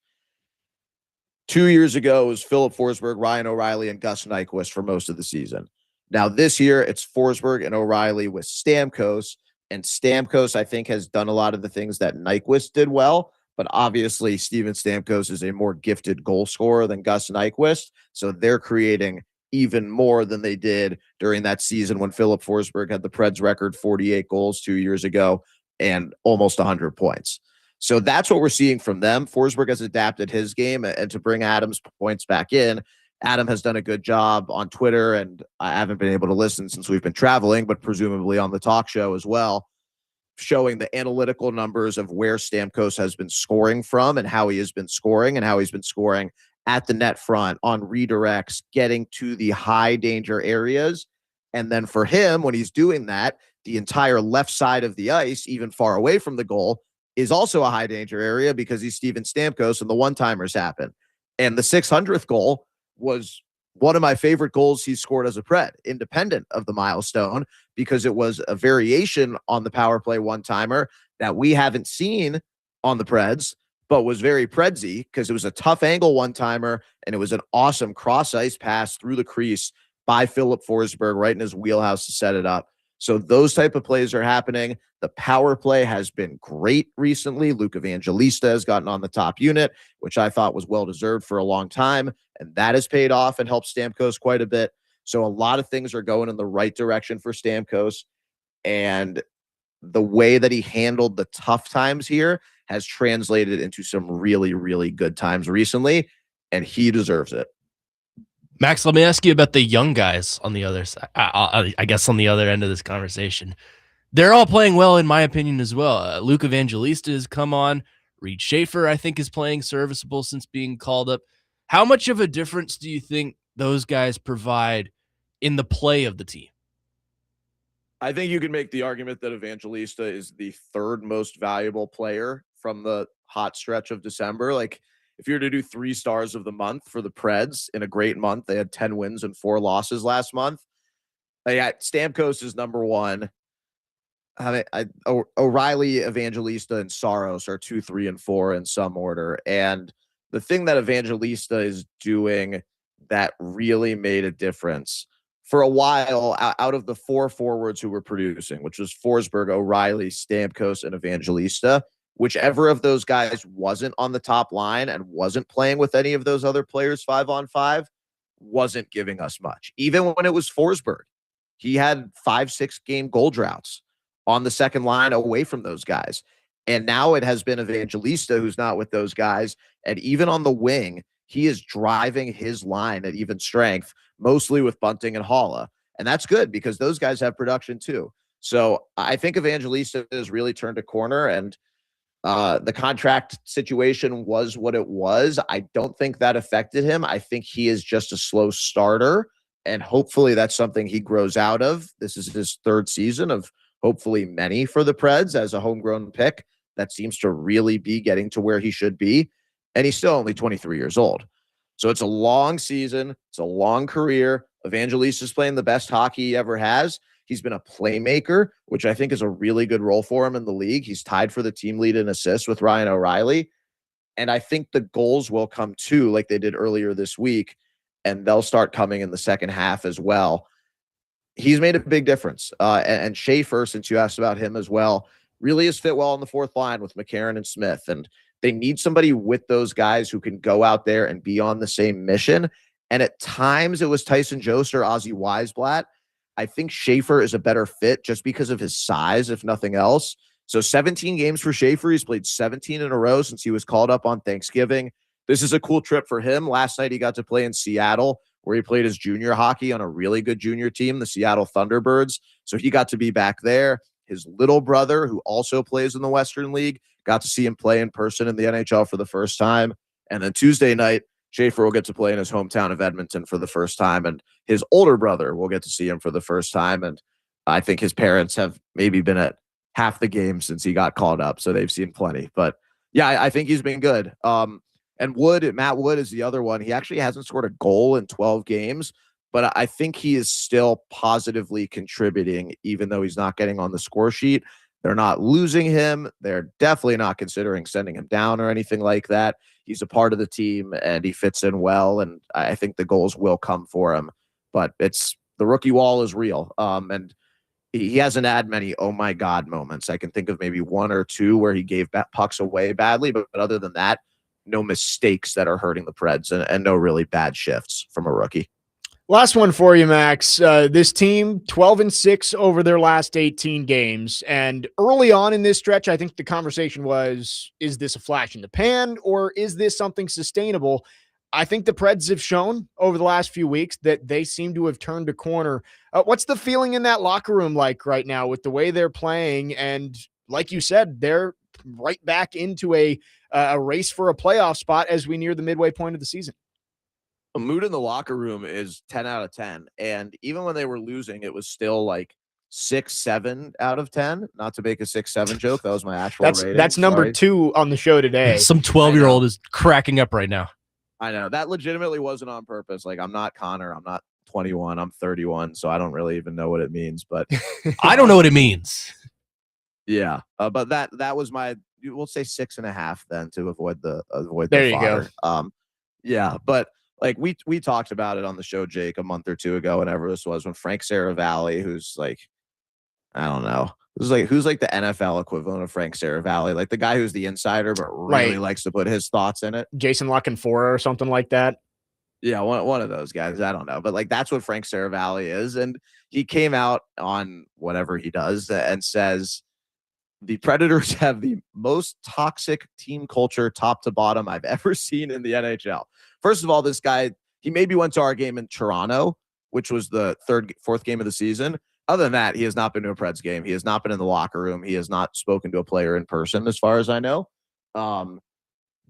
2 years ago, it was Philip Forsberg, Ryan O'Reilly, and Gus Nyquist for most of the season. Now this year, it's Forsberg and O'Reilly with Stamkos. And Stamkos, I think, has done a lot of the things that Nyquist did well. But obviously, Steven Stamkos is a more gifted goal scorer than Gus Nyquist. So they're creating even more than they did during that season when Philip Forsberg had the Preds record 48 goals 2 years ago and almost 100 points. So that's what we're seeing from them. Forsberg has adapted his game, and to bring Adam's points back in, Adam has done a good job on Twitter, and I haven't been able to listen since we've been traveling, but presumably on the talk show as well, showing the analytical numbers of where Stamkos has been scoring from and how he has been scoring at the net front, on redirects, getting to the high danger areas. And then for him, when he's doing that, the entire left side of the ice, even far away from the goal, is also a high danger area because he's Steven Stamkos and the one-timers happen. And the 600th goal was one of my favorite goals he scored as a Pred, independent of the milestone, because it was a variation on the power play one-timer that we haven't seen on the Preds, but was very Predsy because it was a tough angle one-timer, and it was an awesome cross-ice pass through the crease by Philip Forsberg right in his wheelhouse to set it up. So those type of plays are happening. The power play has been great recently. Luke Evangelista has gotten on the top unit, which I thought was well-deserved for a long time, and that has paid off and helped Stamkos quite a bit. So a lot of things are going in the right direction for Stamkos, and the way that he handled the tough times here has translated into some really, really good times recently, and he deserves it. Max, let me ask you about the young guys on the other side. I guess on the other end of this conversation. They're all playing well, in my opinion, as well. Luke Evangelista has come on. Reed Schaefer, I think, is playing serviceable since being called up. How much of a difference do you think those guys provide in the play of the team? I think you can make the argument that Evangelista is the 3rd most valuable player from the hot stretch of December. Like, if you were to do 3 stars of the month for the Preds in a great month, they had 10 wins and 4 losses last month. Stamkos is number 1. O'Reilly, Evangelista, and Saros are 2, 3, and 4 in some order. And the thing that Evangelista is doing that really made a difference for a while, out of the 4 forwards who were producing, which was Forsberg, O'Reilly, Stamkos, and Evangelista, whichever of those guys wasn't on the top line and wasn't playing with any of those other players 5-on-5, wasn't giving us much. Even when it was Forsberg, he had 5-6 game goal droughts on the second line away from those guys. And now it has been Evangelista who's not with those guys. And even on the wing, he is driving his line at even strength, mostly with Bunting and Haula. And that's good because those guys have production too. So I think Evangelista has really turned a corner, and the contract situation was what it was. I don't think that affected him. I think he is just a slow starter, and hopefully that's something he grows out of. This is his 3rd season of hopefully many for the Preds as a homegrown pick that seems to really be getting to where he should be. And he's still only 23 years old. So it's a long season. It's a long career. Evangelista's playing the best hockey he ever has. He's been a playmaker, which I think is a really good role for him in the league. He's tied for the team lead in assists with Ryan O'Reilly. And I think the goals will come too, like they did earlier this week, and they'll start coming in the second half as well. He's made a big difference. And Schaefer, since you asked about him as well, really has fit well on the 4th line with McCarron and Smith. And they need somebody with those guys who can go out there and be on the same mission. And at times it was Tyson Jost or Ozzy Weisblatt. I think Schaefer is a better fit just because of his size, if nothing else. So 17 games for Schaefer. He's played 17 in a row since he was called up on Thanksgiving. This is a cool trip for him. Last night he got to play in Seattle, where he played his junior hockey on a really good junior team, the Seattle Thunderbirds. So he got to be back there. His little brother, who also plays in the Western League, got to see him play in person in the NHL for the first time. And then Tuesday night, Schaefer will get to play in his hometown of Edmonton for the first time. And his older brother will get to see him for the first time. And I think his parents have maybe been at half the game since he got called up. So they've seen plenty. But yeah, I think he's been good. And Matt Wood is the other one. He actually hasn't scored a goal in 12 games, but I think he is still positively contributing, even though he's not getting on the score sheet. They're not losing him. They're definitely not considering sending him down or anything like that. He's a part of the team and he fits in well. And I think the goals will come for him, but the rookie wall is real. And he hasn't had many, oh my God moments. I can think of maybe 1 or 2 where he gave pucks away badly, but other than that, no mistakes that are hurting the Preds and no really bad shifts from a rookie. Last one for you, Max. This team, 12-6 over their last 18 games. And early on in this stretch, I think the conversation was, is this a flash in the pan or is this something sustainable? I think the Preds have shown over the last few weeks that they seem to have turned a corner. What's the feeling in that locker room like right now with the way they're playing? And like you said, they're right back into a race for a playoff spot as we near the midway point of the season. The mood in the locker room is 10 out of 10. And even when they were losing, it was still like 6, 7 out of 10. Not to make a 6, 7 joke. That was my actual rating. That's number 2 on the show today. Some 12-year-old is cracking up right now. I know. That legitimately wasn't on purpose. Like, I'm not Connor. I'm not 21. I'm 31. So I don't really even know what it means. But I don't know what it means. Yeah. But that was we'll say 6.5 then to avoid the there you fodder. go. Yeah. But like we talked about it on the show, Jake, a month or 2 ago, whenever this was, when Frank Saravalli, who's like, I don't know, who's like the NFL equivalent of Frank Saravalli, like the guy who's the insider, but really likes to put his thoughts in it. Jason Lockenfora or something like that. Yeah, one of those guys. I don't know. But like that's what Frank Saravalli is. And he came out on whatever he does and says, the Predators have the most toxic team culture top to bottom I've ever seen in the NHL. First of all, this guy, he maybe went to our game in Toronto, which was the 4th game of the season. Other than that, he has not been to a Preds game. He has not been in the locker room. He has not spoken to a player in person, as far as I know.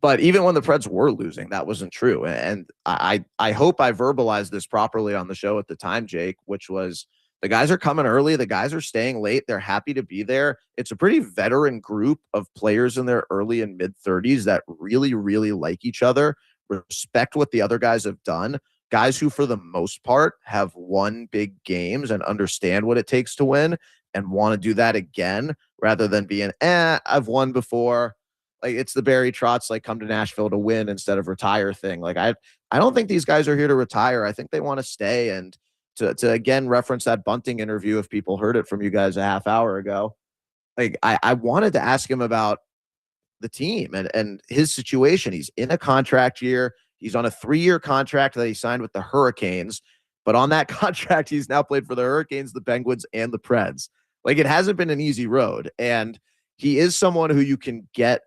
But even when the Preds were losing, that wasn't true. And I hope I verbalized this properly on the show at the time, Jake, which was The guys are coming early. The guys are staying late. They're happy to be there. It's a pretty veteran group of players in their early and mid 30s that really, really like each other, respect what the other guys have done. Guys who, for the most part, have won big games and understand what it takes to win and want to do that again rather than being, I've won before. Like, it's the Barry Trotz, like, come to Nashville to win instead of retire thing. Like, I don't think these guys are here to retire. I think they want to stay. And to again reference that Bunting interview, if people heard it from you guys a half hour ago, like, I wanted to ask him about the team and his situation. He's in a contract year. He's on a 3-year contract that he signed with the Hurricanes. But on that contract, he's now played for the Hurricanes, the Penguins, and the Preds. Like, it hasn't been an easy road. And he is someone who you can get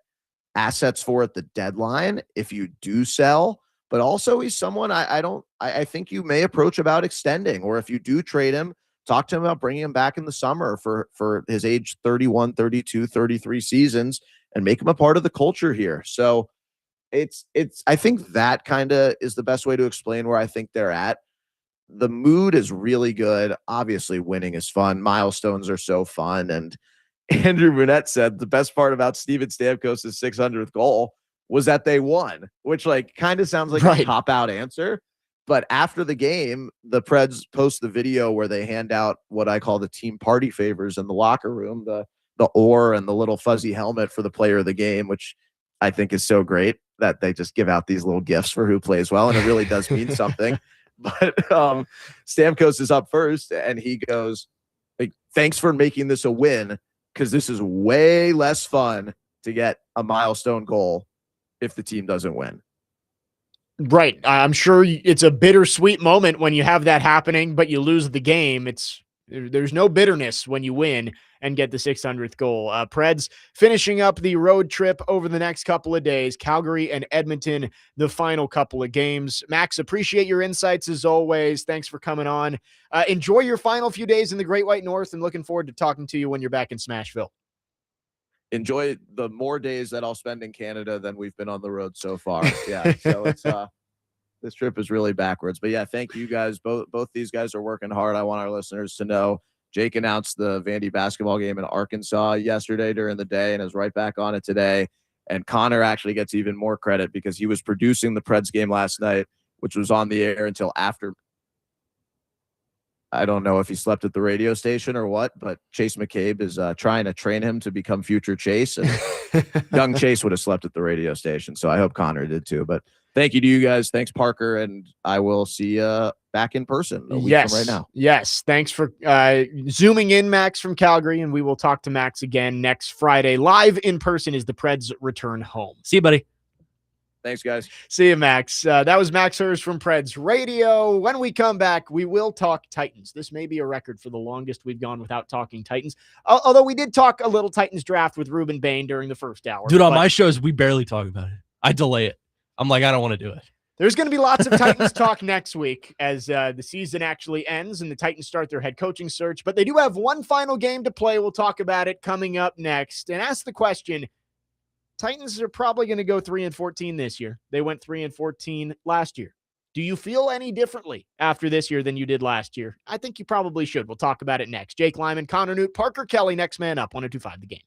assets for at the deadline if you do sell. But also, he's someone I think you may approach about extending, or if you do trade him, talk to him about bringing him back in the summer for his age 31, 32, 33 seasons and make him a part of the culture here. So I think that kind of is the best way to explain where I think they're at. The mood is really good. Obviously, winning is fun. Milestones are so fun. And Andrew Brunette said the best part about Steven Stamkos' 600th goal was that they won, which, like, kind of sounds like a cop-out answer. But after the game, the Preds post the video where they hand out what I call the team party favors in the locker room, the oar and the little fuzzy helmet for the player of the game, which I think is so great that they just give out these little gifts for who plays well. And it really does mean something. But Stamkos is up first, and he goes, like, thanks for making this a win, because this is way less fun to get a milestone goal if the team doesn't win. Right. I'm sure it's a bittersweet moment when you have that happening, but you lose the game. There's no bitterness when you win and get the 600th goal. Preds finishing up the road trip over the next couple of days. Calgary and Edmonton, the final couple of games. Max, appreciate your insights as always. Thanks for coming on. Enjoy your final few days in the Great White North, and looking forward to talking to you when you're back in Smashville. Enjoy the more days that I'll spend in Canada than we've been on the road so far. Yeah. So it's this trip is really backwards. But yeah, thank you guys. Both these guys are working hard. I want our listeners to know Jake announced the Vandy basketball game in Arkansas yesterday during the day and is right back on it today. And Connor actually gets even more credit because he was producing the Preds game last night, which was on the air until after. I don't know if he slept at the radio station or what, but Chase McCabe is trying to train him to become future Chase. And young Chase would have slept at the radio station. So I hope Connor did too. But thank you to you guys. Thanks, Parker. And I will see you back in person a week from right now. Yes. Thanks for zooming in, Max, from Calgary. And we will talk to Max again next Friday. Live in person as the Preds return home. See you, buddy. Thanks, guys. See you, Max. That was Max Hers from Preds Radio. When we come back, we will talk Titans. This may be a record for the longest we've gone without talking Titans. Although we did talk a little Titans draft with Ruben Bain during the first hour. Dude, on my shows, we barely talk about it. I delay it. I'm like, I don't want to do it. There's going to be lots of Titans talk next week as the season actually ends and the Titans start their head coaching search. But they do have one final game to play. We'll talk about it coming up next. And ask the question, Titans are probably going to go 3-14 this year. They went 3-14 last year. Do you feel any differently after this year than you did last year? I think you probably should. We'll talk about it next. Jake Lyman, Connor Newt, Parker Kelly, next man up, 102.5 The Game.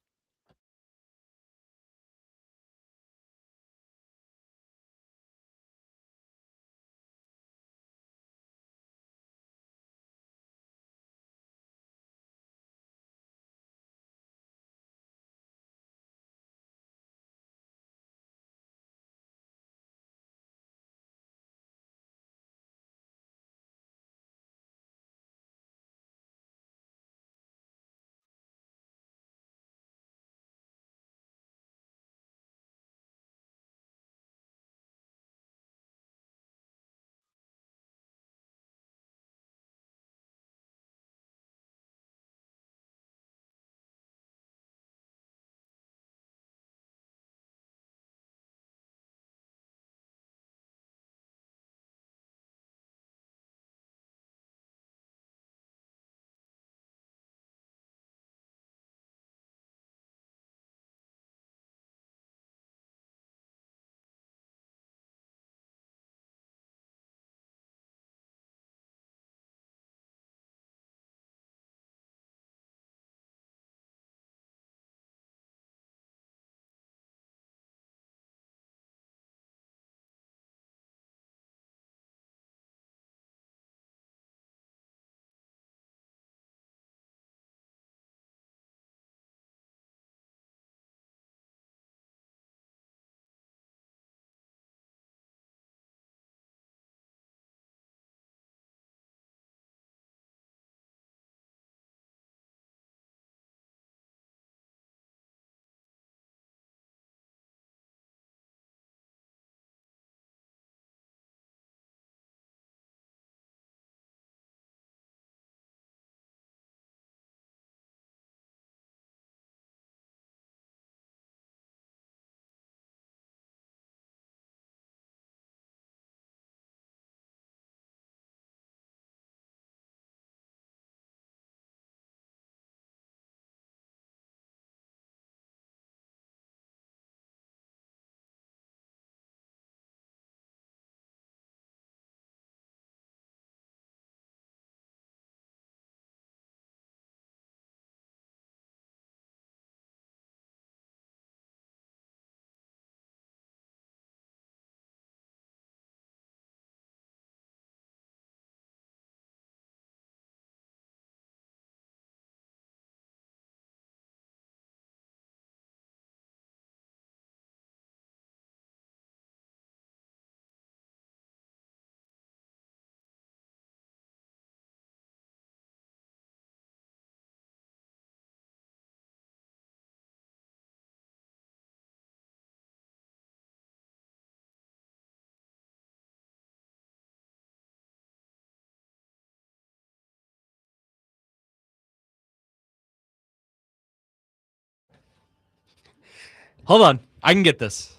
Hold on. I can get this.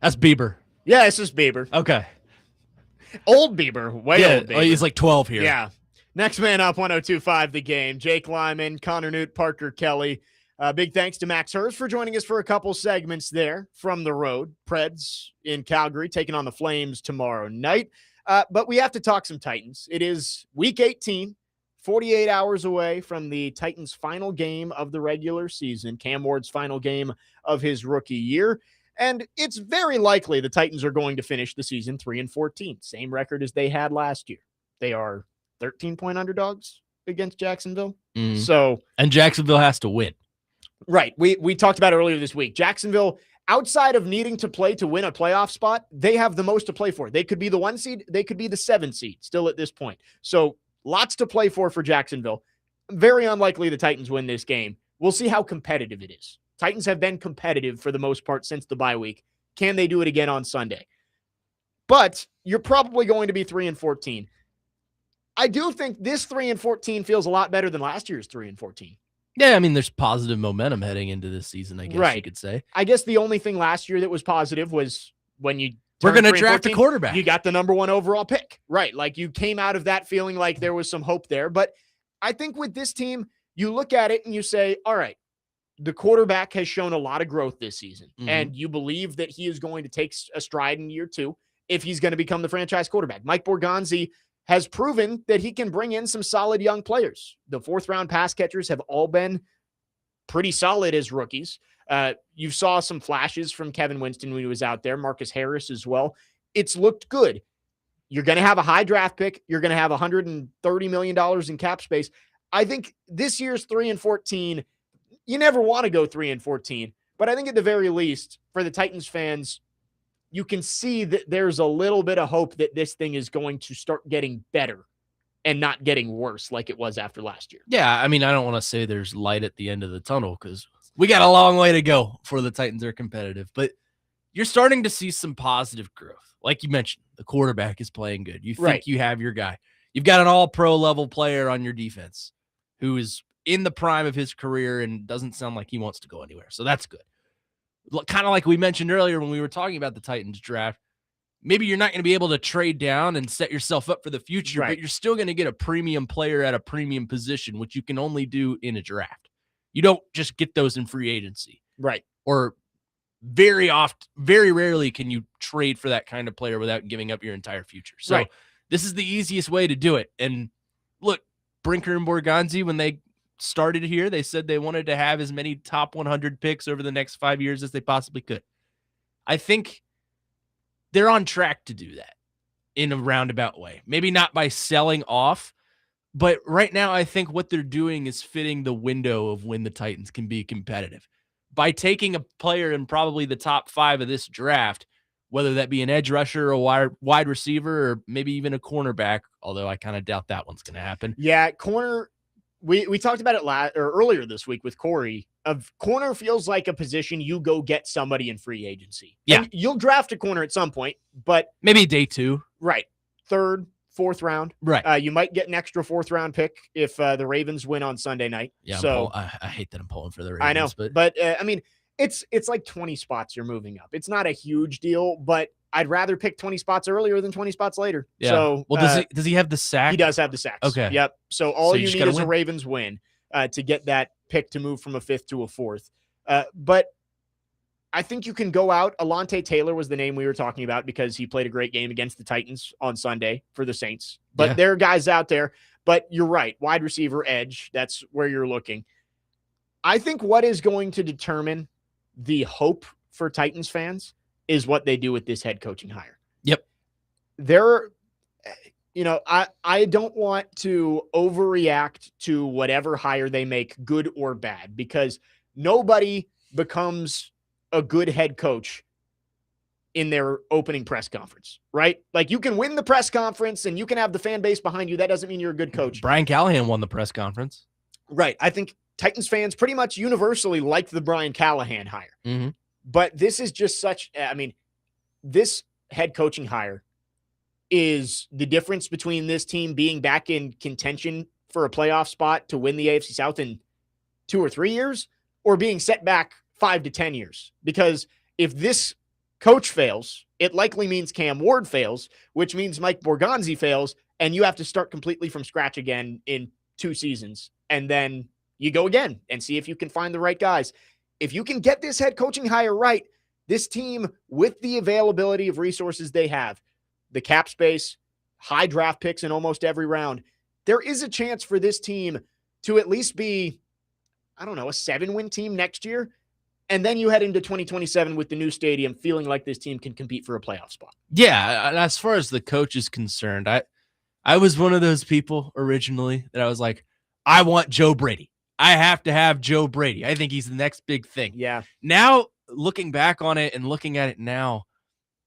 That's Bieber. Yeah, it's just Bieber. Okay. Old Bieber. Way old Bieber. He's like 12 here. Yeah. Next man up, 102.5 The Game. Jake Lyman, Connor Newt, Parker Kelly. Big thanks to Max Hurst for joining us for a couple segments there from the road. Preds in Calgary taking on the Flames tomorrow night. But we have to talk some Titans. It is week 18, 48 hours away from the Titans' final game of the regular season, Cam Ward's final game of his rookie year. And it's very likely the Titans are going to finish the season 3-14, same record as they had last year. They are 13-point underdogs against Jacksonville. So, and Jacksonville has to win. Right. We talked about it earlier this week. Jacksonville, outside of needing to play to win a playoff spot, they have the most to play for. They could be the 1 seed. They could be the 7 seed still at this point. So lots to play for Jacksonville. Very unlikely the Titans win this game. We'll see how competitive it is. Titans have been competitive for the most part since the bye week. Can they do it again on Sunday? But you're probably going to be 3-14. I do think this 3-14 feels a lot better than last year's 3-14. Yeah, I mean, there's positive momentum heading into this season, I guess you could say. I guess the only thing last year that was positive was when you we're going to draft a quarterback. You got the number 1 overall pick. Right. Like you came out of that feeling like there was some hope there. But I think with this team, you look at it and you say, all right, the quarterback has shown a lot of growth this season. And you believe that he is going to take a stride in year 2 if he's going to become the franchise quarterback. Mike Borgonzi has proven that he can bring in some solid young players. The 4th-round pass catchers have all been pretty solid as rookies. You saw some flashes from Kevin Winston when he was out there, Marcus Harris as well. It's looked good. You're going to have a high draft pick. You're going to have $130 million in cap space. I think this year's 3-14, you never want to go 3-14, but I think at the very least for the Titans fans, you can see that there's a little bit of hope that this thing is going to start getting better and not getting worse like it was after last year. Yeah, I mean, I don't want to say there's light at the end of the tunnel because we got a long way to go before the Titans are competitive, but you're starting to see some positive growth. Like you mentioned, the quarterback is playing good. You think you have your guy. You've got an all-pro level player on your defense who is in the prime of his career and doesn't sound like he wants to go anywhere. So that's good. Kind of like we mentioned earlier when we were talking about the Titans draft, maybe you're not going to be able to trade down and set yourself up for the future, but you're still going to get a premium player at a premium position, which you can only do in a draft. You don't just get those in free agency. Right. Or very rarely can you trade for that kind of player without giving up your entire future. So this is the easiest way to do it. And look, Brinker and Borgonzi, when they started here, they said they wanted to have as many top 100 picks over the next 5 years as they possibly could. I think they're on track to do that in a roundabout way. Maybe not by selling off, but right now I think what they're doing is fitting the window of when the Titans can be competitive. By taking a player in probably the top 5 of this draft, whether that be an edge rusher, a wide receiver, or maybe even a cornerback, although I kind of doubt that one's going to happen. Yeah, corner. We talked about it earlier this week with Corey. Of corner feels like a position you go get somebody in free agency. Yeah, and you'll draft a corner at some point, but maybe day 2, right? 3rd, 4th round, right? You might get an extra 4th round pick if the Ravens win on Sunday night. Yeah, so I hate that I'm pulling for the Ravens. I know, but I mean, it's like 20 spots you're moving up. It's not a huge deal, but I'd rather pick 20 spots earlier than 20 spots later. Yeah. So, well, does he have the sack? He does have the sacks. Okay. Yep. So all you need is win. a Ravens win to get that pick to move from a 5th to a 4th. But I think you can go out. Alontae Taylor was the name we were talking about because he played a great game against the Titans on Sunday for the Saints. But there are guys out there. But you're right. Wide receiver, edge, that's where you're looking. I think what is going to determine the hope for Titans fans is what they do with this head coaching hire. Yep. I don't want to overreact to whatever hire they make, good or bad, because nobody becomes a good head coach in their opening press conference, right? Like you can win the press conference and you can have the fan base behind you. That doesn't mean you're a good coach. Brian Callahan won the press conference. Right. I think Titans fans pretty much universally like the Brian Callahan hire. Mm-hmm. But this is just this head coaching hire is the difference between this team being back in contention for a playoff spot to win the AFC South in 2 or 3 years or being set back 5 to 10 years. Because if this coach fails, it likely means Cam Ward fails, which means Mike Borgonzi fails, and you have to start completely from scratch again in 2 seasons. And then you go again and see if you can find the right guys. If you can get this head coaching hire right, this team, with the availability of resources they have, the cap space, high draft picks in almost every round, there is a chance for this team to at least be, I don't know, a 7-win team next year. And then you head into 2027 with the new stadium feeling like this team can compete for a playoff spot. Yeah, as far as the coach is concerned, I was one of those people originally that I was like, I want Joe Brady. I have to have Joe Brady. I think he's the next big thing. Yeah. Now, looking back on it and looking at it now,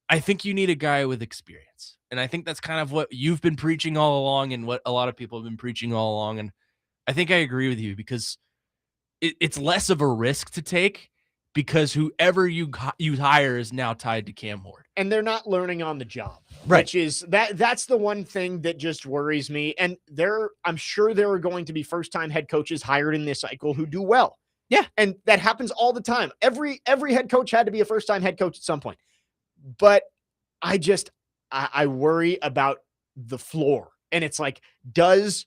I think you need a guy with experience. And I think that's kind of what you've been preaching all along and what a lot of people have been preaching all along. And I think I agree with you because it's less of a risk to take because whoever you hire is now tied to Cam Ward. And they're not learning on the job, right? Which is that's the one thing that just worries me. And I'm sure there are going to be first-time head coaches hired in this cycle who do well. Yeah. And that happens all the time. Every head coach had to be a first-time head coach at some point. But I worry about the floor. And it's like, does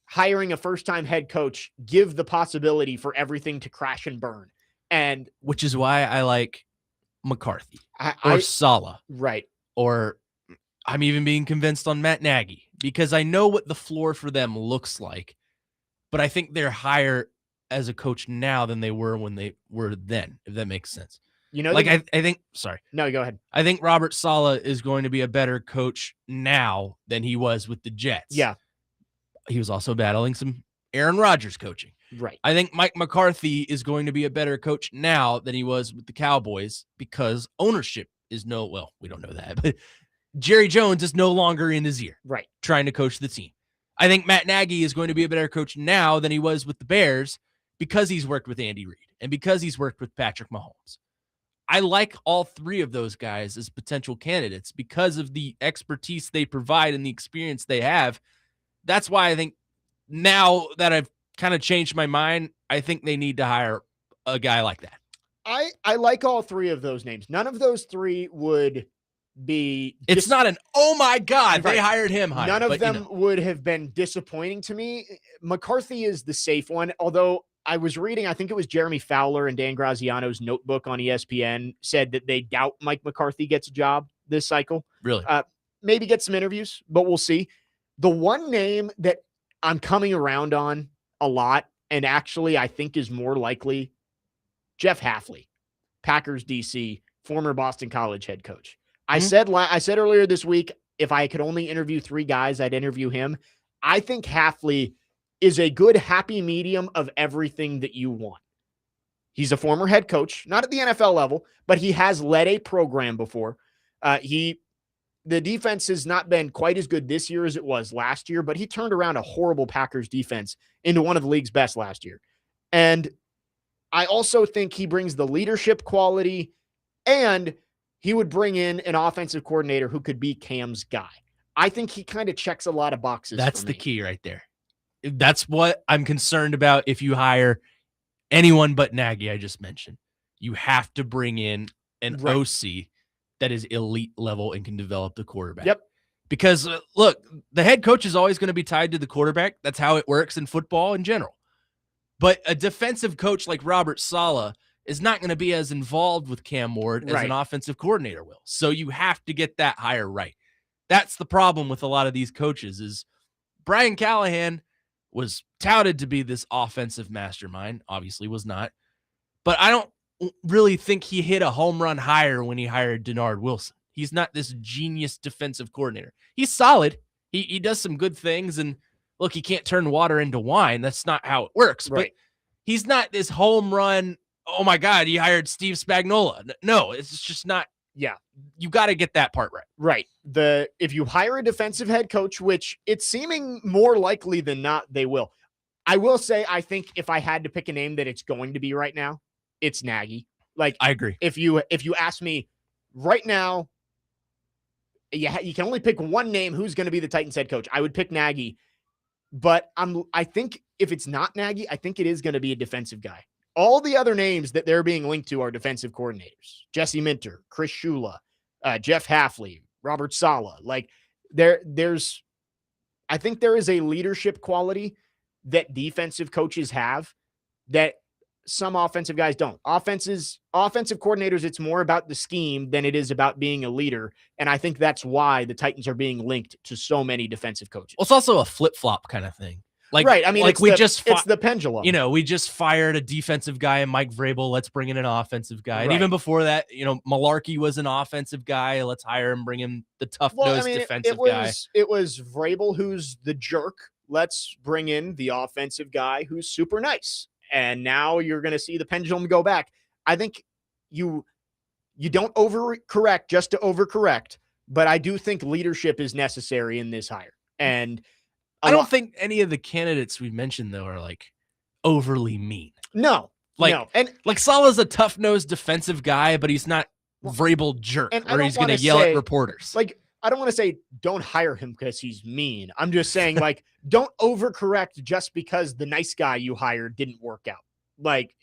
hiring a first-time head coach give the possibility for everything to crash and burn? And which is why I like McCarthy or Saleh. Right. Or I'm even being convinced on Matt Nagy because I know what the floor for them looks like, but I think they're higher as a coach now than they were when they were then, if that makes sense. You know, like I think, sorry. No, go ahead. I think Robert Saleh is going to be a better coach now than he was with the Jets. Yeah. He was also battling some Aaron Rodgers coaching. Right. I think Mike McCarthy is going to be a better coach now than he was with the Cowboys because ownership is well, we don't know that, but Jerry Jones is no longer in his ear. Right. Trying to coach the team. I think Matt Nagy is going to be a better coach now than he was with the Bears because he's worked with Andy Reid and because he's worked with Patrick Mahomes. I like all 3 of those guys as potential candidates because of the expertise they provide and the experience they have. That's why I think now that I've kind of changed my mind, I think they need to hire a guy like that. I like all 3 of those names. None of those 3 would be. It's not an, oh my God, right. They hired him. None of them would have been disappointing to me. McCarthy is the safe one, although I was reading, I think it was Jeremy Fowler and Dan Graziano's notebook on ESPN said that they doubt Mike McCarthy gets a job this cycle. Really? Maybe get some interviews, but we'll see. The one name that I'm coming around on a lot, and actually I think is more likely, Jeff Hafley, Packers DC, former Boston College head coach. Mm-hmm. I said earlier this week, if I could only interview 3 guys, I'd interview him. I think Hafley is a good happy medium of everything that you want. He's a former head coach, not at the NFL level, but he has led a program before. The defense has not been quite as good this year as it was last year, but he turned around a horrible Packers defense into one of the league's best last year. And I also think he brings the leadership quality, and he would bring in an offensive coordinator who could be Cam's guy. I think he kind of checks a lot of boxes. That's the key right there. That's what I'm concerned about if you hire anyone but Nagy I just mentioned. You have to bring in an OC that is elite level and can develop the quarterback. Yep. Because, look, the head coach is always going to be tied to the quarterback. That's how it works in football in general. But a defensive coach like Robert Saleh is not going to be as involved with Cam Ward as an offensive coordinator will. So you have to get that hire right. That's the problem with a lot of these coaches is Brian Callahan was touted to be this offensive mastermind, obviously was not. But I don't really think he hit a home run hire when he hired Denard Wilson. He's not this genius defensive coordinator. He's solid. He does some good things. And look, he can't turn water into wine. That's not how it works. But he's not this home run, oh my God, he hired Steve Spagnuolo. No, it's just not. Yeah, you got to get that part right. Right. If you hire a defensive head coach, which it's seeming more likely than not they will. I will say, I think if I had to pick a name that it's going to be right now, it's Nagy. Like, I agree. If you ask me right now, you can only pick one name who's going to be the Titans head coach. I would pick Nagy, but I think if it's not Nagy, I think it is going to be a defensive guy. all the other names that they're being linked to are defensive coordinators. Jesse Minter, Chris Shula, Jeff Halfley, Robert Sala. Like there's I think there is a leadership quality that defensive coaches have that some offensive guys don't. Offensive coordinators, it's more about the scheme than it is about being a leader. And I think that's why the Titans are being linked to so many defensive coaches. Well, it's also a flip-flop kind of thing. Like, right. I mean, like it's the pendulum. You know, we just fired a defensive guy in Mike Vrabel. Let's bring in an offensive guy. And Right. even before that, you know, Malarkey was an offensive guy. Let's hire him, bring him the tough-nosed defensive guy. It was Vrabel who's the jerk. Let's bring in the offensive guy who's super nice. And now you're going to see the pendulum go back. I think you don't overcorrect just to overcorrect, but I do think leadership is necessary in this hire. And I don't think any of the candidates we mentioned, though, are like overly mean. No. And like Salah's a tough-nosed defensive guy, but he's not Vrabel jerk where he's going to yell at reporters. Like, I don't want to say don't hire him because he's mean. I'm just saying, like, don't overcorrect just because the nice guy you hired didn't work out. Like,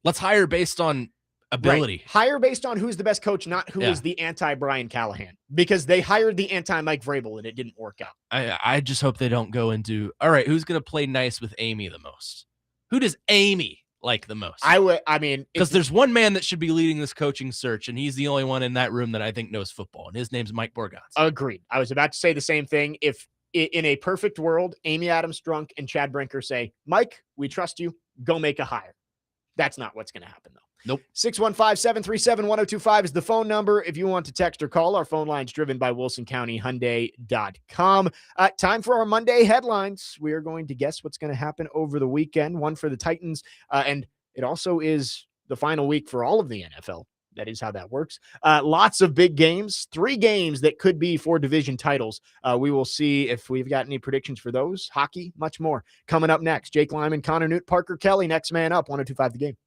let's hire based on ability. Right. Hire based on who's the best coach, not who is the anti-Brian Callahan. Because they hired the anti-Mike Vrabel and it didn't work out. I just hope they don't go into, all right, who's going to play nice with Amy the most? Who does Amy like the most? Because there's one man that should be leading this coaching search, and he's the only one in that room that I think knows football, and his name's Mike Borgons. Agreed. I was about to say the same thing. If in a perfect world, Amy Adams Strunk and Chad Brinker say, Mike, we trust you, go make a hire. That's not what's going to happen, though. Nope. 615-737-1025 is the phone number. If you want to text or call, our phone line's driven by WilsonCountyHyundai.com. Time for our Monday headlines. We are going to guess what's going to happen over the weekend, one for the Titans, and it also is the final week for all of the NFL. That is how that works. Lots of big games, 3 games that could be for division titles. We will see if we've got any predictions for those. Hockey, much more. Coming up next, Jake Lyman, Connor Newt, Parker Kelly, next man up, 102.5 The Game.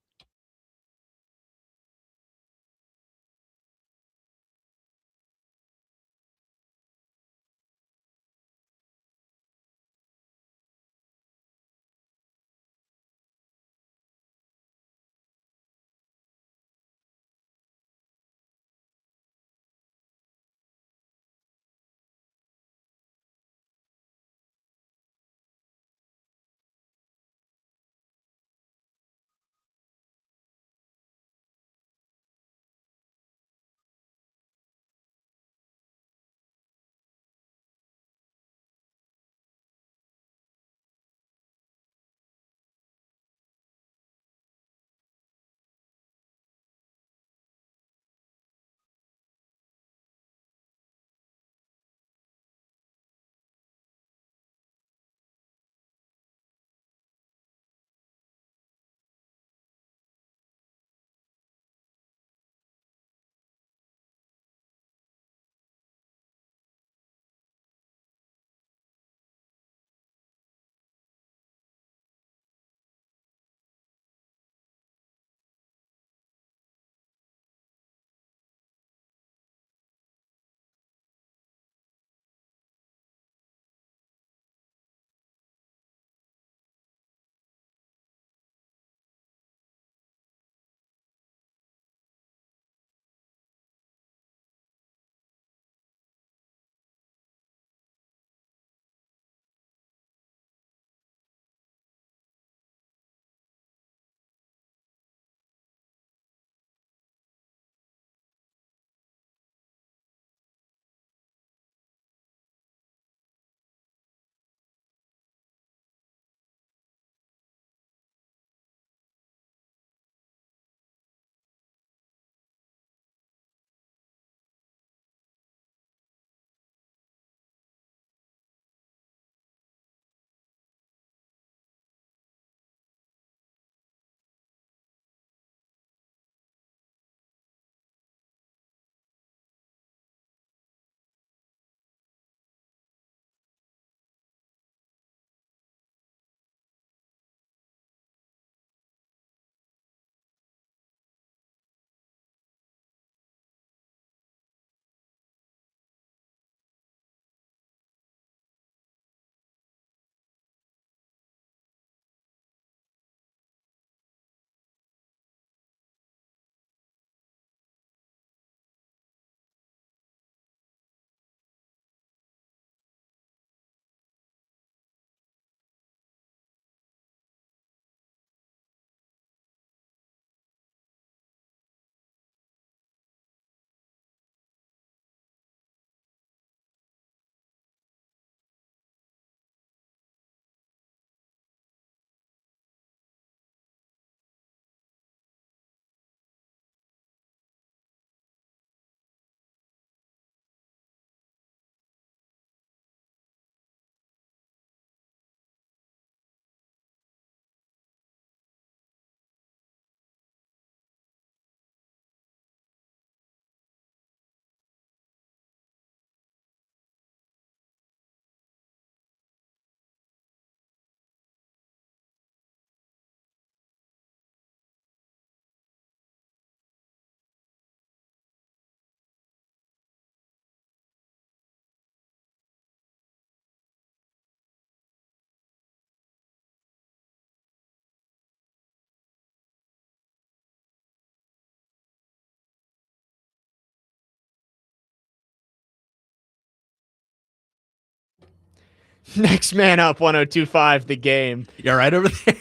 Next man up, 102.5 The Game. You all right over there?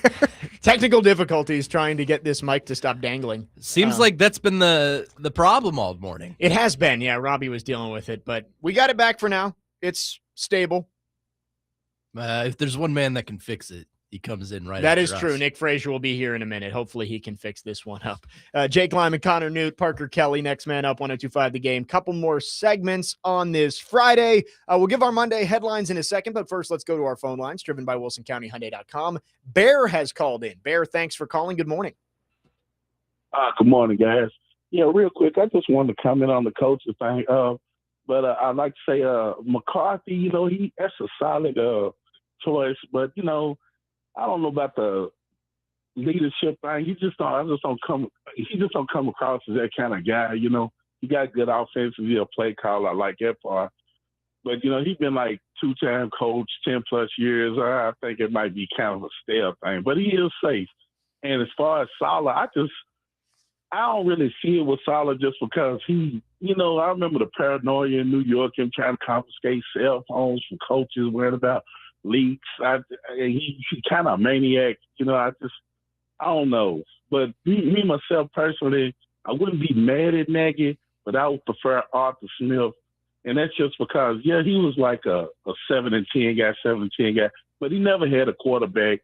Technical difficulties trying to get this mic to stop dangling. Seems like that's been the problem all morning. It has been. Yeah, Robbie was dealing with it, but we got it back for now. It's stable. If there's one man that can fix it, he comes in right That after is us. true. Nick Frazier will be here in a minute. Hopefully he can fix this one up. Jake Lyman, Connor Newt, Parker Kelly, next man up, 102.5 The Game. Couple more segments on this Friday. We'll give our Monday headlines in a second, but first let's go to our phone lines, driven by WilsonCountyHyundai.com. Bear has called in. Bear, thanks for calling. Good morning. Good morning, guys. Yeah, real quick, I just wanted to comment on the coaching thing. But I'd like to say McCarthy, that's a solid choice. But, I don't know about the leadership thing. He just don't come across as that kind of guy. He got good offensive. He's a play caller. I like that part. But he's been like 2-time coach, 10+ years. I think it might be kind of a stale thing. But he is safe. And as far as Saleh, I don't really see it with Saleh just because he, I remember the paranoia in New York, him trying to confiscate cell phones from coaches, worried about leaks. He kind of a maniac, I don't know. But me myself personally, I wouldn't be mad at Nagy, but I would prefer Arthur Smith. And that's just because, he was like a 7-10 guy, 7-10 guy, but he never had a quarterback.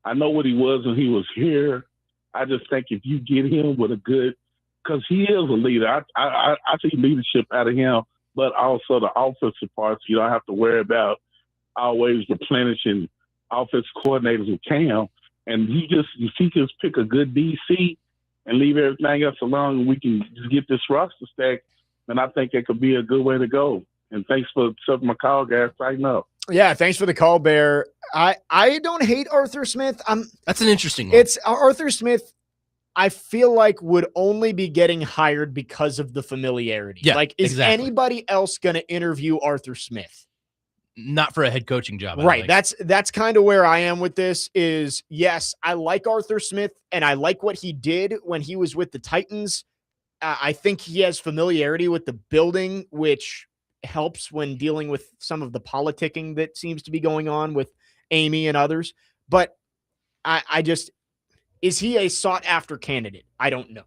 I know what he was when he was here. I just think if you get him with a good, because he is a leader. I see leadership out of him, but also the offensive parts. You don't have to worry about always replenishing offensive coordinators with Cam. And if he just pick a good DC and leave everything else alone, and we can just get this roster stacked, then I think it could be a good way to go. And thanks for accepting my call, guys. Tighten up. Yeah, thanks for the call, Bear. I don't hate Arthur Smith. That's an interesting one. It's Arthur Smith, I feel like would only be getting hired because of the familiarity. Yeah, is exactly. anybody else going to interview Arthur Smith? Not for a head coaching job. Right. That's kind of where I am with this is, yes, I like Arthur Smith and I like what he did when he was with the Titans. I think he has familiarity with the building, which helps when dealing with some of the politicking that seems to be going on with Amy and others. But is he a sought after candidate? I don't know.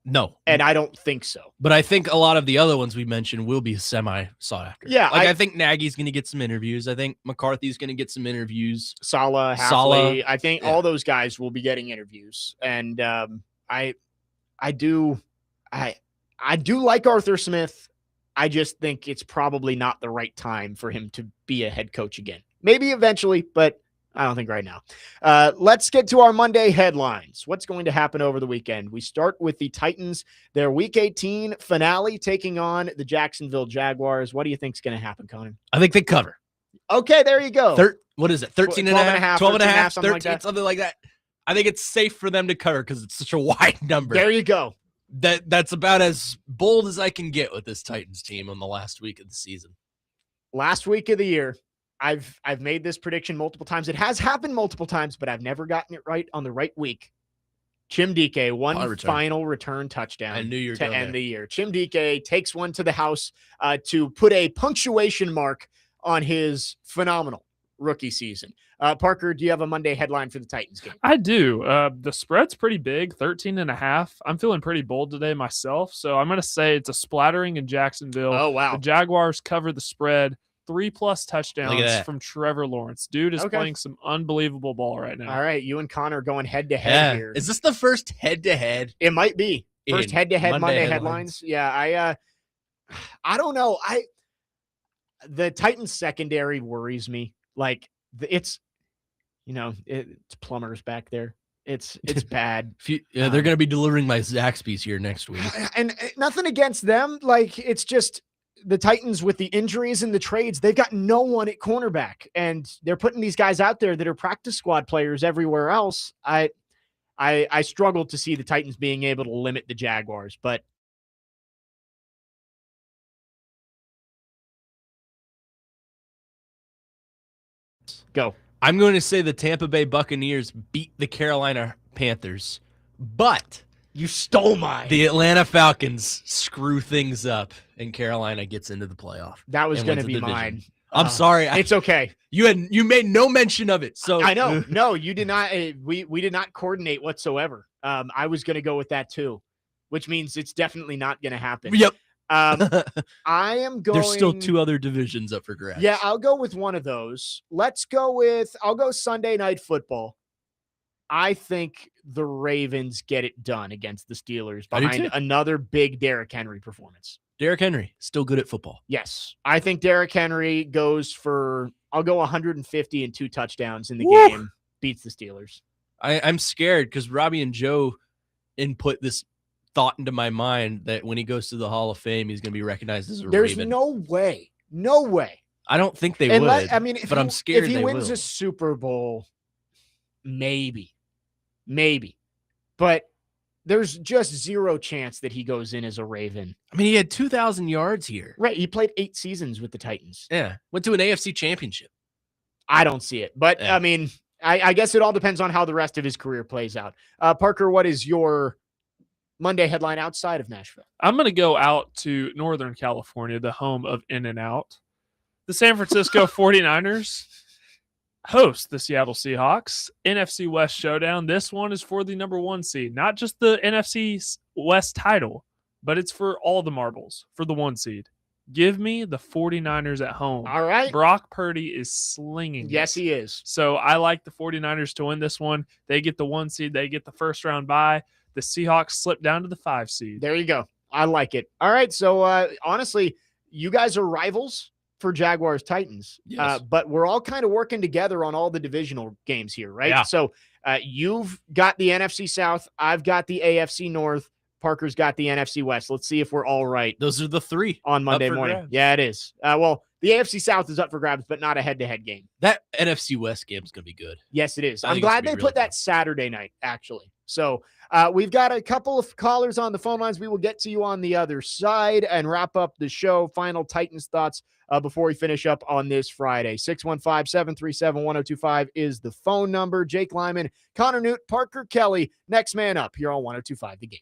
No. And I don't think so. But I think a lot of the other ones we mentioned will be semi sought after. Yeah. I think Nagy's going to get some interviews. I think McCarthy's going to get some interviews. Saleh, I think all those guys will be getting interviews. And I do like Arthur Smith. I just think it's probably not the right time for him to be a head coach again. Maybe eventually, but I don't think right now. Let's get to our Monday headlines. What's going to happen over the weekend? We start with the Titans, their Week 18 finale, taking on the Jacksonville Jaguars. What do you think is going to happen, Connor? I think they cover. Okay, there you go. What is it? 13 and a half, 12 and a half, 13, something like that. Something like that. I think it's safe for them to cover because it's such a wide number. There you go. That's about as bold as I can get with this Titans team on the last week of the season. Last week of the year, I've made this prediction multiple times. It has happened multiple times, but I've never gotten it right on the right week. Chim Dike, one final return touchdown I knew you were to going end there. the year. Chim Dike takes one to the house to put a punctuation mark on his phenomenal rookie season. Parker, do you have a Monday headline for the Titans game? I do. The spread's pretty big, 13.5. I'm feeling pretty bold today myself. So I'm going to say it's a splattering in Jacksonville. Oh, wow. The Jaguars cover the spread. 3+ touchdowns from Trevor Lawrence. Dude is playing some unbelievable ball right now. All right. You and Connor are going head to head here. Is this the first head to head? It might be. First head to head Monday headlines. Yeah. I don't know. The Titans secondary worries me. Like it's plumbers back there. It's bad. They're going to be delivering my Zaxby's here next week. And nothing against them. Like it's just the Titans with the injuries and the trades, they've got no one at cornerback, and they're putting these guys out there that are practice squad players everywhere else. I struggle to see the Titans being able to limit the Jaguars, but go. I'm going to say the Tampa Bay Buccaneers beat the Carolina Panthers, but you stole mine. The Atlanta Falcons screw things up, and Carolina gets into the playoff. That was going to be mine. I'm sorry. It's okay. You made no mention of it. So I know. No, you did not. We did not coordinate whatsoever. I was going to go with that too, which means it's definitely not going to happen. Yep. I am going. There's still 2 other divisions up for grabs. Yeah, I'll go with one of those. I'll go Sunday Night Football. I think the Ravens get it done against the Steelers behind another big Derrick Henry performance. Derrick Henry, still good at football. Yes. I think Derrick Henry I'll go 150 and 2 touchdowns in the game, beats the Steelers. I'm scared because Robbie and Joe input this thought into my mind that when he goes to the Hall of Fame, he's going to be recognized as a There's Raven. no way. No way. I don't think they would. I mean, but I'm scared if he wins will. a Super Bowl, maybe. But there's just zero chance that he goes in as a Raven. I mean, he had 2,000 yards here. Right. He played 8 seasons with the Titans. Yeah. Went to an AFC championship. I don't see it. But, Yeah. I mean, I guess it all depends on how the rest of his career plays out. Parker, what is your Monday headline outside of Nashville? I'm going to go out to Northern California, the home of In-N-Out. The San Francisco 49ers host the Seattle Seahawks. NFC West showdown. This one is for the number 1 seed, not just the NFC West title, but it's for all the marbles for the 1 seed. Give me the 49ers at home. All right. Brock Purdy is slinging. Yes, he is. So I like the 49ers to win this one. They get the 1 seed. They get the first round bye. The Seahawks slip down to the 5 seed. There you go. I like it. All right. So, honestly, you guys are rivals for Jaguars Titans. Yes. But we're all kind of working together on all the divisional games here, right? Yeah. So you've got the NFC South. I've got the AFC North. Parker's got the NFC West. Let's see if we're all right. Those are the 3 on Monday for morning. grabs. Yeah, it is. Well, the AFC South is up for grabs, but not a head-to-head game. That NFC West game is going to be good. Yes, it is. I I'm think it's glad gonna they be put really that Saturday night, actually. So we've got a couple of callers on the phone lines. We will get to you on the other side and wrap up the show. Final Titans thoughts before we finish up on this Friday. 615-737-1025 is the phone number. Jake Lyman, Connor Newt, Parker Kelly, next man up here on 1025 The Game.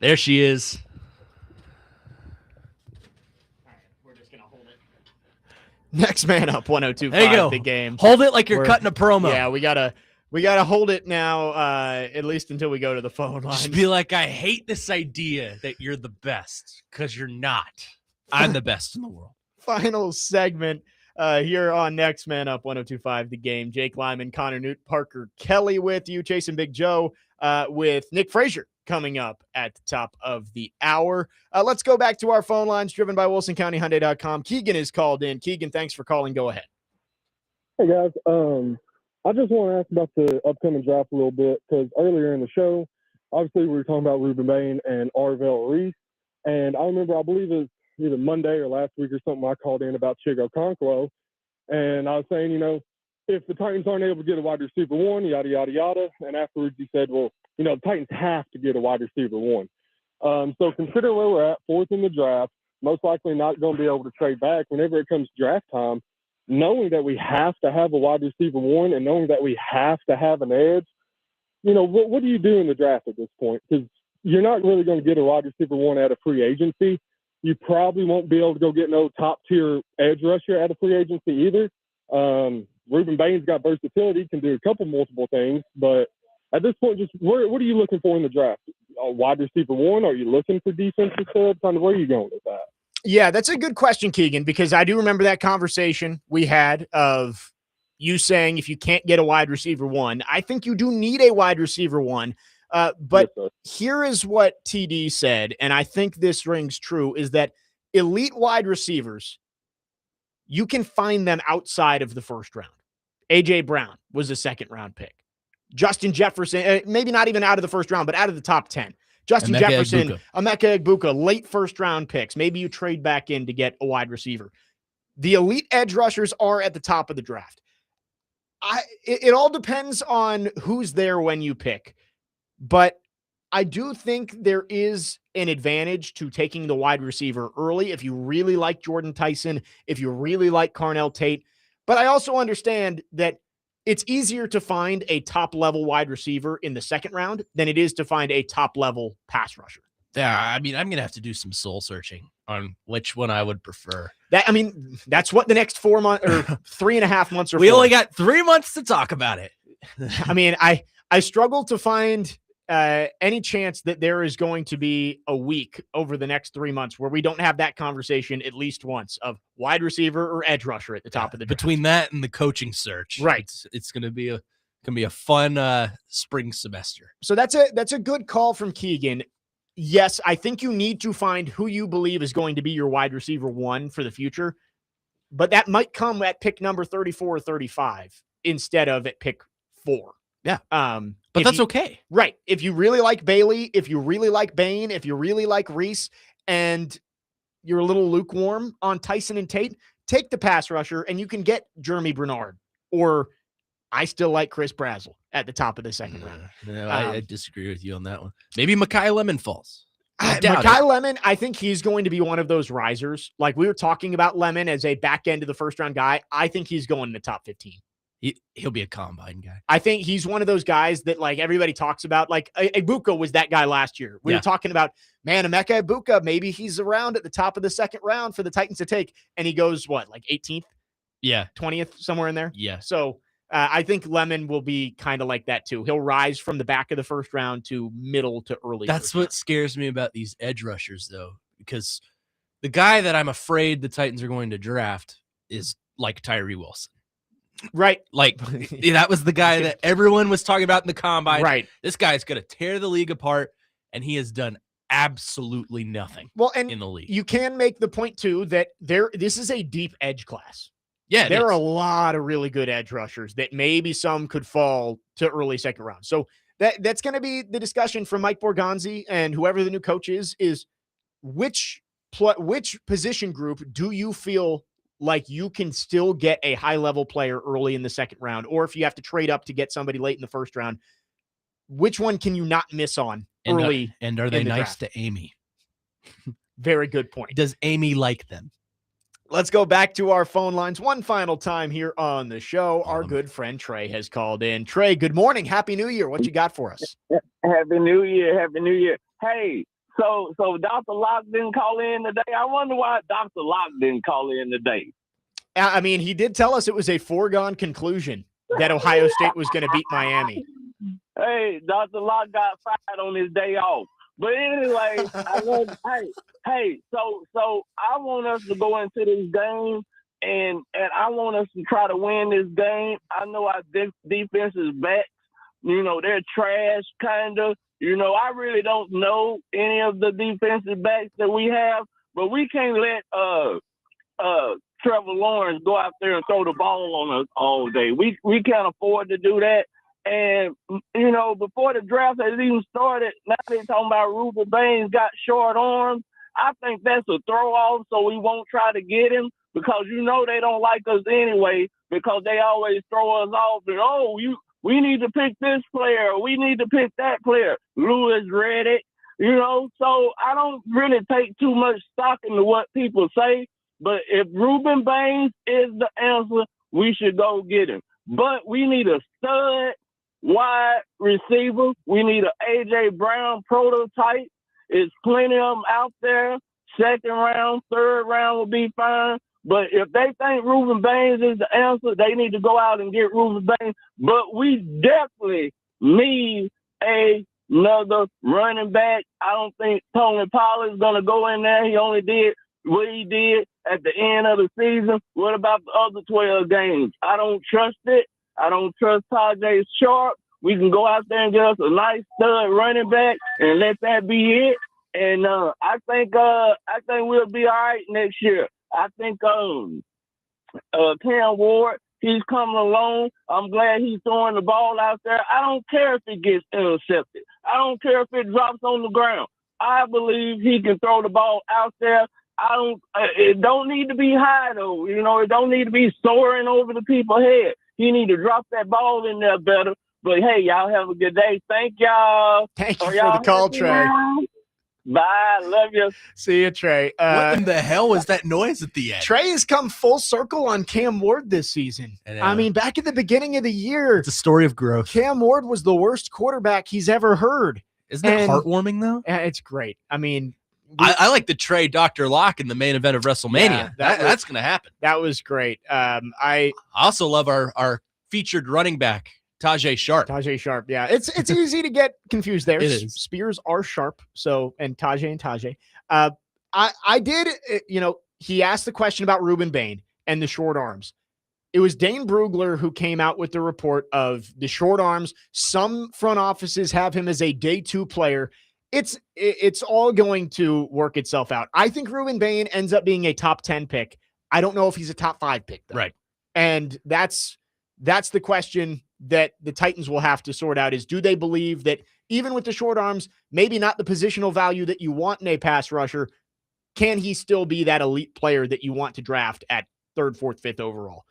There she is. We're just gonna hold it. Next man up, 102.5 There you go. The Game. Hold it like you're We're- cutting a promo. Yeah, we gotta hold it now, at least until we go to the phone line. Just be like, I hate this idea that you're the best, because you're not. I'm the best in the world. Final segment here on Next Man Up 102.5 The Game. Jake Lyman, Connor Newt, Parker Kelly with you. Chasing Big Joe with Nick Frazier coming up at the top of the hour. Let's go back to our phone lines driven by WilsonCountyHyundai.com. Keegan is called in. Keegan, thanks for calling. Go ahead. Hey guys, I just want to ask about the upcoming draft a little bit because earlier in the show, obviously we were talking about Ruben Bain and Arvell Reese, and I remember, I believe it was either Monday or last week or something, I called in about Chigo Conquelo, and I was saying, if the Titans aren't able to get a wide receiver one, yada, yada, yada, and afterwards he said, well, the Titans have to get a wide receiver one. So consider where we're at, fourth in the draft, most likely not going to be able to trade back whenever it comes draft time. Knowing that we have to have a wide receiver one and knowing that we have to have an edge, what do you do in the draft at this point? Because you're not really going to get a wide receiver one at a free agency. You probably won't be able to go get no top-tier edge rusher at a free agency either. Ruben Bain's got versatility, can do multiple things. But at this point, just what are you looking for in the draft? A wide receiver one? Are you looking for defensive subs? Kind of where are you going with that? Yeah, that's a good question, Keegan, because I do remember that conversation we had of you saying if you can't get a wide receiver one, I think you do need a wide receiver one. But Yes, here is what TD said, and I think this rings true, is that elite wide receivers, you can find them outside of the first round. A.J. Brown was a second-round pick. Justin Jefferson, maybe not even out of the first round, but out of the top 10. Justin Jefferson, Emeka Egbuka, late first-round picks. Maybe you trade back in to get a wide receiver. The elite edge rushers are at the top of the draft. It all depends on who's there when you pick. But I do think there is an advantage to taking the wide receiver early if you really like Jordan Tyson, if you really like Carnell Tate. But I also understand that it's easier to find a top-level wide receiver in the second round than it is to find a top-level pass rusher. Yeah, I mean, I'm going to have to do some soul searching on which one I would prefer. That's what the next 4 months or 3.5 months are We for. only got 3 months to talk about it. I mean, I struggle to find any chance that there is going to be a week over the next 3 months where we don't have that conversation at least once of wide receiver or edge rusher at the top of the draft. Between that and the coaching search, right? It's going to be a fun spring semester. So that's a good call from Keegan. Yes, I think you need to find who you believe is going to be your wide receiver one for the future, but that might come at pick number 34 or 35 instead of at pick 4. Yeah. But that's okay. Right. If you really like Bailey, if you really like Bain, if you really like Reese, and you're a little lukewarm on Tyson and Tate, take the pass rusher and you can get Jeremy Bernard, or I still like Chris Brazzell at the top of the second round. No, I disagree with you on that one. Maybe Mekhi Lemon falls. Mekhi Lemon, I think he's going to be one of those risers. Like we were talking about Lemon as a back end of the first round guy. I think he's going in the top 15. He'll be a combine guy. I think he's one of those guys that like everybody talks about. Like Egbuka was that guy last year. We were talking about, man, Emeka Egbuka, maybe he's around at the top of the second round for the Titans to take. And he goes, what, like 18th? Yeah. 20th, somewhere in there? Yeah. So I think Lemon will be kind of like that too. He'll rise from the back of the first round to middle to early. That's what scares me about these edge rushers, though, because the guy that I'm afraid the Titans are going to draft is like Tyree Wilson. Right. Like that was the guy that everyone was talking about in the combine. Right. This guy's going to tear the league apart, and he has done absolutely nothing in the league. You can make the point too that this is a deep edge class. Yeah, there are a lot of really good edge rushers that maybe some could fall to early second round. So that's going to be the discussion from Mike Borgonzi and whoever the new coach is which position group do you feel like you can still get a high-level player early in the second round, or if you have to trade up to get somebody late in the first round, which one can you not miss on early? And are they nice draft? to Amy? Very good point. Does Amy like them? Let's go back to our phone lines one final time here on the show. Our good friend Trey has called in. Trey, good morning. Happy New Year. What you got for us? Happy New Year. Happy New Year. Hey, So Dr. Locke didn't call in today. I wonder why Dr. Locke didn't call in today. I mean, he did tell us it was a foregone conclusion that Ohio State was going to beat Miami. Hey, Dr. Locke got fired on his day off. But anyway, so I want us to go into this game and I want us to try to win this game. I know our defense is back. They're trash, kind of. I really don't know any of the defensive backs that we have, but we can't let Trevor Lawrence go out there and throw the ball on us all day. We can't afford to do that. And, before the draft has even started, now they're talking about Ruben Baines got short arms. I think that's a throw-off, so we won't try to get him because they don't like us anyway because they always throw us off and, we need to pick this player. We need to pick that player. Lewis Reddick, So I don't really take too much stock into what people say. But if Ruben Baines is the answer, we should go get him. But we need a stud wide receiver. We need an A.J. Brown prototype. There's plenty of them out there. Second round, third round will be fine. But if they think Ruben Baines is the answer, they need to go out and get Ruben Baines. But we definitely need another running back. I don't think Tony Pollard's going to go in there. He only did what he did at the end of the season. What about the other 12 games? I don't trust it. I don't trust Tajay Sharp. We can go out there and get us a nice stud running back and let that be it. And I think we'll be all right next year. I think Cam Ward, he's coming along. I'm glad he's throwing the ball out there. I don't care if it gets intercepted. I don't care if it drops on the ground. I believe he can throw the ball out there. It don't need to be high though. It don't need to be soaring over the people's head. He need to drop that ball in there better. But hey, y'all have a good day. Thank y'all. Thank you for the call, Trey. Bye. Love you. See you, Trey. What in the hell was that noise at the end? Trey has come full circle on Cam Ward this season. I mean, back at the beginning of the year, it's a story of growth. Cam Ward was the worst quarterback he's ever heard. Isn't that heartwarming, though? Yeah, it's great. I mean, I like the Trey Dr. Locke in the main event of WrestleMania. Yeah, that's going to happen. That was great. I also love our featured running back, Tajay Sharp. Tajay Sharp, yeah. It's easy to get confused there. It is. Spears are sharp, and Tajay. I did, he asked the question about Ruben Bain and the short arms. It was Dane Brugler who came out with the report of the short arms. Some front offices have him as a day 2 player. It's all going to work itself out. I think Ruben Bain ends up being a top 10 pick. I don't know if he's a top 5 pick, though. Right. And that's the question that the Titans will have to sort out is, do they believe that even with the short arms, maybe not the positional value that you want in a pass rusher, can he still be that elite player that you want to draft at 3rd, 4th, 5th overall?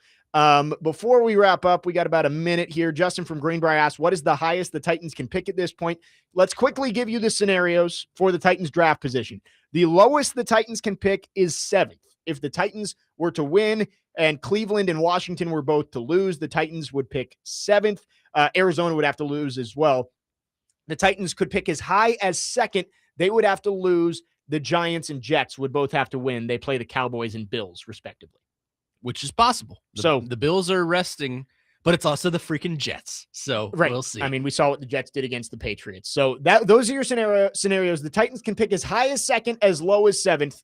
Before we wrap up, we got about a minute here. Justin from Greenbrier asked, what is the highest the Titans can pick at this point? Let's quickly give you the scenarios for the Titans draft position. The lowest the Titans can pick is 7th. If the Titans were to win and Cleveland and Washington were both to lose, the Titans would pick 7th. Arizona would have to lose as well. The Titans could pick as high as 2nd. They would have to lose. The Giants and Jets would both have to win. They play the Cowboys and Bills, respectively. Which is possible. So the Bills are resting, but it's also the freaking Jets. So we'll see. I mean, we saw what the Jets did against the Patriots. So those are your scenarios. The Titans can pick as high as 2nd, as low as 7th.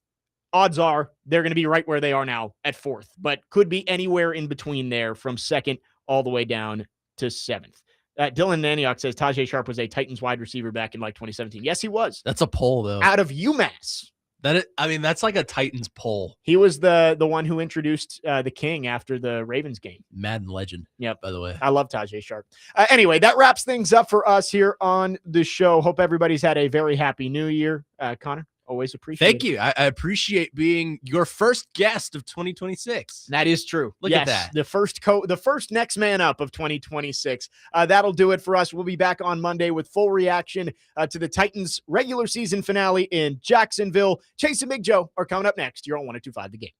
Odds are they're going to be right where they are now at 4th, but could be anywhere in between there from 2nd all the way down to 7th. Dylan Naniok says Tajay Sharp was a Titans wide receiver back in 2017. Yes, he was. That's a poll, though. Out of UMass. That's like a Titans poll. He was the one who introduced the King after the Ravens game. Madden legend. Yep. By the way, I love Tajay Sharp. Anyway, that wraps things up for us here on the show. Hope everybody's had a very happy new year. Connor, always appreciate it. Thank you. I appreciate being your first guest of 2026. That is true. Look at that. The first next man up of 2026. That'll do it for us. We'll be back on Monday with full reaction to the Titans regular season finale in Jacksonville. Chase and Big Joe are coming up next. You're on 102.5 The Game.